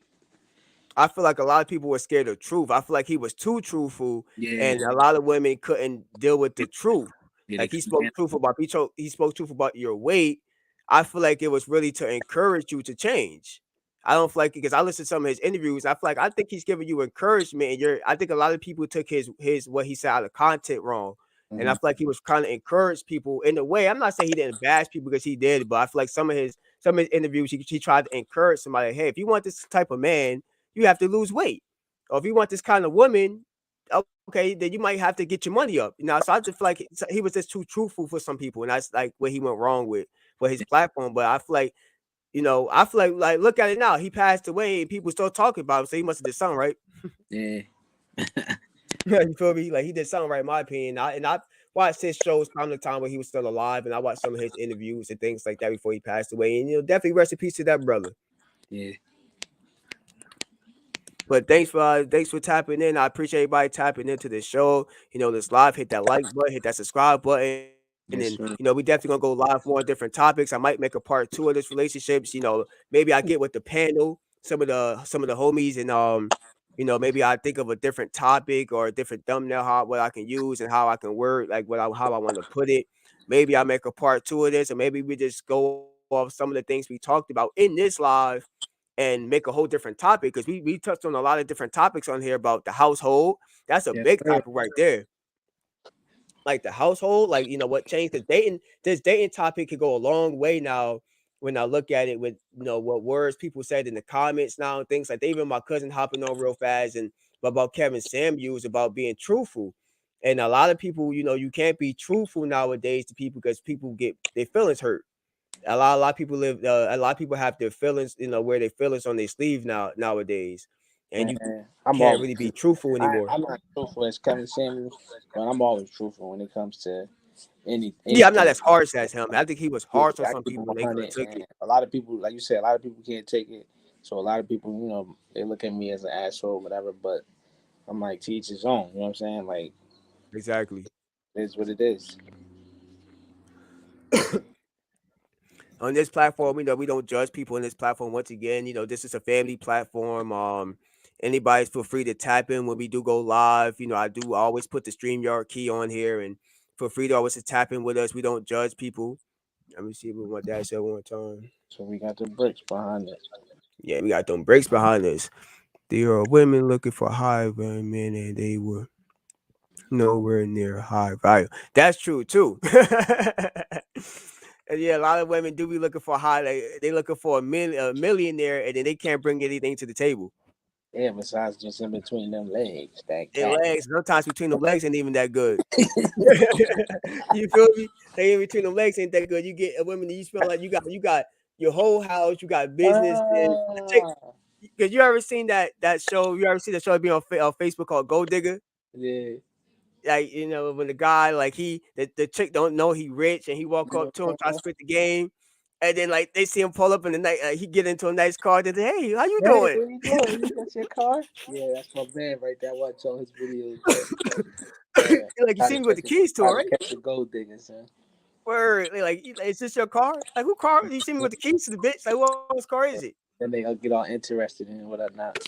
I feel like a lot of people were scared of truth. I feel like he was too truthful, and a lot of women couldn't deal with the truth. Like he spoke truth about your weight. I feel like it was really to encourage you to change. I don't feel like, because I listened to some of his interviews, I think he's giving you encouragement, and I think a lot of people took his what he said out of content wrong. And I feel like he was trying to encourage people in a way. I'm not saying he didn't bash people, because he did, but I feel like some of his interviews, he tried to encourage somebody. Hey, if you want this type of man, you have to lose weight. Or if you want this kind of woman, okay, then you might have to get your money up. So I just feel like he was just too truthful for some people, and that's like where he went wrong with his platform. But I feel like, like look at it now. He passed away, and people still talking about him, so he must have did something right. Yeah. You feel me? Like he did something right, in my opinion. I watched his shows time to time when he was still alive, and I watched some of his interviews and things like that before he passed away. And definitely rest in peace to that brother. Yeah. But thanks for tapping in. I appreciate everybody tapping into the show. This live, hit that like button, hit that subscribe button. And then, we definitely gonna go live more different topics. I might make a part 2 of this relationships. Maybe I get with the panel. some of the homies, and maybe I think of a different topic or a different thumbnail, what I can use and how I can word, like how I want to put it. Maybe I make a part 2 of this, or maybe we just go off some of the things we talked about in this live and make a whole different topic, because we touched on a lot of different topics on here about the household. That's a big topic right there. Like the household, like what changed, because this dating topic could go a long way now when I look at it with what words people said in the comments now and things like that. Even my cousin hopping on real fast and about Kevin Samuels about being truthful. And a lot of people, you can't be truthful nowadays to people because people get their feelings hurt. A lot of people a lot of people have their feelings, wear their feelings on their sleeve nowadays. And you can't really be truthful anymore. I'm not truthful as Kevin Samuels, but I'm always truthful when it comes to anything. Yeah, I'm not as harsh as him. I think he was harsh on some people when they couldn't take it. A lot of people, like you said, a lot of people can't take it. So a lot of people, they look at me as an asshole, whatever. But I'm like, to each his own. You know what I'm saying? Like, exactly. It's what it is. On this platform, we don't judge people on this platform. Once again, this is a family platform. Anybody feel free to tap in when we do go live. I do always put the StreamYard key on here, and feel free to always tap in with us. We don't judge people. Let me see what my dad said one time. So we got the bricks behind us. Yeah, we got them bricks behind us. There are women looking for high value men, and they were nowhere near high value. That's true too. And yeah, a lot of women do be looking for they looking for a millionaire, and then they can't bring anything to the table. Yeah, besides just in between them legs. Legs, sometimes between the legs ain't even that good. You feel me? They in between the legs ain't that good. You get a woman, you smell like you got your whole house, you got business. Because you ever seen that show? You ever seen the show be on Facebook called Gold Digger? Yeah. Like, when the guy, like the chick don't know he rich, and he walk up to him, try to split the game, and then like they see him pull up in the night, he get into a nice car. They say, "Hey, how you doing? What you doing? You got your car?" Yeah, that's my man right there. I watch all his videos. Like, you see me with the keys to it, right? Catch the gold digger, son. Word, like, is this your car? Like, who car? You see me with the keys to the bitch? Like, whose car is it? Then they get all interested in whatnot.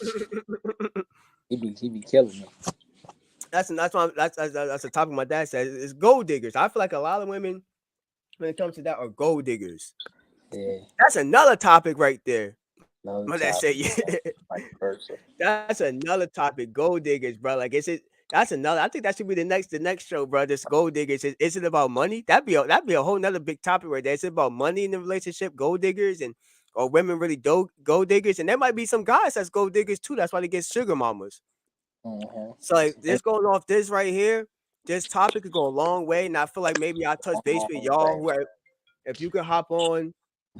he be killing me. That's a topic my dad says. It's gold diggers. I feel like a lot of women, when it comes to that, are gold diggers. Yeah, that's another topic right there. My dad said, yeah. That's another topic. Gold diggers, bro. Like, that's another. I think that should be the next show, bro. This gold diggers. Is it about money? That'd be a whole nother big topic right there. Is it about money in the relationship? Gold diggers, or women really gold diggers? And there might be some guys that's gold diggers too. That's why they get sugar mamas. Mm-hmm. So like, this going off this right here, this topic could go a long way, and I feel like maybe I touch base with y'all. If you could hop on,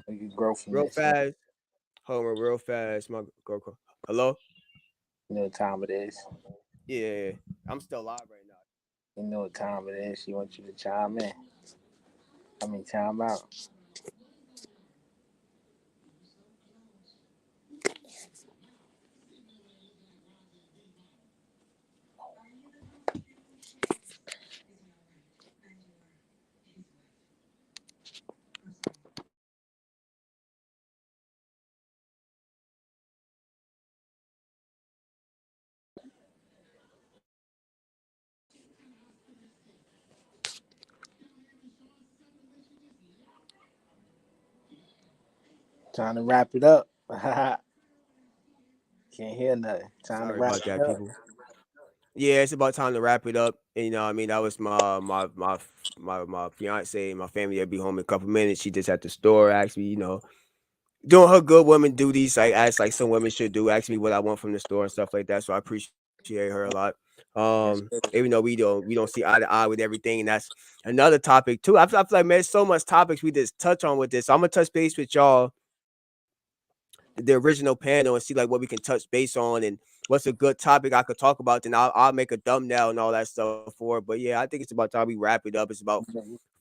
you grow from real fast. Homer, real fast. My go. Hello. You know what time it is? Yeah, I'm still live right now. You know what time it is? She wants you to chime in. Chime out. Time to wrap it up. Can't hear nothing. Time to wrap it up. People. Yeah, it's about time to wrap it up. And, that was my fiance, my family. I'll be home in a couple minutes. She just at the store, actually, doing her good woman duties, like some women should do. Ask me what I want from the store and stuff like that. So I appreciate her a lot. Even though we don't see eye to eye with everything, and that's another topic too. I feel like, man, there's so much topics we just touch on with this. So I'm gonna touch base with y'all, the original panel, and see like what we can touch base on and what's a good topic I could talk about. Then I'll make a thumbnail and all that stuff for it. But yeah, I think it's about time we wrap it up. It's about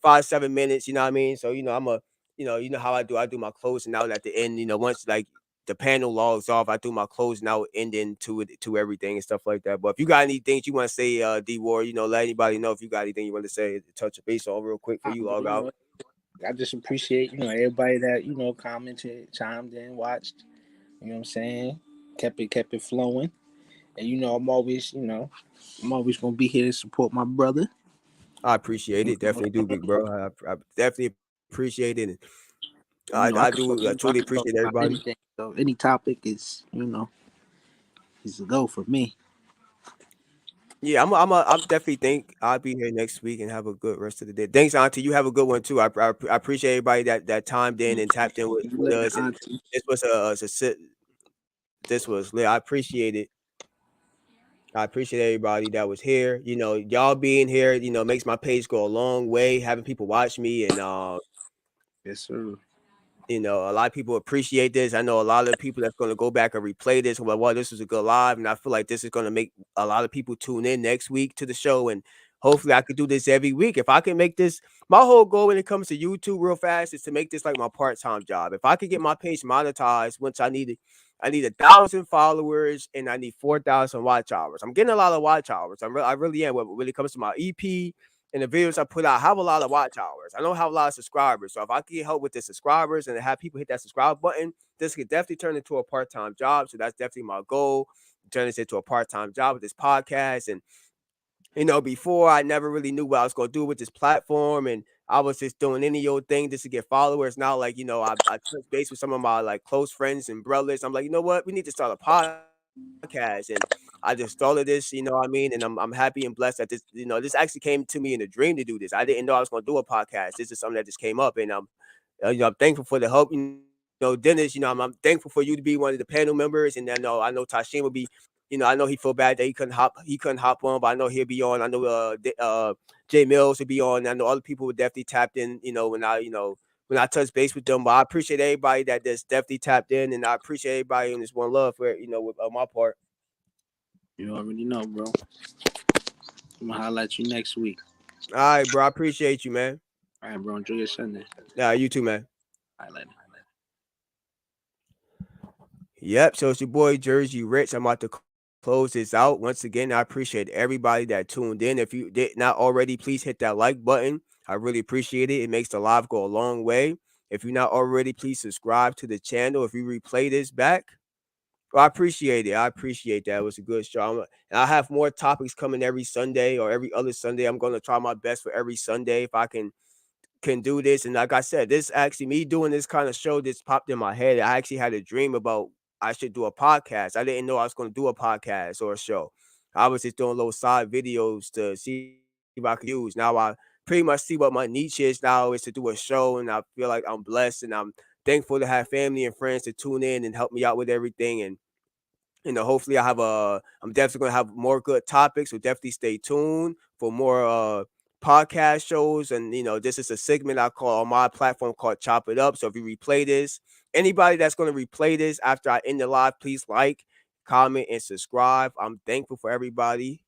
5-7 minutes. You know what I mean? So I'm a you know how I do my closing out at the end. Once like the panel logs off, I do my closing out ending to everything and stuff like that. But if you got any things you want to say, D Ward, let anybody know if you got anything you want to say, touch base on real quick before you log out. I just appreciate everybody that commented, chimed in, watched. You know what I'm saying? Kept it flowing. And I'm always gonna be here to support my brother. I appreciate it. Definitely do, big bro. I definitely appreciate it. I truly appreciate everybody. Anything. So any topic is is a go for me. Yeah, I'm definitely think I'll be here next week and have a good rest of the day. Thanks, Auntie. You have a good one too. I appreciate everybody that timed in and tapped in with us. And this was lit. I appreciate it. I appreciate everybody that was here. Y'all being here, makes my page go a long way. Having people watch me and Yes, sir. a lot of people appreciate this. I know a lot of people that's going to go back and replay this. Well, this was a good live, and I feel like this is going to make a lot of people tune in next week to the show. And hopefully, I could do this every week. If I can make this, my whole goal when it comes to YouTube, real fast, is to make this like my part-time job. If I could get my page monetized, once I need 1,000 followers and I need 4,000 watch hours. I'm getting a lot of watch hours. I really am. When it comes to my EP. And the videos I put out, I have a lot of watch hours. I don't have a lot of subscribers. So if I can get help with the subscribers and have people hit that subscribe button, this could definitely turn into a part-time job. So that's definitely my goal, turn this into a part-time job with this podcast. And, before I never really knew what I was going to do with this platform. And I was just doing any old thing just to get followers. Now, like, I touched base with some of my like close friends and brothers. I'm like, you know what? We need to start a podcast. And I just started this, you know what I mean? And I'm happy and blessed that this actually came to me in a dream to do this. I didn't know I was going to do a podcast. This is something that just came up, and I'm thankful for the help. Dennis, I'm thankful for you to be one of the panel members, and I know Tashin will be. I know he feel bad that he couldn't hop on, but I know he'll be on. I know Jay Mills will be on. I know other people would definitely tapped in. When I touch base with them, but I appreciate everybody that just definitely tapped in, and I appreciate everybody in this one love for with my part. You already know, bro. I'm gonna highlight you next week. All right, bro. I appreciate you, man. All right, bro. Enjoy your Sunday. Yeah, you too, man. All right, later. Yep. So it's your boy Jersey Rich. I'm about to close this out. Once again, I appreciate everybody that tuned in. If you did not already, please hit that like button. I really appreciate it. It makes the live go a long way. If you're not already, please subscribe to the channel. If you replay this back, I appreciate it. I appreciate that. It was a good show. And I have more topics coming every Sunday or every other Sunday. I'm going to try my best for every Sunday if I can do this. And like I said, this actually, me doing this kind of show, this popped in my head. I actually had a dream about I should do a podcast. I didn't know I was going to do a podcast or a show. I was just doing little side videos to see if I could use. Now I pretty much see what my niche is now is to do a show. And I feel like I'm blessed and I'm thankful to have family and friends to tune in and help me out with everything. And hopefully I'm definitely going to have more good topics. So definitely stay tuned for more podcast shows. And, this is a segment I call on my platform called Chop It Up. So if you replay this, anybody that's going to replay this after I end the live, please like, comment, and subscribe. I'm thankful for everybody.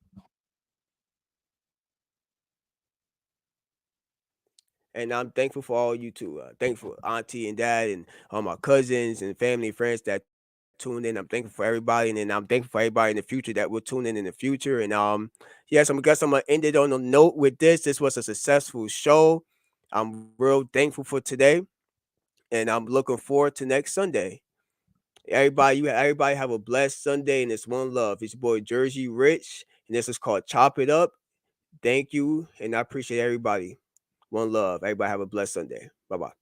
And I'm thankful for all you too. Thankful auntie and dad and all my cousins and family and friends that tuned in. I'm thankful for everybody, and then I'm thankful for everybody in the future that will tune in the future. And yes, I'm gonna end it on a note with this. This was a successful show. I'm real thankful for today, and I'm looking forward to next Sunday. Everybody have a blessed Sunday, and it's one love. It's your boy Jersey Rich, and this is called Chop It Up. Thank you, and I appreciate everybody. One love. Everybody have a blessed Sunday. Bye-bye.